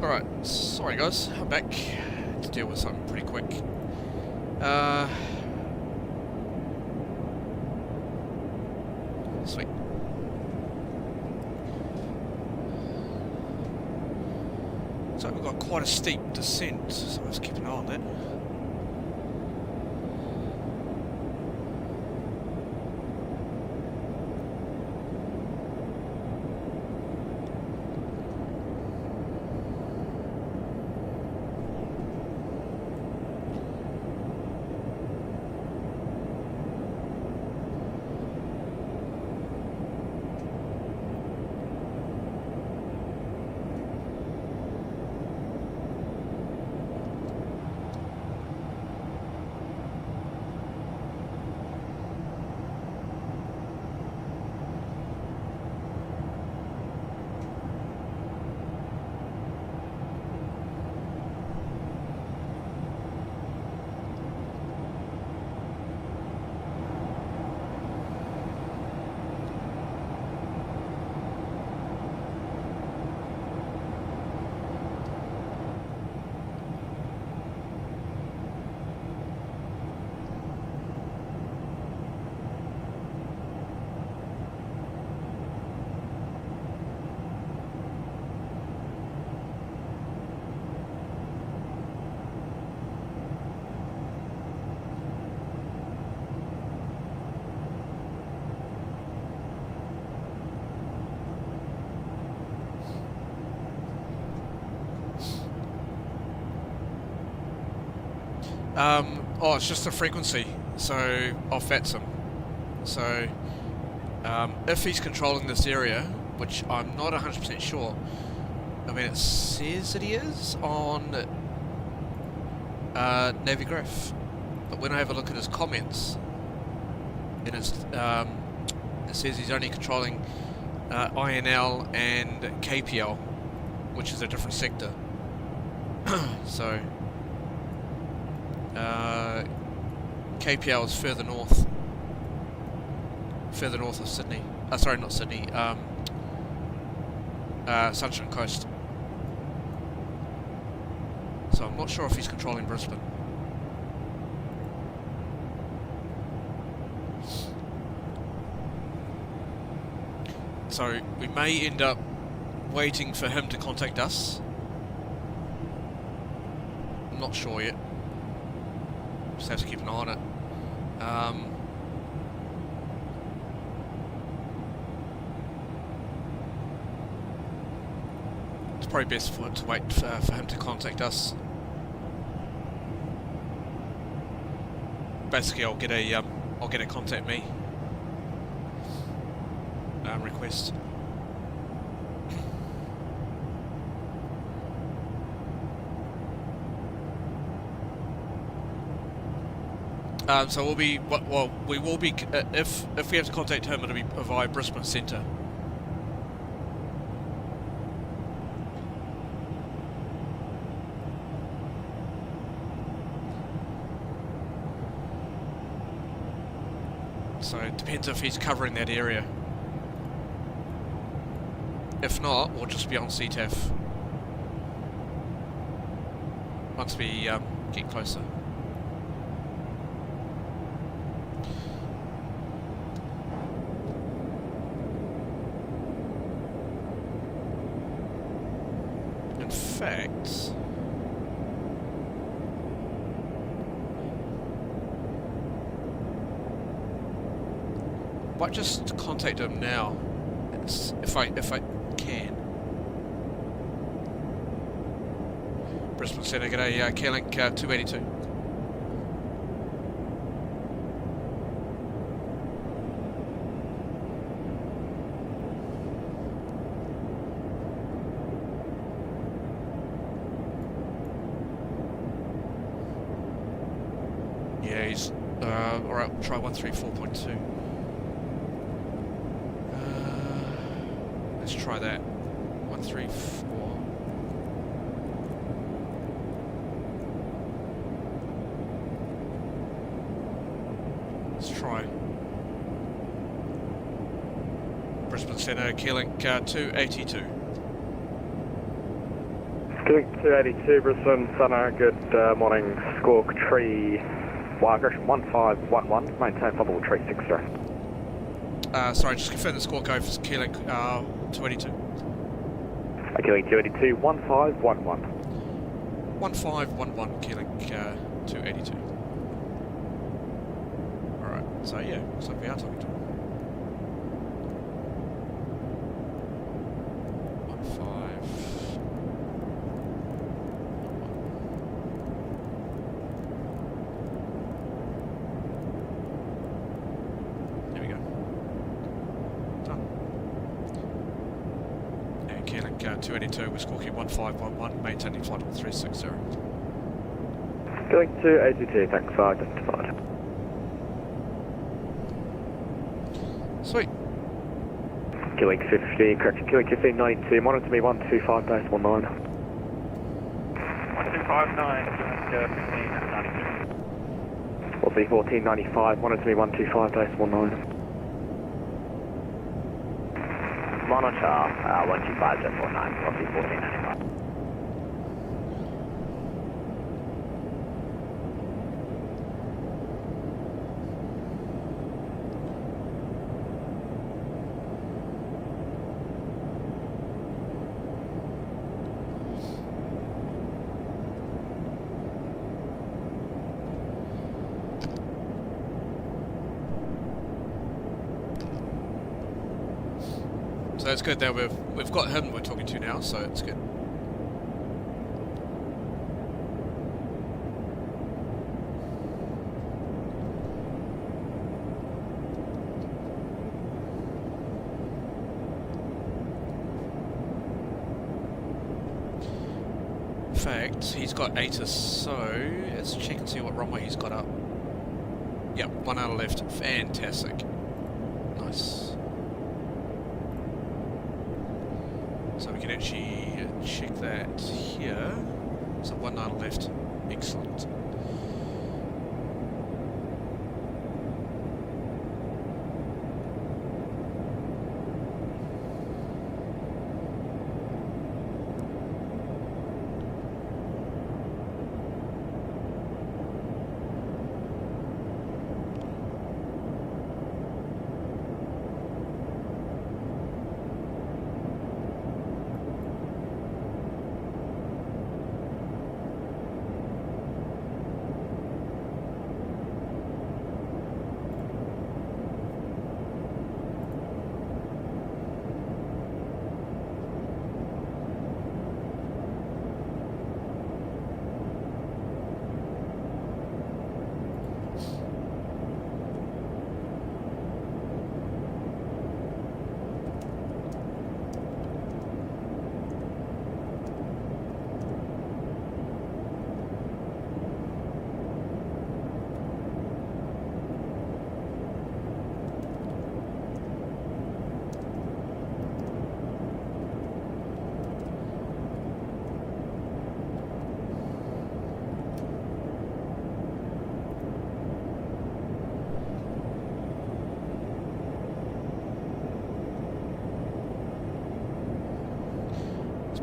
Alright, sorry guys, I'm back to deal with something pretty quick. Sweet. So we've got quite a steep descent, so let's keep an eye on that. Oh, it's just the frequency, so of VATSIM. So, if he's controlling this area, which I'm not 100% sure, I mean it says that he is on Navigraph, but when I have a look at his comments, it says he's only controlling INL and KPL, which is a different sector. So KPL is further north of Sydney. Sorry, not Sydney. Sunshine Coast. So I'm not sure if he's controlling Brisbane. So we may end up waiting for him to contact us. I'm not sure yet. Just have to keep an eye on it. It's probably best for to wait for him to contact us. Basically, I'll get a contact me request. So we'll be we will be if we have to contact him, it'll be via Brisbane Centre. So it depends if he's covering that area. If not, we'll just be on CTAF once we get closer. In fact, I might just contact him now, if I can. Brisbane Centre, g'day, K-Link 282. Yeah, he's alright, we'll try 134.2. Let's try that. 134. Let's try. Brisbane Centre, K-Link 282. Killing 282 Brisbane, Sunner, good morning, squawk tree, wire correction 1511, maintain flight tree 60. Sorry, just confirm the squawk code for Keeling 282. Killing 282, 1511. 1511 Keeling 282. Alright, so yeah, looks like we are talking to him. 15. There we go. Done. And Keeling 282, we're squawking 1511, maintaining flight level 360. Killing 282, thanks, identified. Sweet. Killing 15, correction, killing 1592, monitor me 125 base 19. 1259, 1592. Will be 1495, monitor me 125 base 19. Monitor 125, 49, will be 1495. So that's good. Now we've got him we're talking to now, so it's good. In fact, he's got ATIS, so let's check and see what runway he's got up. Yep, 1 out of left. Fantastic. Nice. So we can actually check that here. So 1 out of left. Excellent.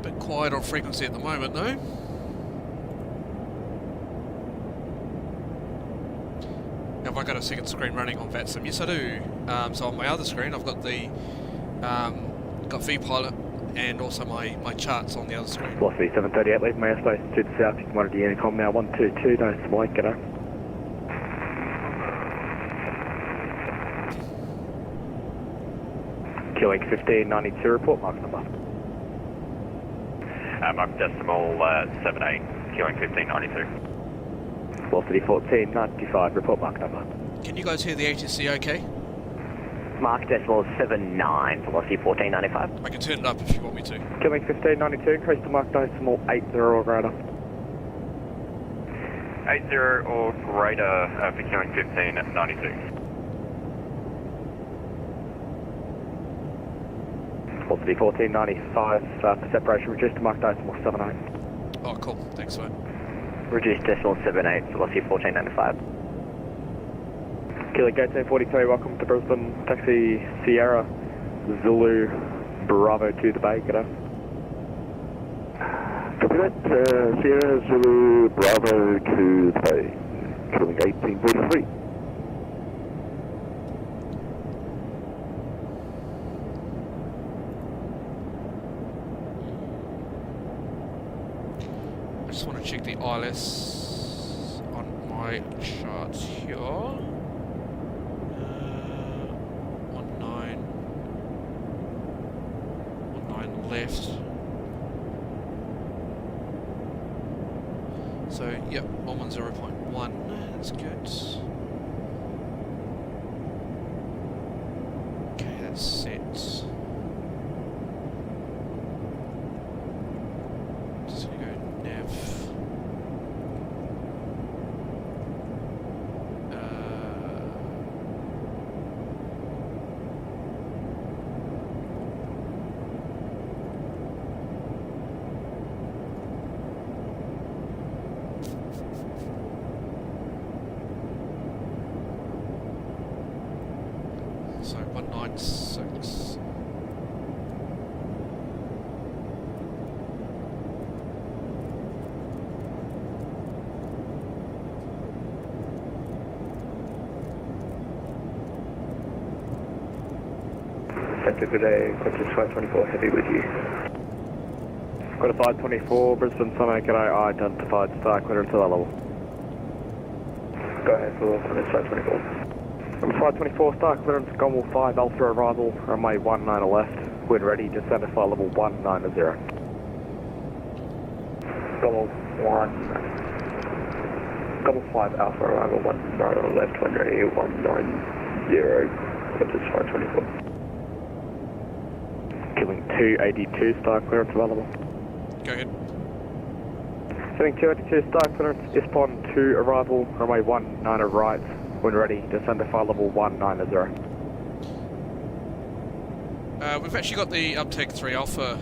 Bit quiet on frequency at the moment though. Have I got a second screen running on VATSIM? Yes I do. So on my other screen I've got the got VPilot and also my charts on the other screen. Velocity 738, leave my airspace to the south, you can monitor the intercom now, 122, no smite, g'day. Killing 1592, report mark number. Mark decimal 78, killing 1592. Velocity 1495, report mark number. Can you guys hear the ATC okay? Mark decimal 79, velocity 1495. I can turn it up if you want me to. Killing 1592, increase to mark decimal 80 or greater. 80 or greater for killing 1592. Velocity 1495, for separation reduced to mark decimal 78. Oh cool, thanks mate. Reduced decimal 78, velocity 1495. Kilo Gate 1043, welcome to Brisbane, taxi Sierra, Zulu, Bravo to the bay, g'day. Copy that. Sierra Zulu Bravo to the bay. Killing 1843. I just want to check the ILS on my charts here. 19 left. So, yep, 110.1, that's good. Okay, that's set. Just gonna go nav. So 196. Center today, Qantas 524 heavy with you. Got a 524, Brisbane Sunday, g'day, identified star clearance to that level. Go ahead for Qantas 524. Number 524, star clearance, Gonwell 5, Alpha arrival, runway 19 left, wind ready, descend to flight level 190. Gonwell 5, Alpha arrival, 19 left, wind ready, 190, Qantas 524. Killing 282, star clearance available. Go ahead. Killing 282, star clearance, Ispon 2 arrival, runway 19 right, when ready, descend to flight level 190. We've actually got the uptake 3 Alpha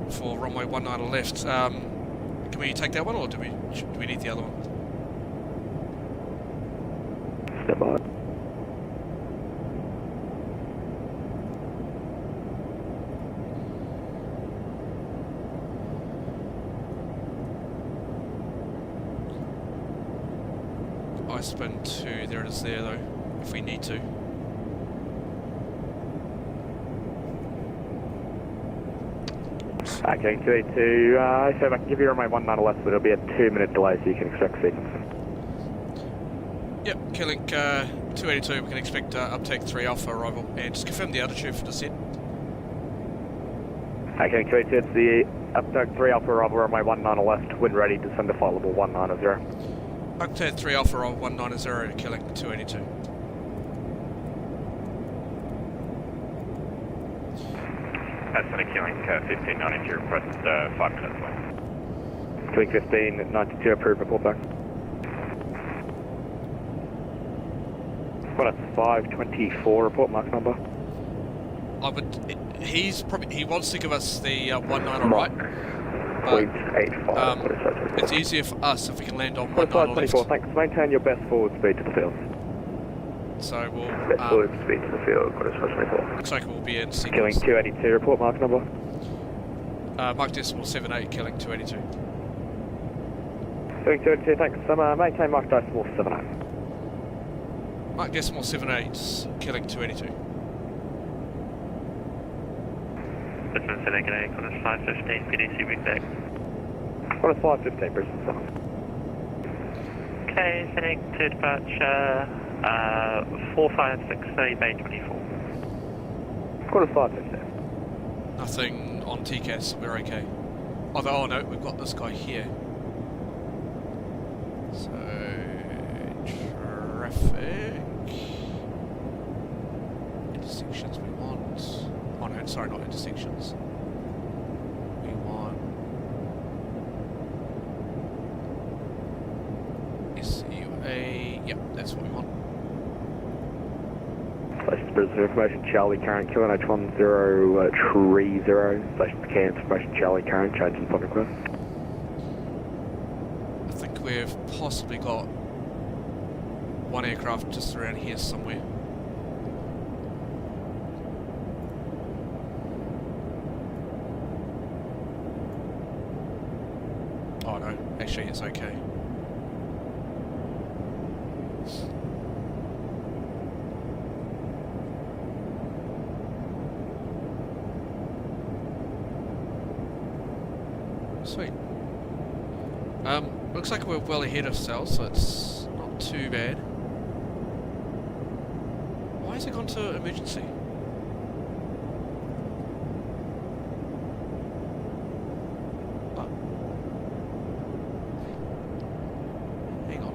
for runway 19 left. Can we take that one, or do we need the other one? Step by. I spin 2, there it is there though, if we need to. Okay, 282, so I can give you runway 19 left, but it'll be a 2-minute delay, so you can expect sequence. Yep, Killing 282, we can expect uptake 3 Alpha arrival, and just confirm the altitude for descent. Okay, 282, it's the uptake 3 Alpha arrival, runway 19 left, wind ready, descend to flight level 190. Uptake 3 Alpha arrival 190, Killing 282. That's going to killing 1592, request 5 minutes left. Killing 1592, approved, report back. Got a 524 report mark number. He wants to give us the 19 right. But, 0.85. it's easier for us if we can land on 19 524, left. thanks. Maintain your best forward speed to the field. So we'll Best forward speed to the field, Qantas 524. looks like we'll be in Killing sequence. 282, report mark number. Mark decimal 78, Killing 282. Killing 282, thanks. Maintain mark decimal 78. Mark decimal 78, Killing 282. Brisbane City, g'day, Qantas 515, PDC big deck. Qantas 515, Brisbane Sun. Okay, sending to departure 456, Bay 24. Qantas 515. Nothing on TCAS, we're okay. Oh no, we've got this guy here. So, traffic. Intersections we want. Oh no, sorry, not intersections. We want SUA. Yep, that's what we want. Station Brisbane information, Charlie current, QNH1030. Station Cairns information, Charlie current, changing point request. I think we've possibly got one aircraft just around here somewhere. actually it's okay. Sweet. Looks like we're well ahead of ourselves, so it's not too bad. Why has it gone to emergency? What? Hang on.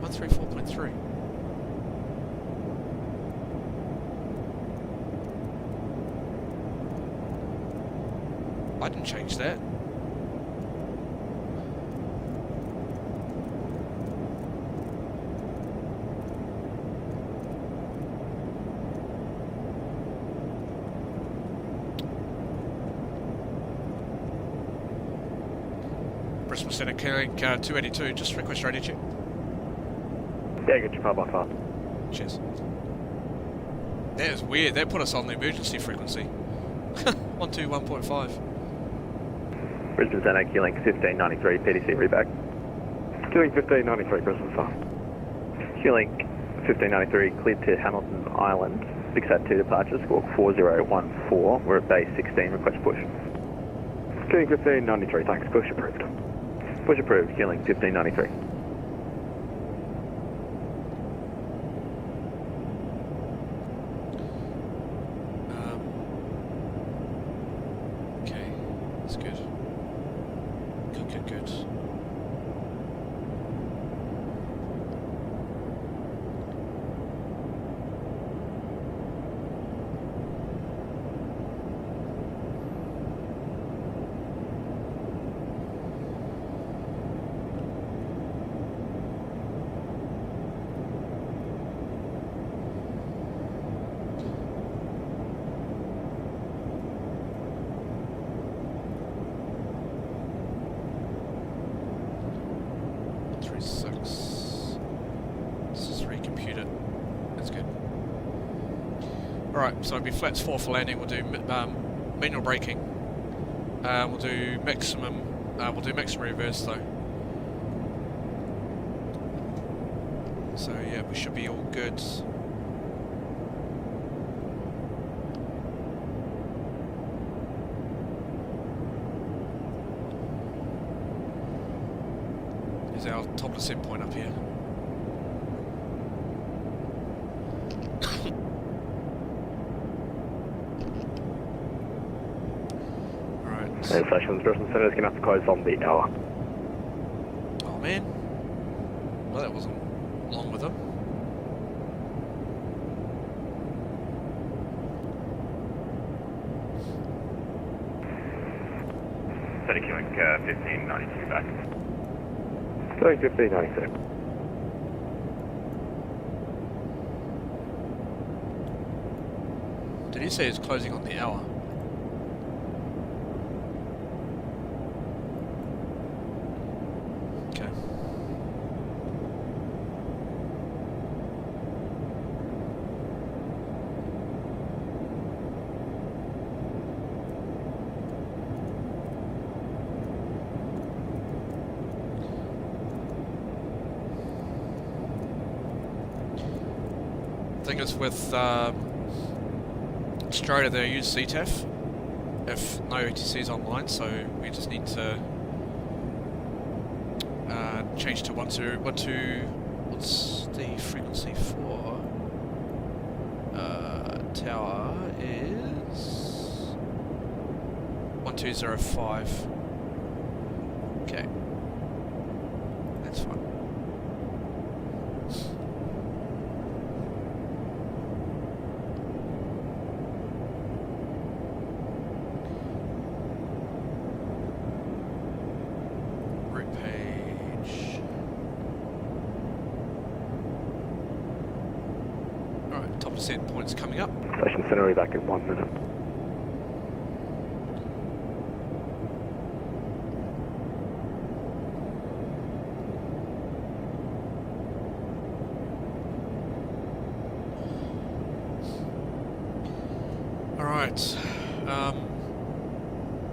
134.3. I didn't change that. Brisbane Centre carrying 282, just request radio check. Yeah, get your 5x5. Cheers. That is weird, that put us on the emergency frequency. 121.5. Brisbane Centre, Q-Link 1593, PDC reback. Q-Link 1593, Brisbane Centre. Q-Link 1593, cleared to Hamilton Island. 682 departure, squawk 4014. We're at base 16, request push. Q-Link 1593, thanks, push approved. Push approved, Q-Link 1593. Okay, that's good. Good. Alright, so it'll be flats 4 for landing, we'll do manual braking, we'll do maximum reverse though. So yeah, we should be all good. Here's our top descent point up here. Sessions, Brisbane Centre is going to have to close on the hour. Oh man. Well, that wasn't long with them. Centre Q-Link 1592 back. Q-Link 1592. Did you say it's closing on the hour? Thing is with Australia, they use CTAF if no OTC is online, so we just need to change to 12. What's the frequency for tower is 1205. Okay, that's fine. Points coming up. Station Centre back in 1 minute. Alright.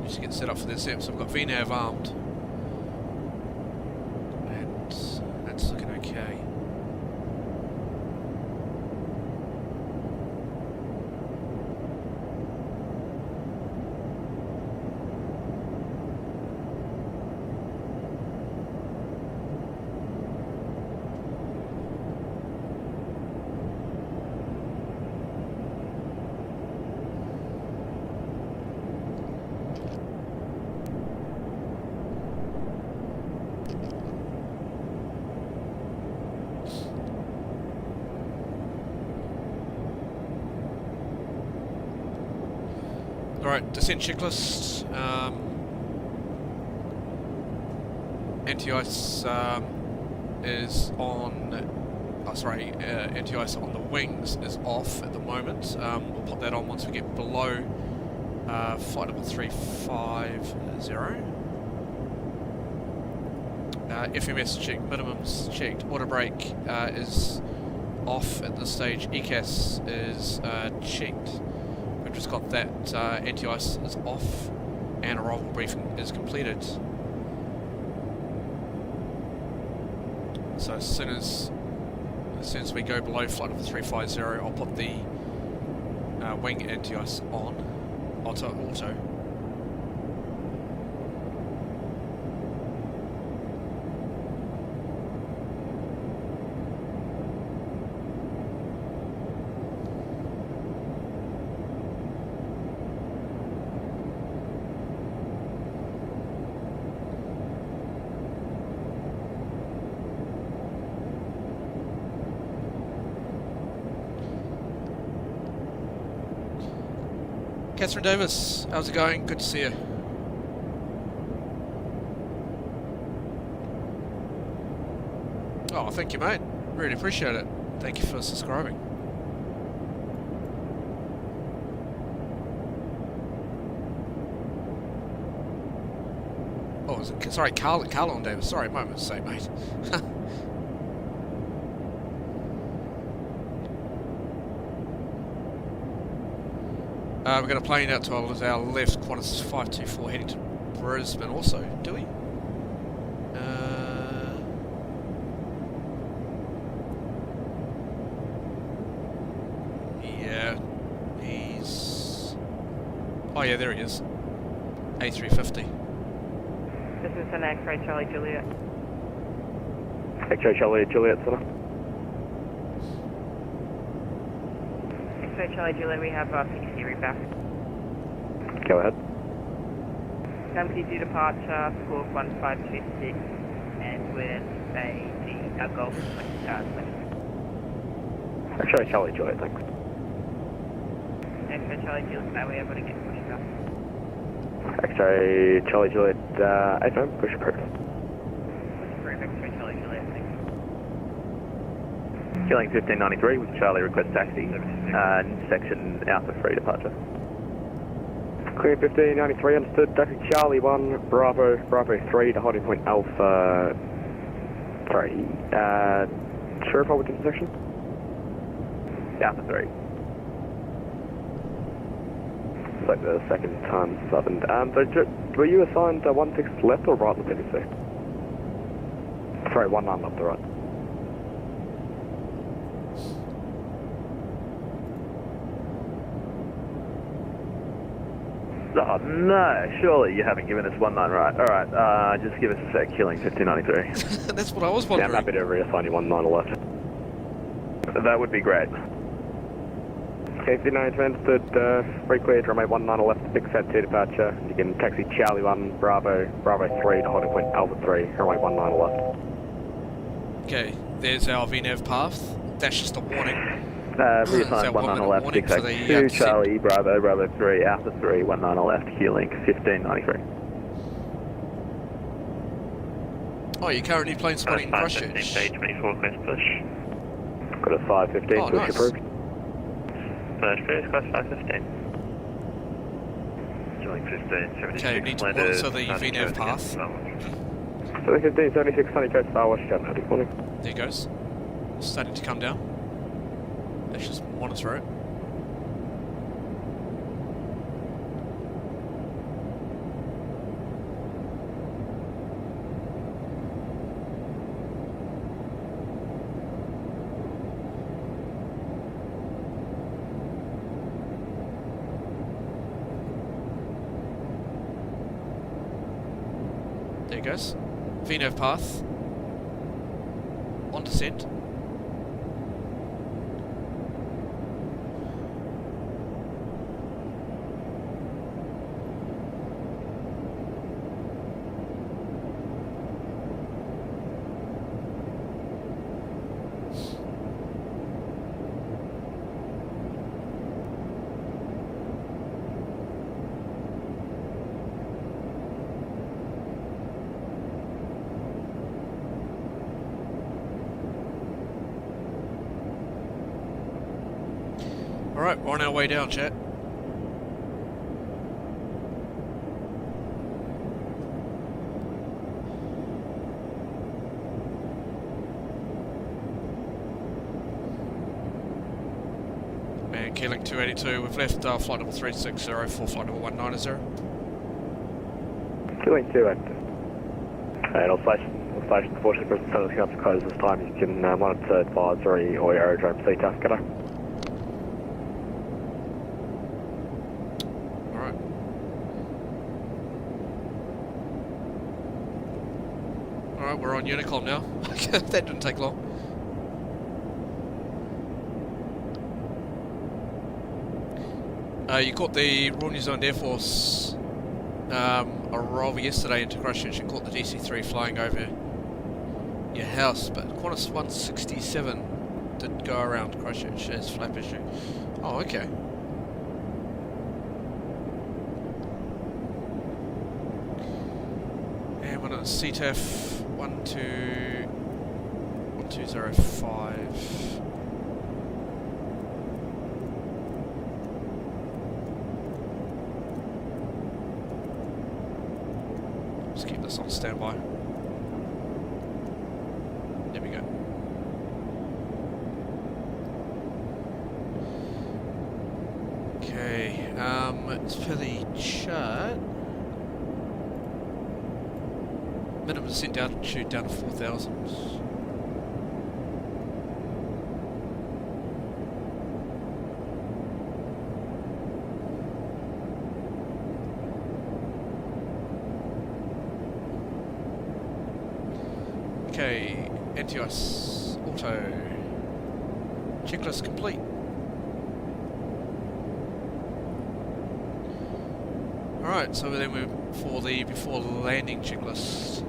Just get set up for this. So we've got VNAV armed. Alright, descent checklist. Anti-ice is on... Oh, sorry, anti-ice on the wings is off at the moment. We'll pop that on once we get below flight level 350. FMS checked, minimums checked, auto brake is off at this stage, ECAS is checked. We've just got that anti-ice is off and arrival briefing is completed. So as soon as we go below flight level 350, I'll put the wing anti-ice on, auto. Catherine Davis, how's it going? Good to see you. Oh, thank you, mate. Really appreciate it. Thank you for subscribing. Oh, sorry, Carlon Davis. Sorry, my mistake, mate. We've got a plane out to our left, Qantas 524 heading to Brisbane also, do we? Yeah, he's... Oh yeah, there he is. A350. This is an X-ray Charlie Juliet. X-ray Charlie Juliet, Center. X-ray Charlie Juliet, we have PDC repair. Go ahead. Company due departure, score 1526, and with a Golf. X-ray Charlie Juliet, thanks. X-ray Charlie Juliet, now we're able to get pushed up. X-ray Charlie Juliet, AFM, push approved. Push approved, X-ray Charlie Juliet, thanks. Killing 1593 with Charlie, request taxi, section Alpha 3 departure. Clear 1593, understood, taxi Charlie 1, Bravo 3 to holding point Alpha 3. Sure, forward intersection? Alpha 3. It's like the second time it's happened. So were you assigned 16 left or right on the PDC? Sorry, 19 left or right. Oh no, surely you haven't given us 19 right. Alright, just give us a sec, killing 1593. That's what I was Yeah, wondering. I'm happy to reassign you 19 left. That would be great. Okay, 1593 understood, free cleared, runway 19 left, big set 2 departure. You can taxi Charlie 1, Bravo 3 to holding point Alpha 3, runway 19 left. Okay, there's our VNAV path. That's just a warning. Reassign 19 left, 682, Charlie, Bravo 3, Alpha 3, 19 left, Q-Link 1593. Oh, you're currently plane spotting Christchurch. A220 class push. Got a 515, Oh, push nice. approved. Flash clear, class 515. Killing 1576. Okay, need to monitor the VNAV path. So 1576, Sunny Coast, Star West, Channel, good morning. There it goes. Starting to come down. Let's just monitor it. There it goes. VNAV path. On descent. Alright, we're on our way down, chat. And Keeling 282, we've left flight number 360 for flight number 190. Keeling 2 active. And all stations, unfortunately, Brisbane Centre's going to close this time. You can monitor advisory or aerodrome CTAF, g'day. Alright. Alright, we're on Unicom now. That didn't take long. You caught the Royal New Zealand Air Force arrival yesterday into Christchurch and caught the DC-3 flying over your house, but Qantas 167 did go around Christchurch as flap issue. Oh, okay. And one at CTAF 1205. Let's keep this on standby. There we go. Okay, as per the chart, minimum descent altitude down to 4,000. Okay, anti-ice auto checklist complete. Alright, so then we're for the before landing checklist.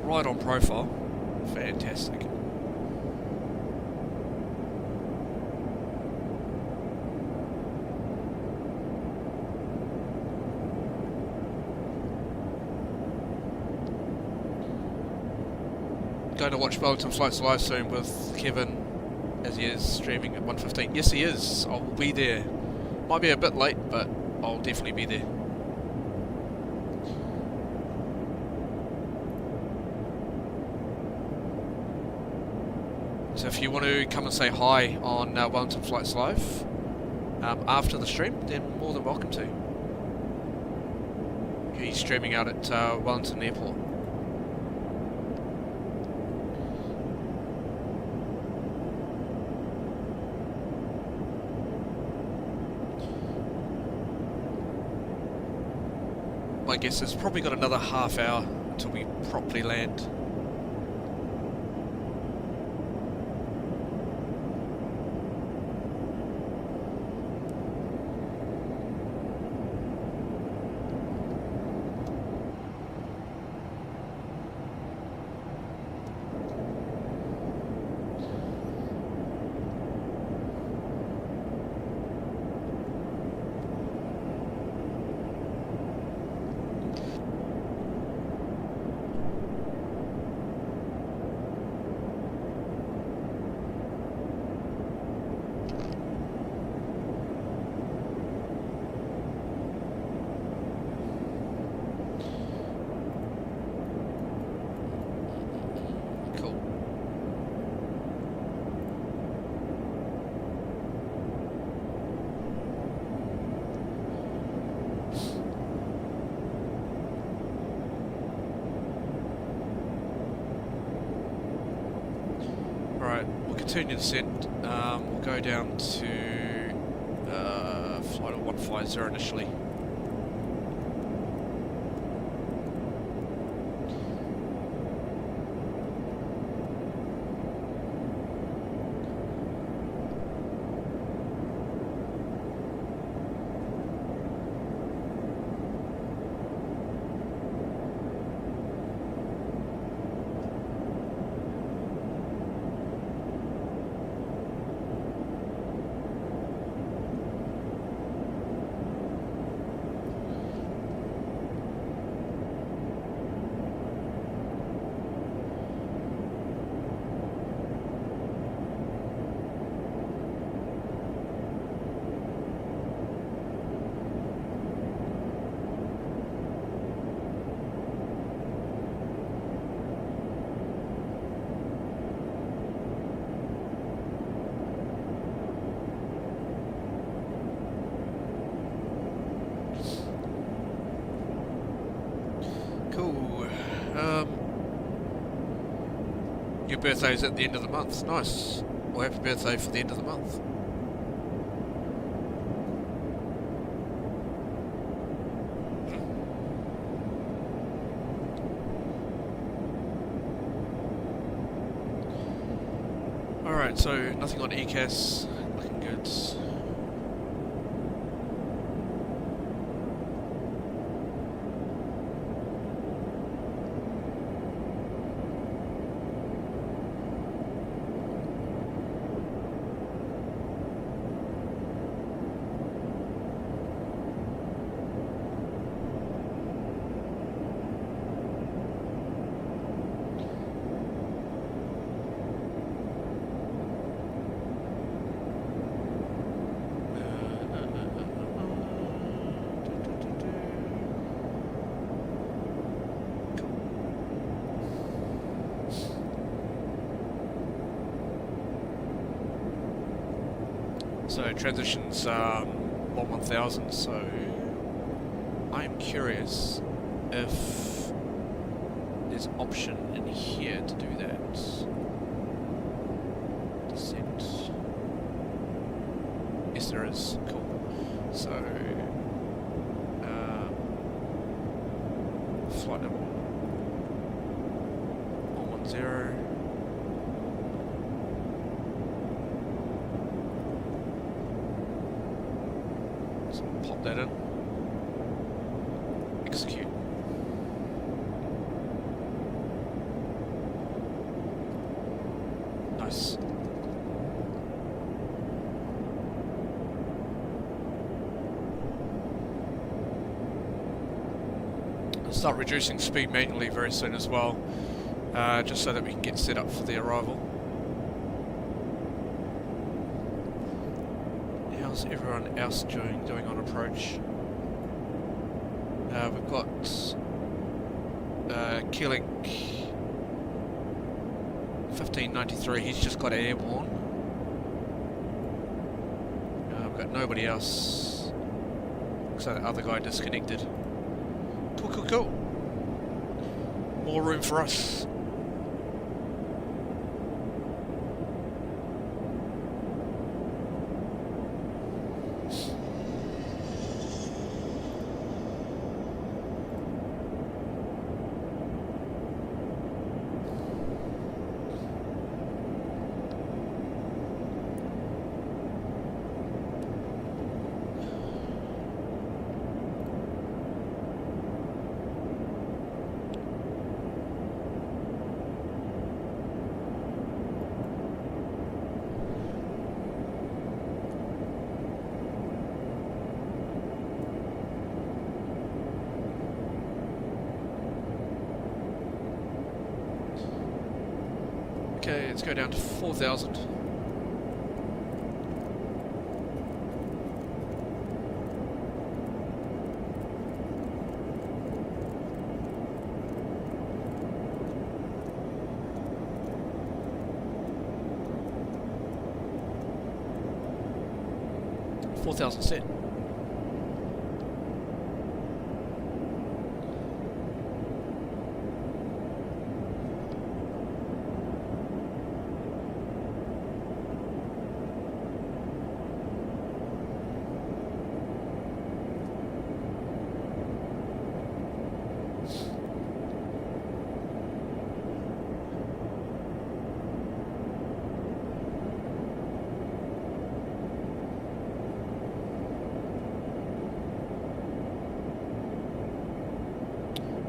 Right on profile. Fantastic. Going to watch Wellington Flights live soon with Kevin as he is streaming at 1:15. Yes, he is. I will be there. Might be a bit late, but I'll definitely be there. So if you want to come and say hi on Wellington Flights Live after the stream, then more than welcome to. He's streaming out at Wellington Airport. My guess is probably got another half hour until we properly land. Continue descent. We'll go down to flight of 150 initially. birthday's at the end of the month. Nice. Well, happy birthday for the end of the month. Alright, so nothing on ECAS. Looking good. So transitions 1000, so I am curious if there's option in here to do that. Descent. Yes there is, cool. So flight level 110. Pop that in. Execute. Nice. I'll start reducing speed manually very soon as well, just so that we can get set up for the arrival. How's everyone else doing on approach? We've got Keeling 1593, he's just got airborne. We've got nobody else. Looks like the other guy disconnected. Cool, cool, cool. More room for us. Okay, let's go down to 4,000. Set.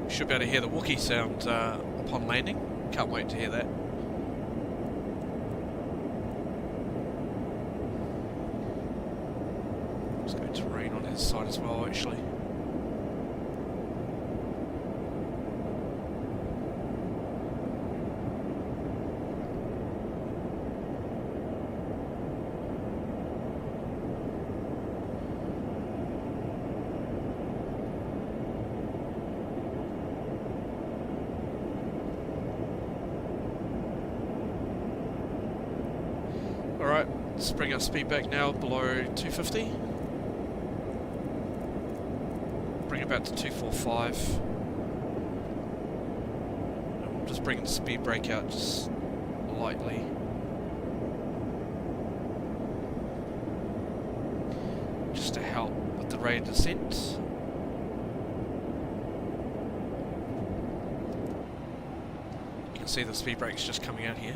Should be able to hear the Wookiee sound upon landing. Can't wait to hear that. Let's go terrain on his side as well, actually. Alright, let's bring our speed back now below 250. Bring it back to 245. And we'll just bring the speed brake out just lightly. Just to help with the rate of descent. You can see the speed brakes just coming out here.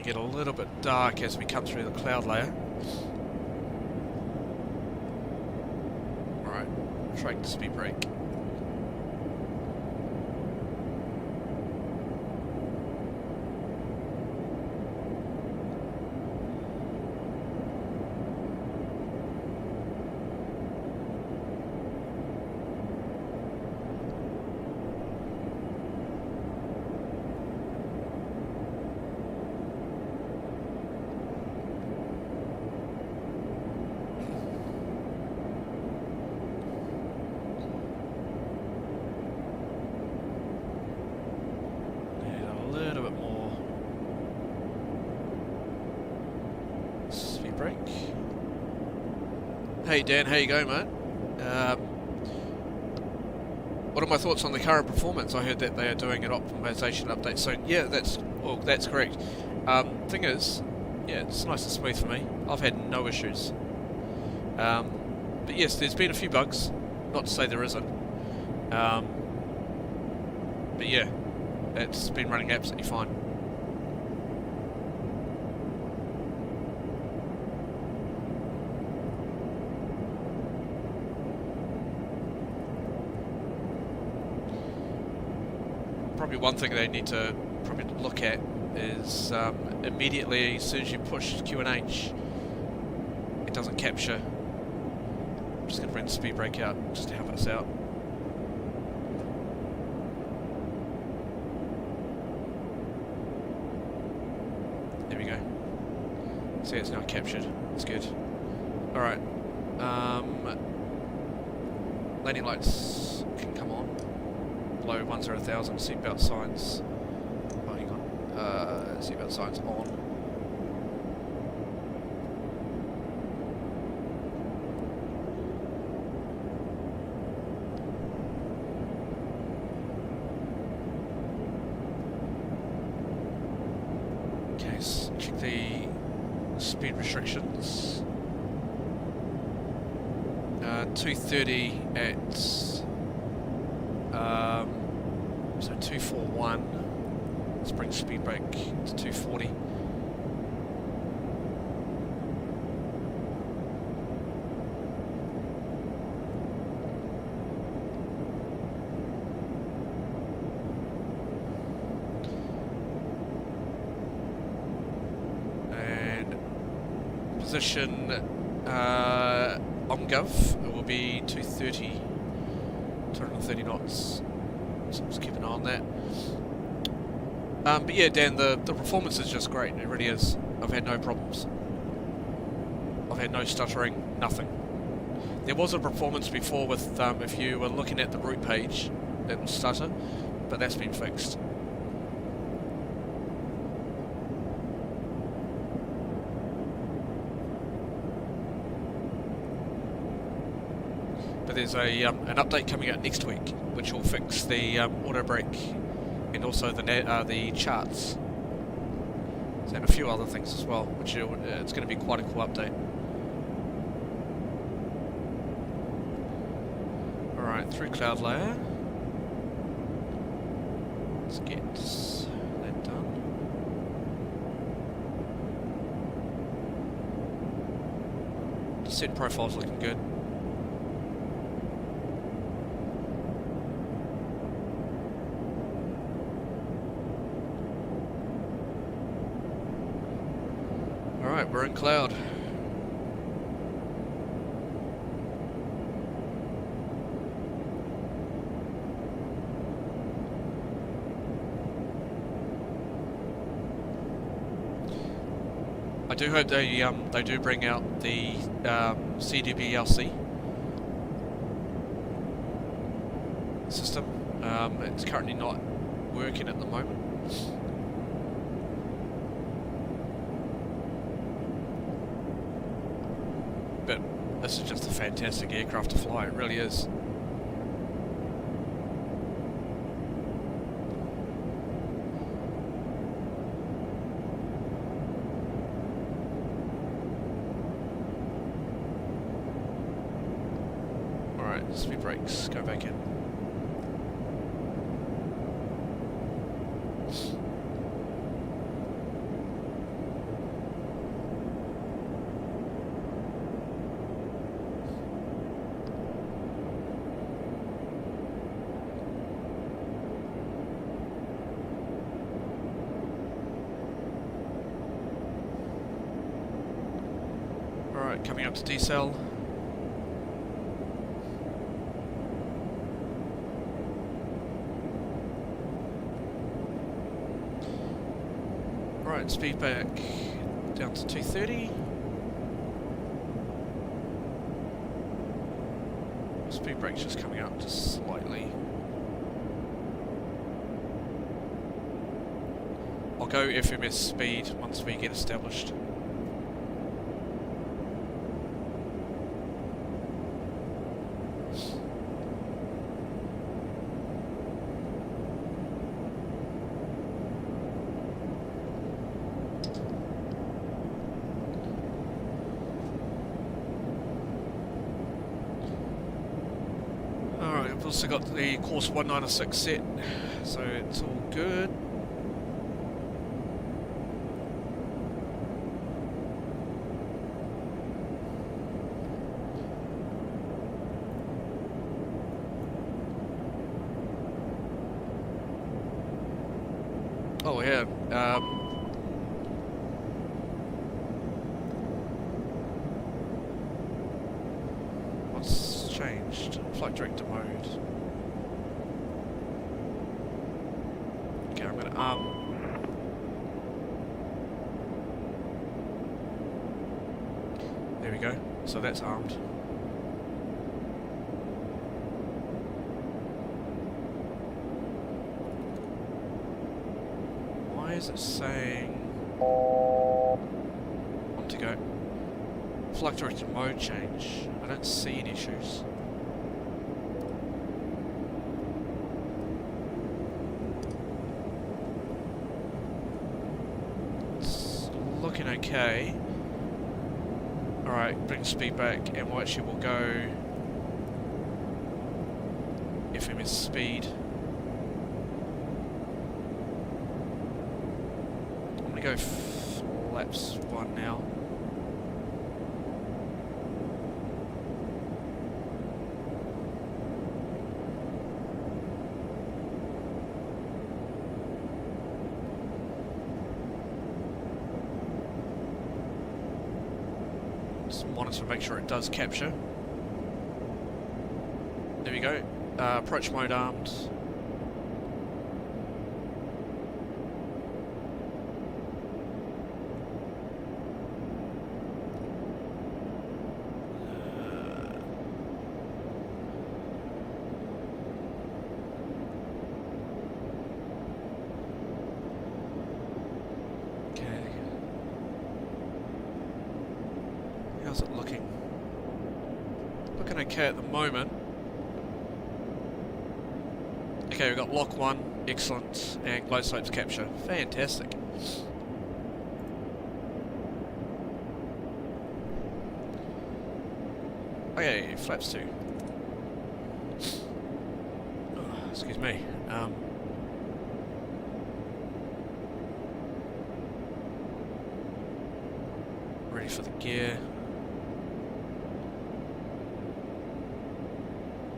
Get a little bit dark as we come through the cloud layer. Alright, trying to speed brake. Hey Dan, how you going, mate? What are my thoughts on the current performance? I heard that they are doing an optimization update soon. Yeah, that's correct. Thing is, yeah, it's nice and smooth for me. I've had no issues. But yes, there's been a few bugs. Not to say there isn't. But yeah, it's been running absolutely fine. Probably one thing they need to probably look at is immediately as soon as you push Q&H, it doesn't capture. I'm just going to bring the speed brake out just to help us out. There we go. See, it's now captured. It's good. Alright. Landing lights can come on. Low 10,000, seatbelt signs. Oh, hang on. Seatbelt signs on. Okay, so check the speed restrictions. 230 at. So 241, let's bring speed brake to 240. And position OMGov, it will be 230 knots. So just keep an eye on that. But yeah, Dan, the performance is just great. It really is. I've had no problems. I've had no stuttering, nothing. There was a performance before with, if you were looking at the route page, it would stutter, but that's been fixed. But there's an update coming out next week, which will fix the auto brake and also the charts, and a few other things as well, which it's going to be quite a cool update. Alright, through cloud layer. Let's get that done. Descent profile's looking good. Alright, we're in cloud. I do hope they do bring out the CDBLC system. It's currently not working at the moment. But this is just a fantastic aircraft to fly, it really is. Alright, speed brakes, go back in. Alright, coming up to decel. Right, speed back down to 230. Speed brake's just coming up just slightly. I'll go FMS speed once we get established. I've also got the course 196 set, so it's all good. Oh yeah, what's changed? Flight director mode. Okay, I'm gonna there we go. So that's armed. Why is it saying on to go? Flight director mode change. I don't see any issues. It's looking okay. Alright, bring speed back and actually we'll go FMS speed. I'm gonna go flaps 1 now. Monitor to make sure it does capture. There we go. Approach mode armed. How's it looking? Looking okay at the moment. Okay, we've got lock 1, excellent, and glow slopes capture. Fantastic. Okay, flaps 2. Oh, excuse me. Ready for the gear.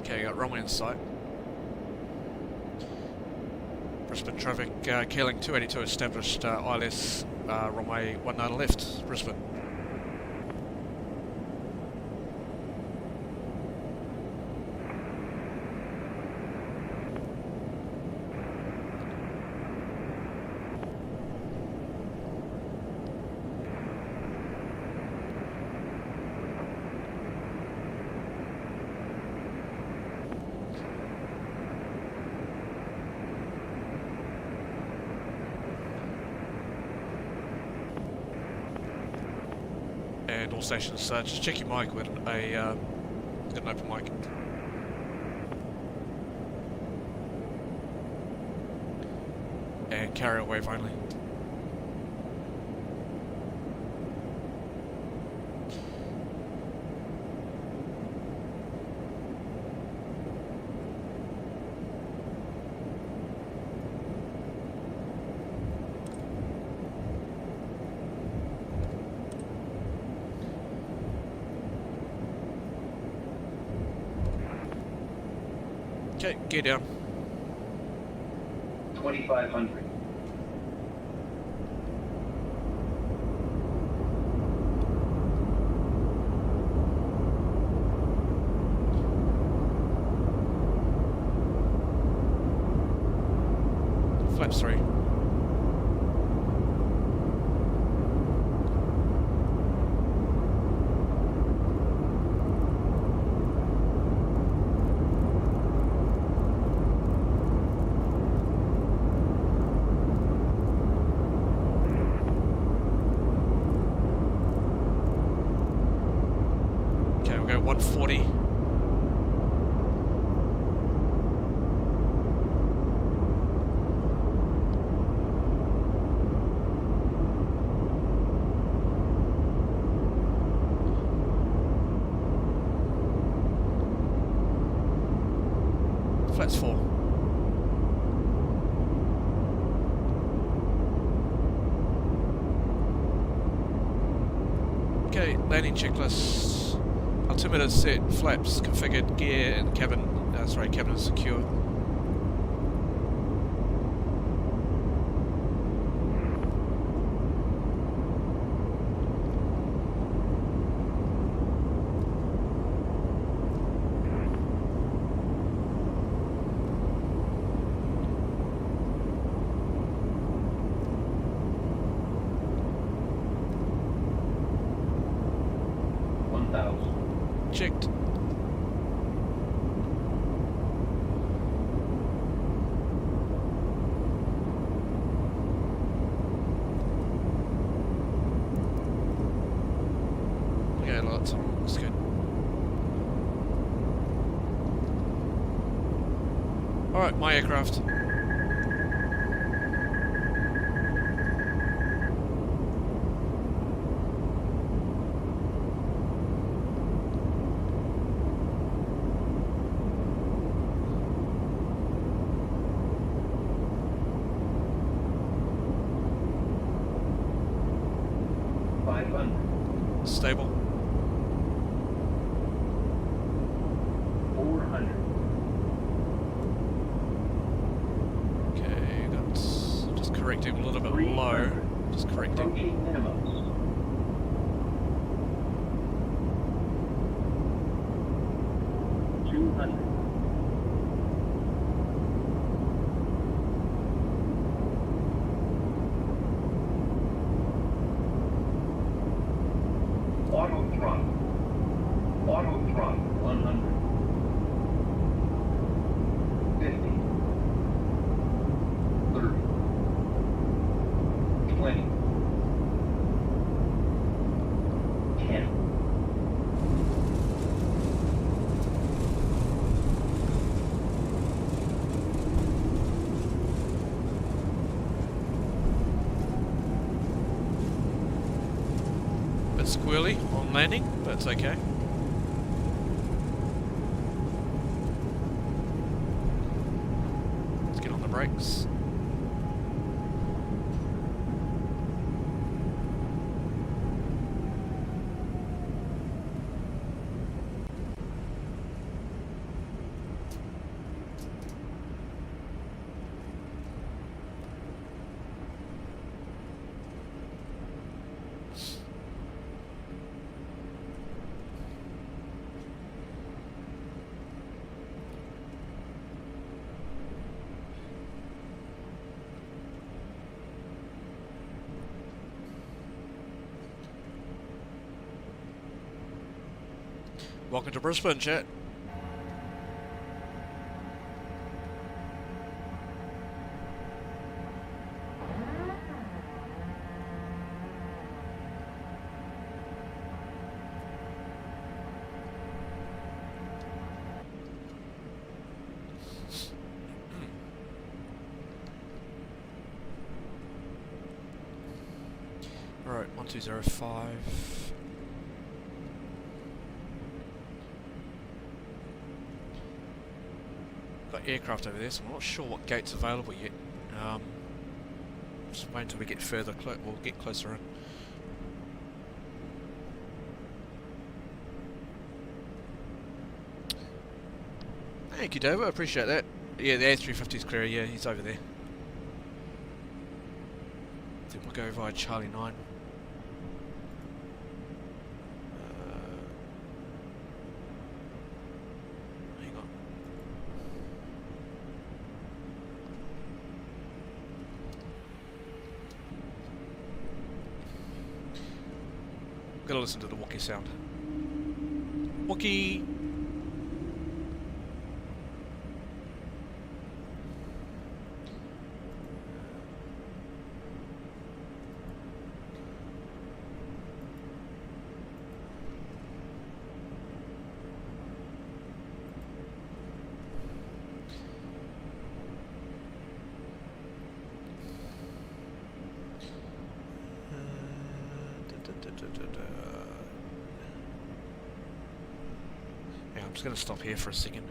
Okay, got runway in sight. Brisbane traffic, Keeling 282 established, ILS, runway 19 left, Brisbane. and all stations. Just check your mic with got an open mic. And carrier wave only. Okay, gear down. 2500. Flaps 3. Okay, we'll go 140. Flats 4. Okay, landing checklist. Altimeter set, flaps configured, gear and cabin. Cabin is secure. Checked. Okay, lights on. Looks good. Alright, my aircraft. Stable. 400. Okay, that's just correcting a little bit low. Just correcting. Approaching minimums. 200. Auto throttle. Auto throttle 100. 50. 30. 20. 10. Bit squirrely on landing, but it's okay. Let's get on the brakes. Welcome to Brisbane, chat. Alright, 1205. Got aircraft over there, so I'm not sure what gate's available yet. Just wait until we get further, we'll get closer in. Thank you, Dave, I appreciate that. Yeah, the A350's clear, yeah, he's over there. Then we'll go via Charlie 9. Hang on. Gotta listen to the Wookiee sound. Wookiee! Yeah, I'm just going to stop here for a second.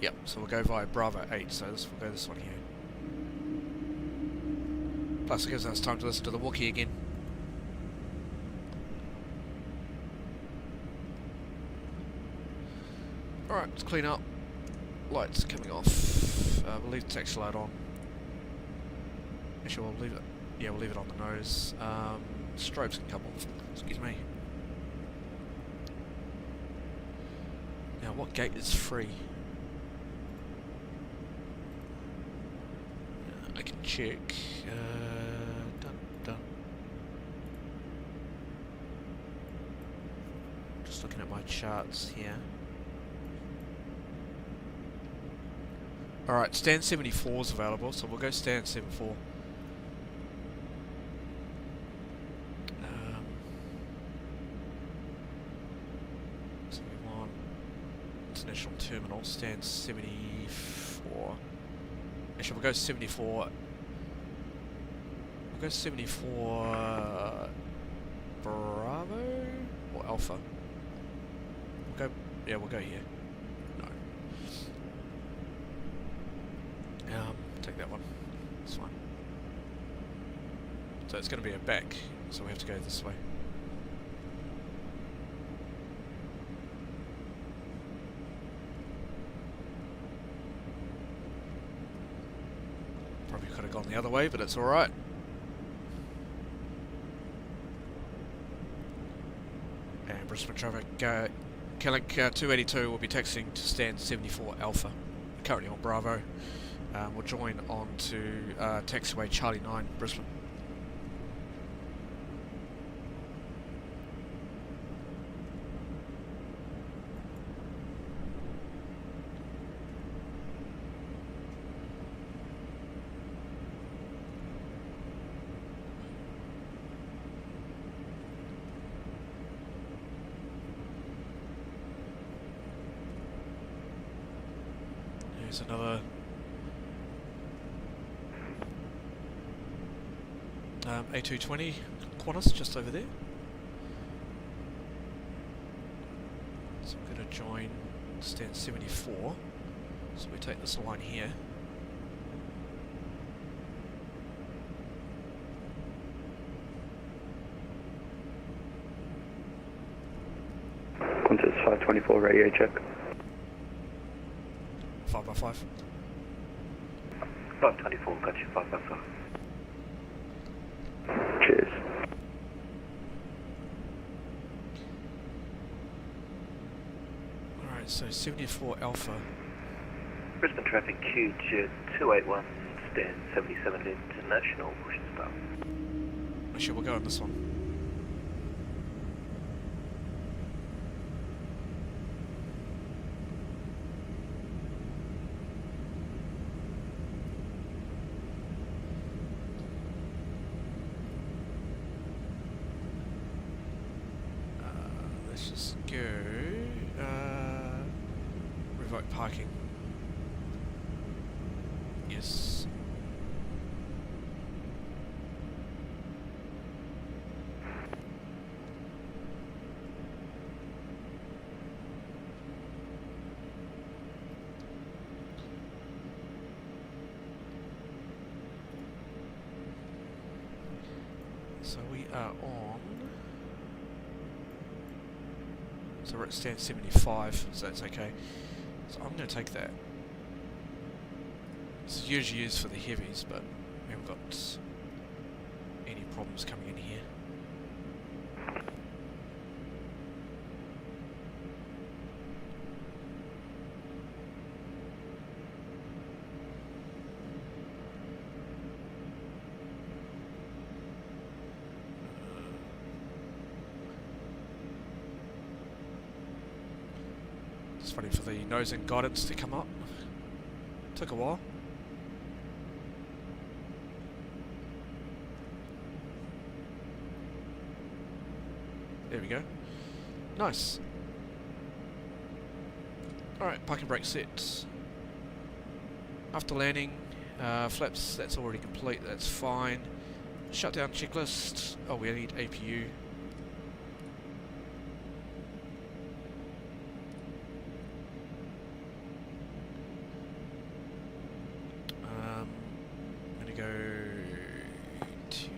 Yep, so we'll go via Bravo 8, so we'll go this one here. Plus it gives us time to listen to the Wookiee again. Alright, let's clean up. Lights coming off. We'll leave the taxi light on. Actually, we'll leave it. Yeah, we'll leave it on the nose. Strobes can come off. Excuse me. Now, what gate is free? I can check. Dun. Just looking at my charts here. Alright, stand 74 is available, so we'll go stand 74. So we want international terminal, stand 74. Actually, we'll go 74. We'll go 74 Bravo or Alpha. We'll go here. Take that one. It's fine. So it's going to be a back, so we have to go this way. Probably could have gone the other way, but it's alright. And Brisbane traffic, Kellick 282 will be taxiing to stand 74 Alpha. We're currently on Bravo. We'll join on to taxiway Charlie 9, Brisbane. Here's another A220 Qantas just over there. So I'm going to join stand 74. So we take this line here. Qantas 524 radio check. 5x5. 524, got you 5x5. Cheers. Alright, so 74 Alpha. Brisbane traffic QJ 281, stand 77 international, push and start. Actually, we'll go on this one. just go revoke parking. Yes. So we are on. So we're at stand 75, so that's okay. So I'm going to take that. It's usually used for the heavies, but we haven't got any problems coming in here. Just waiting for the nose and guidance to come up. Took a while. There we go. Nice. Alright, parking brake set. After landing, flaps, that's already complete, that's fine. Shutdown checklist. Oh, we need APU. I'm going to go to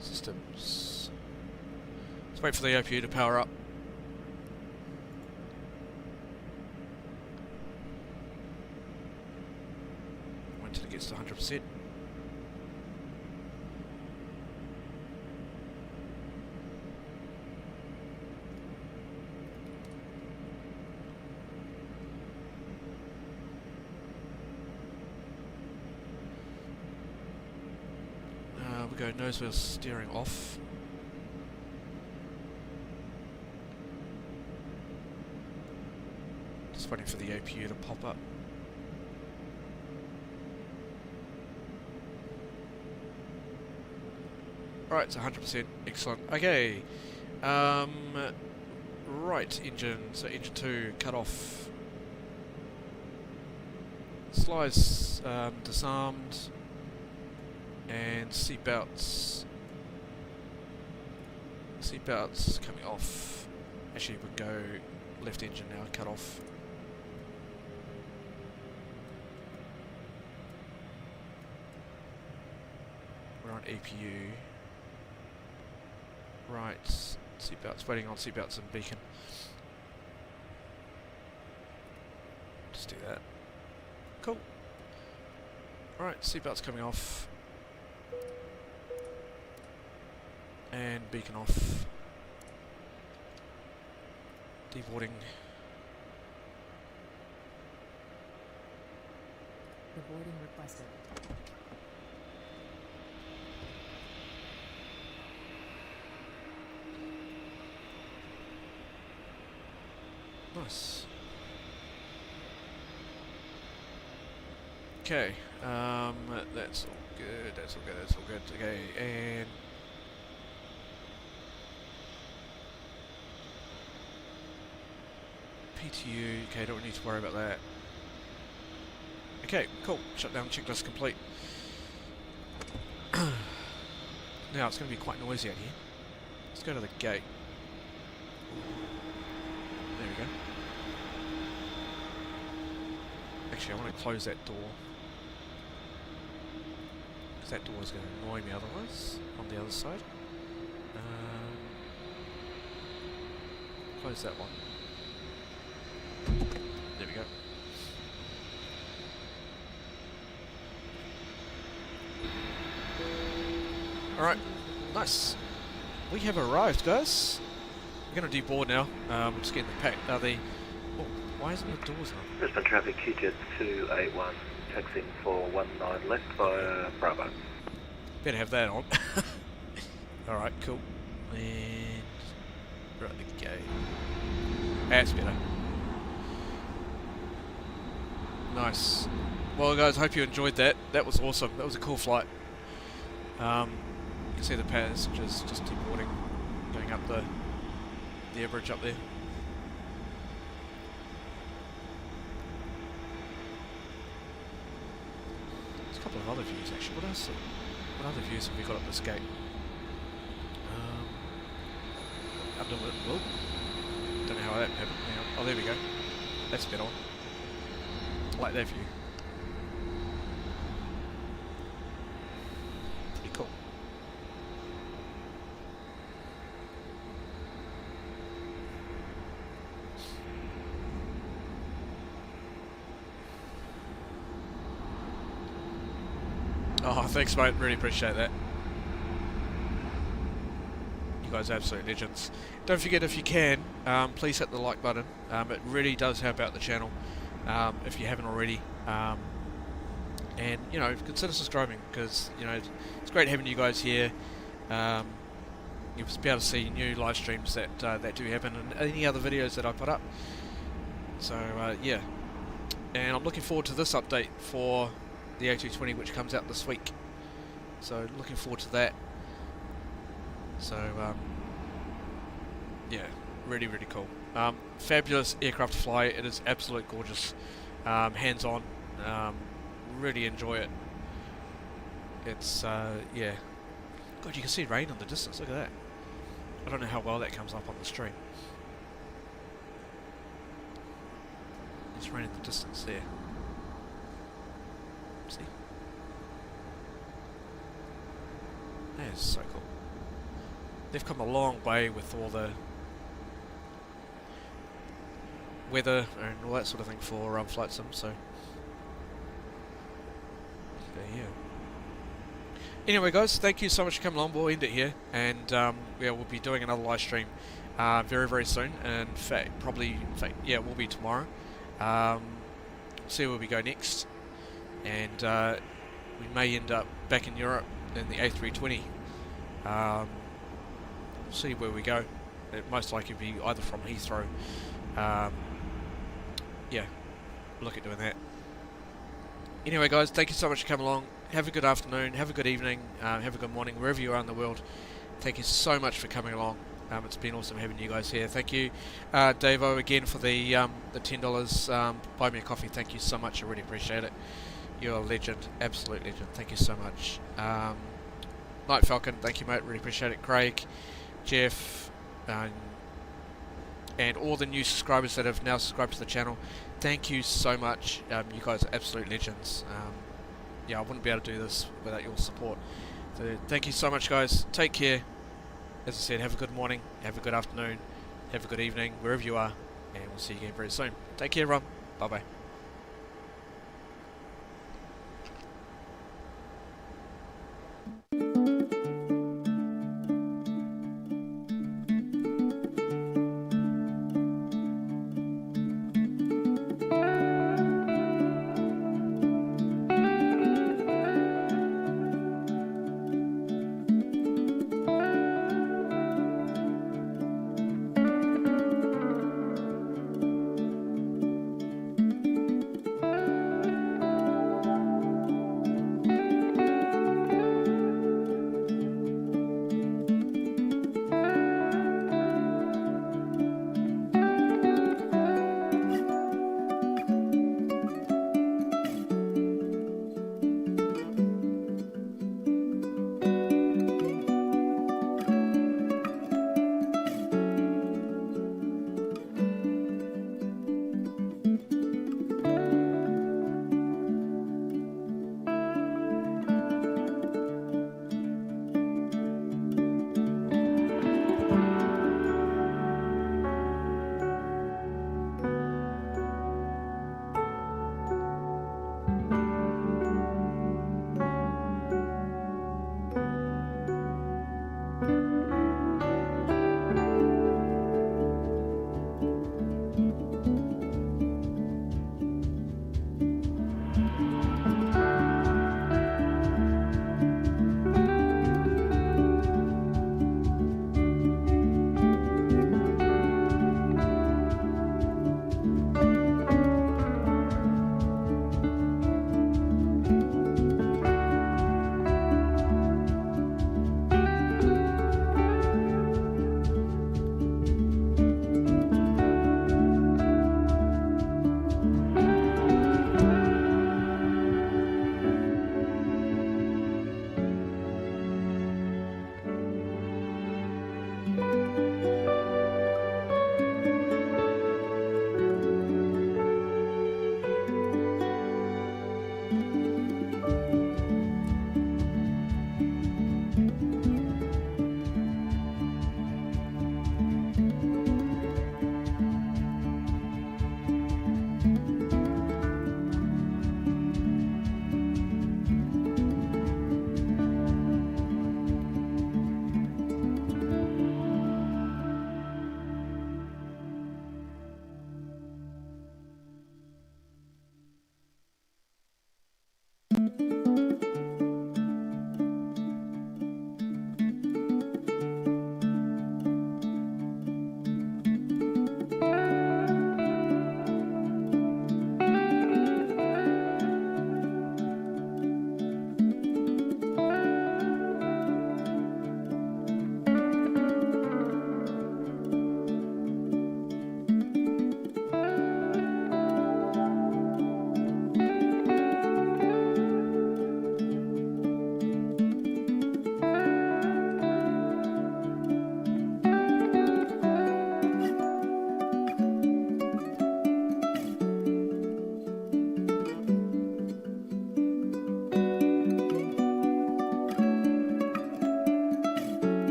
systems. Let's wait for the APU to power up. Wait until it gets to 100%. We go nose wheel steering off. Just waiting for the APU to pop up. Alright, it's 100%. Excellent. Okay. Right, engine. So engine 2 cut off. Slides disarmed. And seatbelts. Seatbelts coming off. Actually, we can go left engine now, cut off. We're on APU. Right, seatbelts. Waiting on seatbelts and beacon. Just do that. Cool. Alright, seatbelts coming off. And beacon off. Deboarding. Deboarding requested. Nice. Okay, that's all good, that's all good, that's all good. Okay, and PTU, okay, don't need to worry about that. Okay, cool, shutdown checklist complete. Now, it's going to be quite noisy out here. Let's go to the gate. There we go. Actually, I want to close that door. Because that door is going to annoy me otherwise, on the other side. Close that one. There we go. Alright, nice. We have arrived, guys. We're going to deboard now. We're just getting the pack. Oh, why isn't the doors on? Brisbane traffic QJet 281, taxiing for 19 left via Bravo. Better have that on. Alright, cool. And right the gate. That's better. Nice. Well, guys, hope you enjoyed that. That was awesome. That was a cool flight. You can see the passengers just deboarding, going up the the air bridge up there. There's a couple of other views actually. What else? What other views have we got up this gate? Up to whoa. Don't know how that happened. Hang on. Oh, there we go. That's better. I like that view. Pretty cool. Oh, thanks mate, really appreciate that. You guys are absolute legends. Don't forget, if you can, please hit the like button. It really does help out the channel if you haven't already. And, you know, consider subscribing, because, you know, it's great having you guys here. You'll be able to see new live streams that, that do happen, and any other videos that I put up. So, yeah. And I'm looking forward to this update for the A220, which comes out this week. So looking forward to that. So yeah, really cool. Fabulous aircraft to fly. It is absolute gorgeous. Hands-on. Really enjoy it. It's yeah. God, you can see rain in the distance. Look at that. I don't know how well that comes up on the stream. There's rain in the distance there. See? That is so cool. They've come a long way with all the weather and all that sort of thing for Flightsim, so yeah. Anyway guys, thank you so much for coming along. We'll end it here, and yeah, we'll be doing another live stream very soon. In fact, yeah, it will be tomorrow. See where we go next. And we may end up back in Europe in the A320. See where we go. It most likely be either from Heathrow. Yeah, look at doing that. Anyway guys, thank you so much for coming along. Have a good afternoon, have a good evening, have a good morning, wherever you are in the world. Thank you so much for coming along. It's been awesome having you guys here. Thank you, Davo, again for the $10. Buy me a coffee. Thank you so much. I really appreciate it. You're a legend, absolute legend. Thank you so much. Night Falcon, thank you, mate. Really appreciate it. Craig, Jeff, and all the new subscribers that have now subscribed to the channel. Thank you so much. You guys are absolute legends. Yeah, I wouldn't be able to do this without your support. So thank you so much, guys. Take care. As I said, have a good morning, have a good afternoon, have a good evening, wherever you are, and we'll see you again very soon. Take care, everyone. Bye-bye.